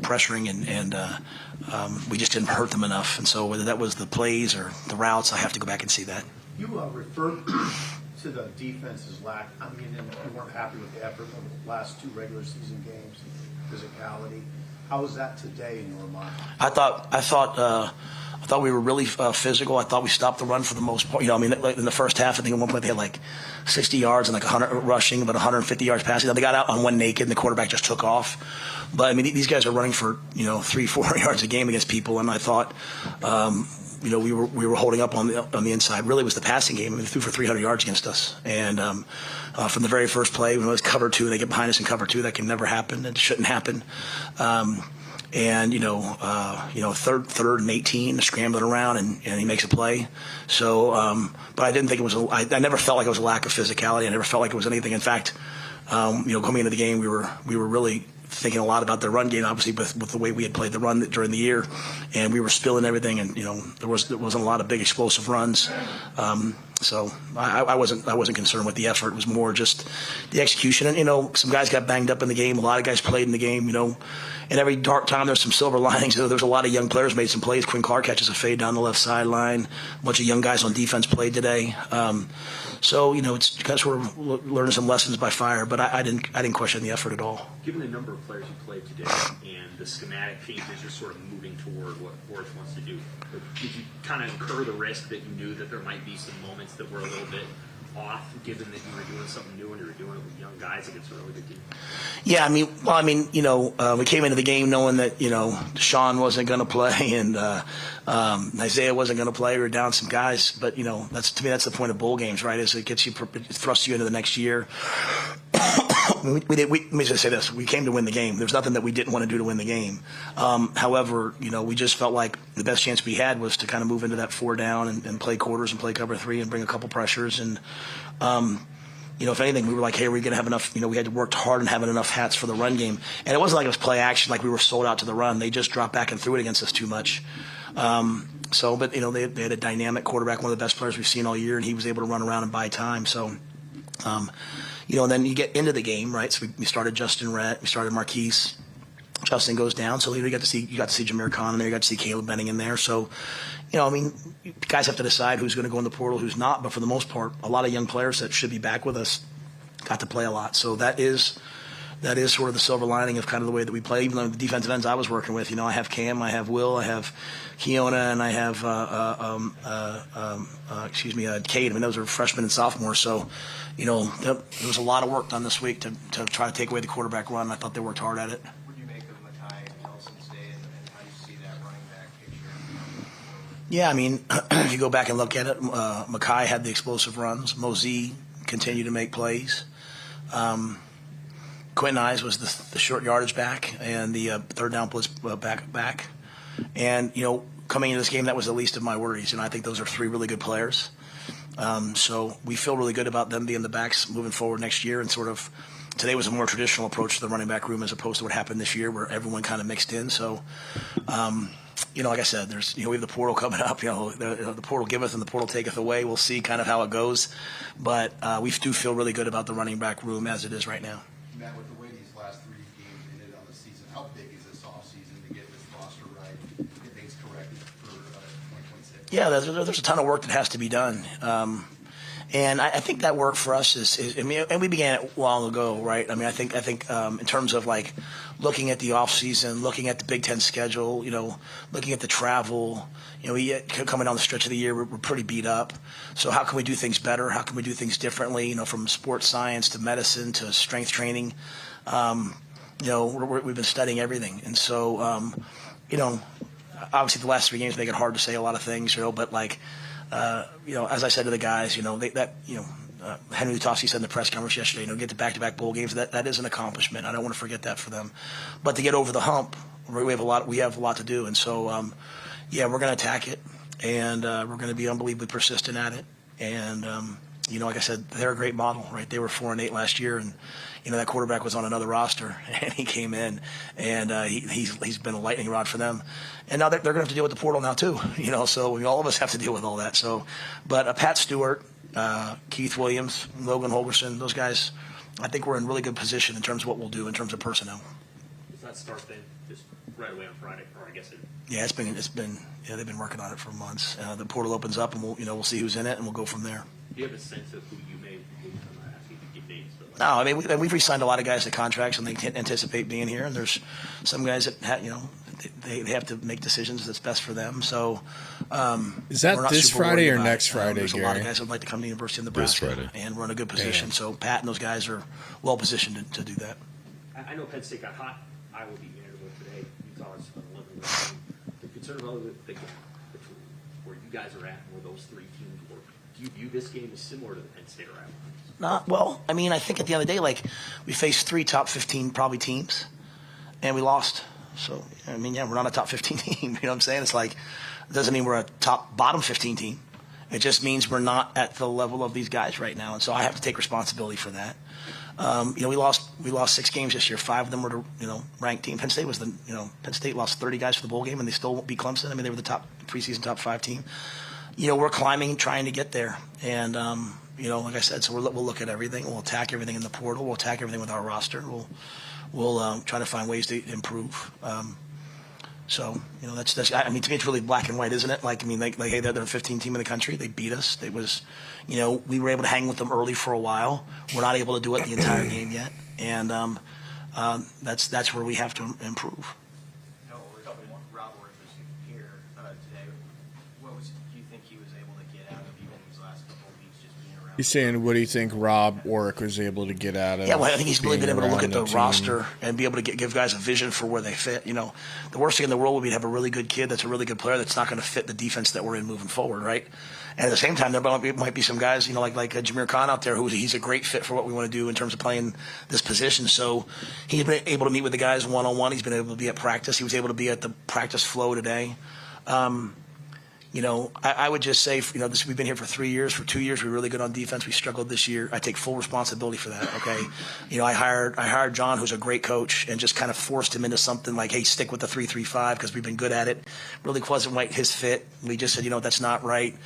pressuring and we just didn't hurt them enough. And so whether that was the plays or the routes, I have to go back and see that. You referred to the defense's lack. And you weren't happy with the effort of the last 2 regular season games, physicality. How was that today in your mind? I thought we were really physical. I thought we stopped the run for the most part. Like in the first half, I think at one point they had like 60 yards and like 100 rushing, but 150 yards passing. They got out on one naked, and the quarterback just took off. But these guys are running for 3-4 yards a game against people, and I thought. We were holding up on the inside. Really, it was the passing game. They threw for 300 yards against us, and from the very first play, when it was cover 2, they get behind us in cover 2. That can never happen. It shouldn't happen. And third and 18, scrambling around, and he makes a play. So, but I didn't think it was. I never felt like it was a lack of physicality. I never felt like it was anything. In fact, coming into the game, we were really thinking a lot about their run game, obviously, with the way we had played the run during the year, and we were spilling everything, and there wasn't a lot of big explosive runs. So I wasn't concerned with the effort. It was more just the execution. And some guys got banged up in the game. A lot of guys played in the game. And every dark time there's some silver linings. There's a lot of young players made some plays. Quinn Clark catches a fade down the left sideline. A bunch of young guys on defense played today. So it's because we're learning some lessons by fire. But I didn't question the effort at all. Given the number of players you played today and the schematic changes you're sort of moving toward what Forrest wants to do, did you kind of incur the risk that you knew that there might be some moments that were a little bit off, given that you were doing something new and you were doing it with young guys against a really good team? Yeah, we came into the game knowing that Sean wasn't going to play and Isaiah wasn't going to play. We were down some guys, but that's the point of bowl games, right? Is it thrusts you into the next year. Let me just say this: we came to win the game. There's nothing that we didn't want to do to win the game. However, we just felt like the best chance we had was to kind of move into that 4 down and play quarters and play cover 3 and bring a couple pressures. And if anything, we were like, hey, are we going to have enough? We had to work hard and having enough hats for the run game. And it wasn't like it was play action, like we were sold out to the run. They just dropped back and threw it against us too much. But they had a dynamic quarterback, one of the best players we've seen all year, and he was able to run around and buy time. So. And then you get into the game, right? So we started Justin Rhett, we started Marquise. Justin goes down, so you got to see Jameer Khan in there, you got to see Caleb Benning in there. So, guys have to decide who's going to go in the portal, who's not. But for the most part, a lot of young players that should be back with us got to play a lot. So that is sort of the silver lining of kind of the way that we play. Even though the defensive ends I was working with, I have Cam, I have Will, I have Keona, and I have Cade. Those are freshmen and sophomores. So, there was a lot of work done this week to try to take away the quarterback run. I thought they worked hard at it. What do you make of Makai and Nelson's day, and how do you see that running back picture? Yeah, if you go back and look at it, Makai had the explosive runs. Mosey continued to make plays. Quentin Eyes was the short yardage back and the third down blitz back. And, coming into this game, that was the least of my worries. I think those are 3 really good players. So we feel really good about them being the backs moving forward next year. And sort of today was a more traditional approach to the running back room as opposed to what happened this year where everyone kind of mixed in. So, like I said, we have the portal coming up. The portal giveth and the portal taketh away. We'll see kind of how it goes. But we do feel really good about the running back room as it is right now. Matt, with the way these last 3 games ended on the season, how big is this offseason to get this roster right, get things corrected for 2026? Yeah, there's a ton of work that has to be done. And I think that work for us is and we began it long ago, right? I think in terms of like looking at the off season, looking at the Big Ten schedule, looking at the travel, we coming down the stretch of the year, we're pretty beat up. So how can we do things better? How can we do things differently? From sports science to medicine to strength training, we've been studying everything. And so, obviously the last 3 games make it hard to say a lot of things, but like, as I said to the guys, Henry Lutovsky said in the press conference yesterday, get to back-to-back bowl games. That is an accomplishment. I don't want to forget that for them. But to get over the hump, we have a lot to do. And so, we're going to attack it, and we're going to be unbelievably persistent at it. And like I said, they're a great model, right? They were 4-8 last year, and that quarterback was on another roster, and he came in, and he's been a lightning rod for them. And now they're going to have to deal with the portal now too, so all of us have to deal with all that. So, but Pat Stewart, Keith Williams, Logan Holgerson, those guys, I think we're in really good position in terms of what we'll do in terms of personnel. Does that start then just right away on Friday, or I guess it? Yeah, they've been working on it for months. The portal opens up, and we'll see who's in it, and we'll go from there. Do you have a sense of who you may? I'm not asking you to give names, but no, we've re-signed a lot of guys to contracts, and they anticipate being here. And there's some guys that they have to make decisions that's best for them. So is that this Friday or next Friday, there's Gary? a lot of guys that would like to come to the University of Nebraska and run a good position. So Pat and those guys are well positioned to do that. I know Penn State got hot. Iowa beat Vanderbilt today. Utah's on 11. The concern about the gap between where you guys are at and where those 3 teams were. Do you view this game as similar to the Penn State or Iowa? Not well. I think at the end of the day, we faced 3 top 15 probably teams, and we lost. So we're not a top 15 team. You know what I'm saying? It's like it doesn't mean we're a bottom 15 team. It just means we're not at the level of these guys right now, and so I have to take responsibility for that. We lost 6 games this year. 5 of them were to ranked team. Penn State Penn State lost 30 guys for the bowl game, and they still won't beat Clemson. They were the preseason top 5 team. We're climbing, trying to get there, and like I said, so we'll look at everything. We'll attack everything in the portal. We'll attack everything with our roster. We'll try to find ways to improve. So that's to me it's really black and white, isn't it? Hey, they're the 15 team in the country. They beat us. It was, we were able to hang with them early for a while. We're not able to do it the entire game yet, and that's where we have to improve. Rob Orr was here today. Do you think he was able to get out of even these last couple of weeks just being around? You're saying, what do you think Rob Orrick was able to get out of? Yeah, I think he's really been able to look at the team roster and be able to give guys a vision for where they fit. The worst thing in the world would be to have a really good kid that's a really good player that's not going to fit the defense that we're in moving forward, right? And at the same time, there might be some guys, like Jameer Khan out there, he's a great fit for what we want to do in terms of playing this position. So he's been able to meet with the guys one-on-one. He's been able to be at practice. He was able to be at the practice flow today. I would just say, we've been here for 3 years. For 2 years, we were really good on defense. We struggled this year. I take full responsibility for that. Okay, I hired John, who's a great coach, and just kind of forced him into something like, hey, stick with the 3-3-5 because we've been good at it. Really wasn't quite his fit. We just said, that's not right.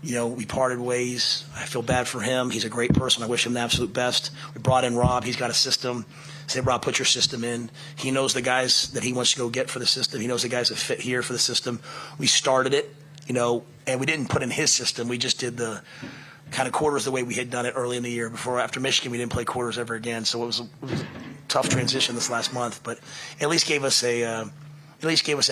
We parted ways. I feel bad for him. He's a great person. I wish him the absolute best. We brought in Rob. He's got a system. Say, Rob, put your system in. He knows the guys that he wants to go get for the system. He knows the guys that fit here for the system. We started it. And we didn't put in his system. We just did the kind of quarters the way we had done it early in the year. After Michigan, we didn't play quarters ever again. So it was a tough transition this last month, but at least gave us a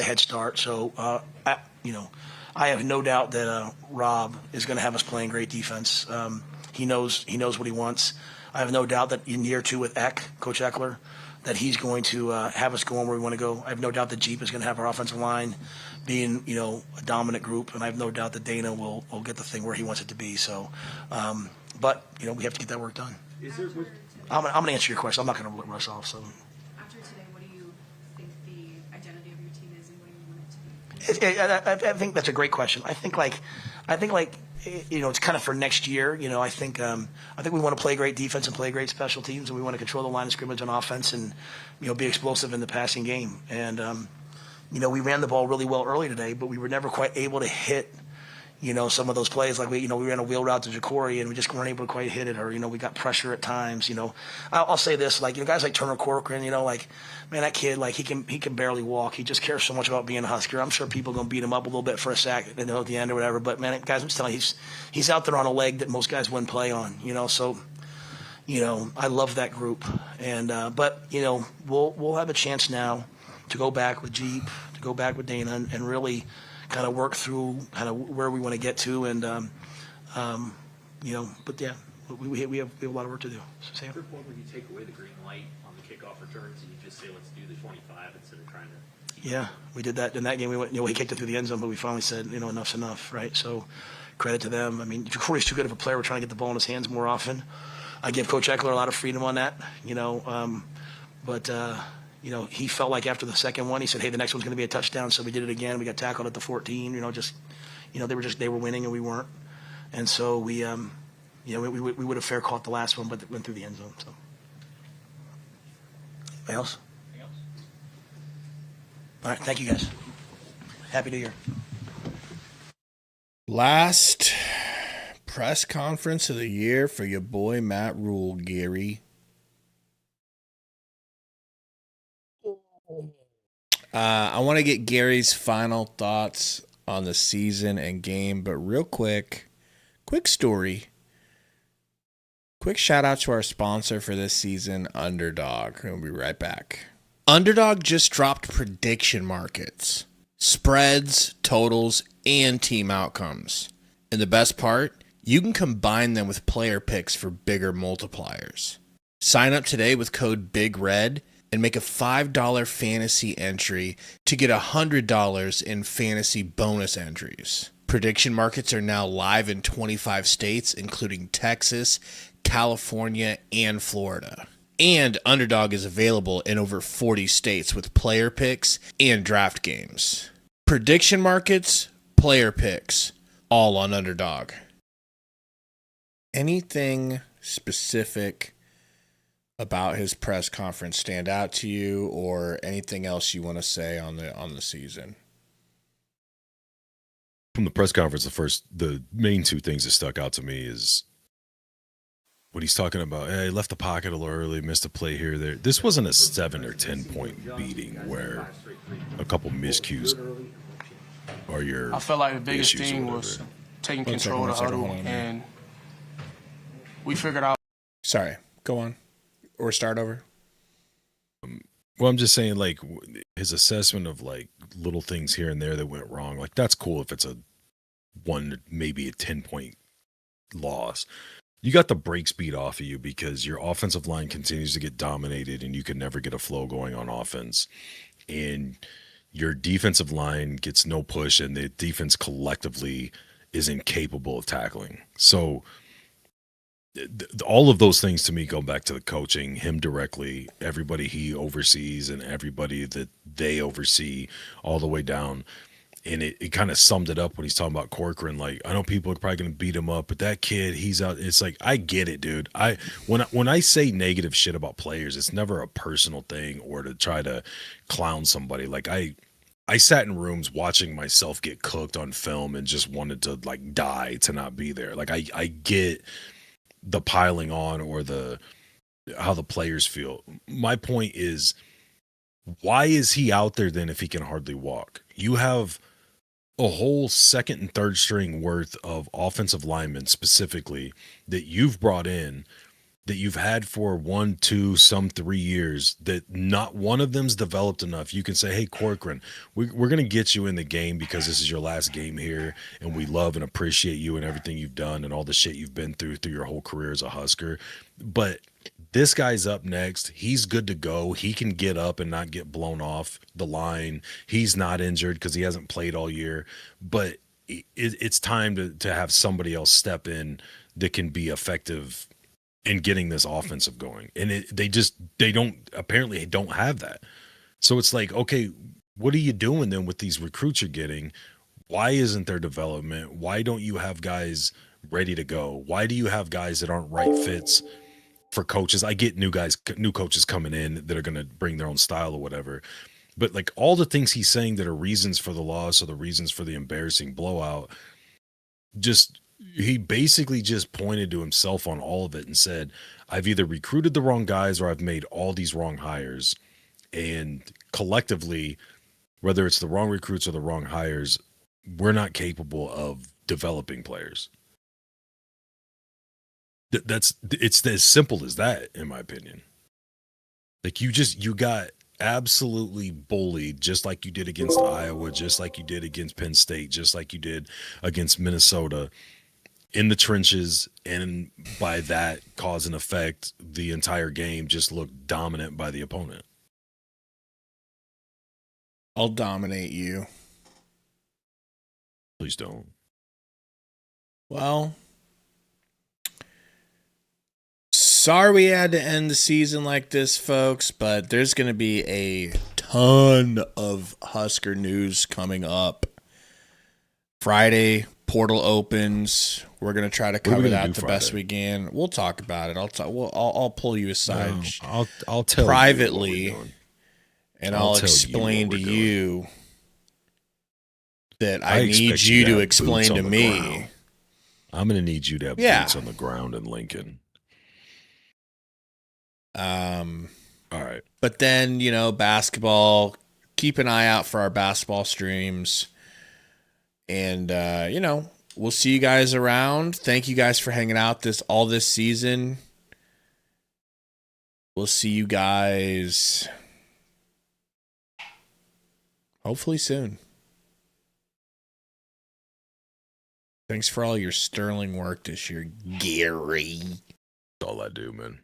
head start. So I have no doubt that Rob is going to have us playing great defense. He knows what he wants. I have no doubt that in year 2 with Coach Eckler, that he's going to have us going where we want to go. I have no doubt that Jeep is going to have our offensive line being, a dominant group, and I have no doubt that Dana will get the thing where he wants it to be. So, but we have to get that work done. I'm going to answer your question. I'm not going to rush off. So. After today, what do you think the identity of your team is, and what do you want it to be? I think that's a great question. I think it's kind of for next year. I think we want to play great defense and play great special teams, and we want to control the line of scrimmage on offense and, be explosive in the passing game. And, we ran the ball really well early today, but we were never quite able to hit, some of those plays. Like we ran a wheel route to Jacory and we just weren't able to quite hit it, or, we got pressure at times, I'll say this, guys like Turner Corcoran, man, that kid, he can barely walk. He just cares so much about being a Husker. I'm sure people are going to beat him up a little bit for a sack at the end or whatever. But, man, guys, I'm just telling you, he's out there on a leg that most guys wouldn't play on, so, I love that group. And, but, we'll have a chance now to go back with Jeep, to go back with Dana and really kind of work through kind of where we want to get to. And, but, yeah, we have a lot of work to do. So, Sam? Where you take away the green light on the kickoff returns and you just say, let's do the 25 instead of trying to. Yeah, we did that in that game. We went, he kicked it through the end zone, but we finally said, enough's enough, right? So credit to them. I mean, Jacory's too good of a player. We're trying to get the ball in his hands more often. I give Coach Eckler a lot of freedom on that, but he felt like after the second one, he said, hey, the next one's going to be a touchdown. So we did it again. We got tackled at the 14, they were winning and we weren't. And so we would have fair caught the last one, but it went through the end zone. So. Anything else? All right, thank you guys. Happy New Year. Last press conference of the year for your boy Matt Rule, Gary. I want to get Gary's final thoughts on the season and game, but real quick story. Quick shout out to our sponsor for this season, Underdog. We'll be right back. Underdog just dropped prediction markets, spreads, totals, and team outcomes. And the best part, you can combine them with player picks for bigger multipliers. Sign up today with code BIGRED and make a $5 fantasy entry to get $100 in fantasy bonus entries. Prediction markets are now live in 25 states, including Texas, California, and Florida. And Underdog is available in over 40 states with player picks and draft games. Prediction markets, player picks, all on Underdog. Anything specific about his press conference stand out to you, or anything else you want to say on the season? From the press conference, the main two things that stuck out to me is when he's talking about, hey, left the pocket a little early, missed a play here, there. This wasn't a 7 or 10 point beating where a couple miscues are your. I felt like the biggest thing was taking control of the huddle, and we figured out. Sorry, go on. Or start over. Well, I'm just saying, like, his assessment of, like, little things here and there that went wrong, like, that's cool if it's a 1, maybe a 10-point loss. You got the break speed off of you because your offensive line continues to get dominated and you can never get a flow going on offense. And your defensive line gets no push and the defense collectively is incapable of tackling. So all of those things to me go back to the coaching, him directly, everybody he oversees and everybody that they oversee all the way down. And it kind of summed it up when he's talking about Corcoran. Like, I know people are probably going to beat him up, but that kid, he's out. It's like, I get it, dude. When I say negative shit about players, it's never a personal thing or to try to clown somebody. Like, I sat in rooms watching myself get cooked on film and just wanted to, like, die to not be there. Like, I get the piling on or how the players feel. My point is, why is he out there then if he can hardly walk? You have a whole second and third string worth of offensive linemen specifically that you've brought in, that you've had for 1, 2, some 3 years, that not one of them's developed enough. You can say, hey, Corcoran, we're going to get you in the game because this is your last game here, and we love and appreciate you and everything you've done and all the shit you've been through your whole career as a Husker. But this guy's up next. He's good to go. He can get up and not get blown off the line. He's not injured because he hasn't played all year. But it's time to have somebody else step in that can be effective in getting this offensive going. And they apparently don't have that. So it's like, okay, what are you doing then with these recruits you're getting? Why isn't there development? Why don't you have guys ready to go? Why do you have guys that aren't right fits for coaches? I get new coaches coming in that are going to bring their own style or whatever. But like all the things he's saying that are reasons for the loss or the reasons for the embarrassing blowout, he basically just pointed to himself on all of it and said, I've either recruited the wrong guys or I've made all these wrong hires. And collectively, whether it's the wrong recruits or the wrong hires, we're not capable of developing players. It's as simple as that, in my opinion. Like you got absolutely bullied, just like you did against Iowa, just like you did against Penn State, just like you did against Minnesota in the trenches. And by that cause and effect, the entire game just looked dominant by the opponent. I'll dominate you. Please don't. Well, sorry we had to end the season like this, folks, but there's going to be a ton of Husker news coming up. Friday, portal opens. We're going to try to cover that the best we can. We'll talk about it. I'll pull you aside. No, I'll tell privately, you what we're doing. And I'll explain to you that I need you to explain to me. I'm going to need you to have boots on the ground in Lincoln. All right. But then, basketball, keep an eye out for our basketball streams. And, we'll see you guys around. Thank you guys for hanging out all this season. We'll see you guys hopefully soon. Thanks for all your sterling work this year, Gary. That's all I do, man.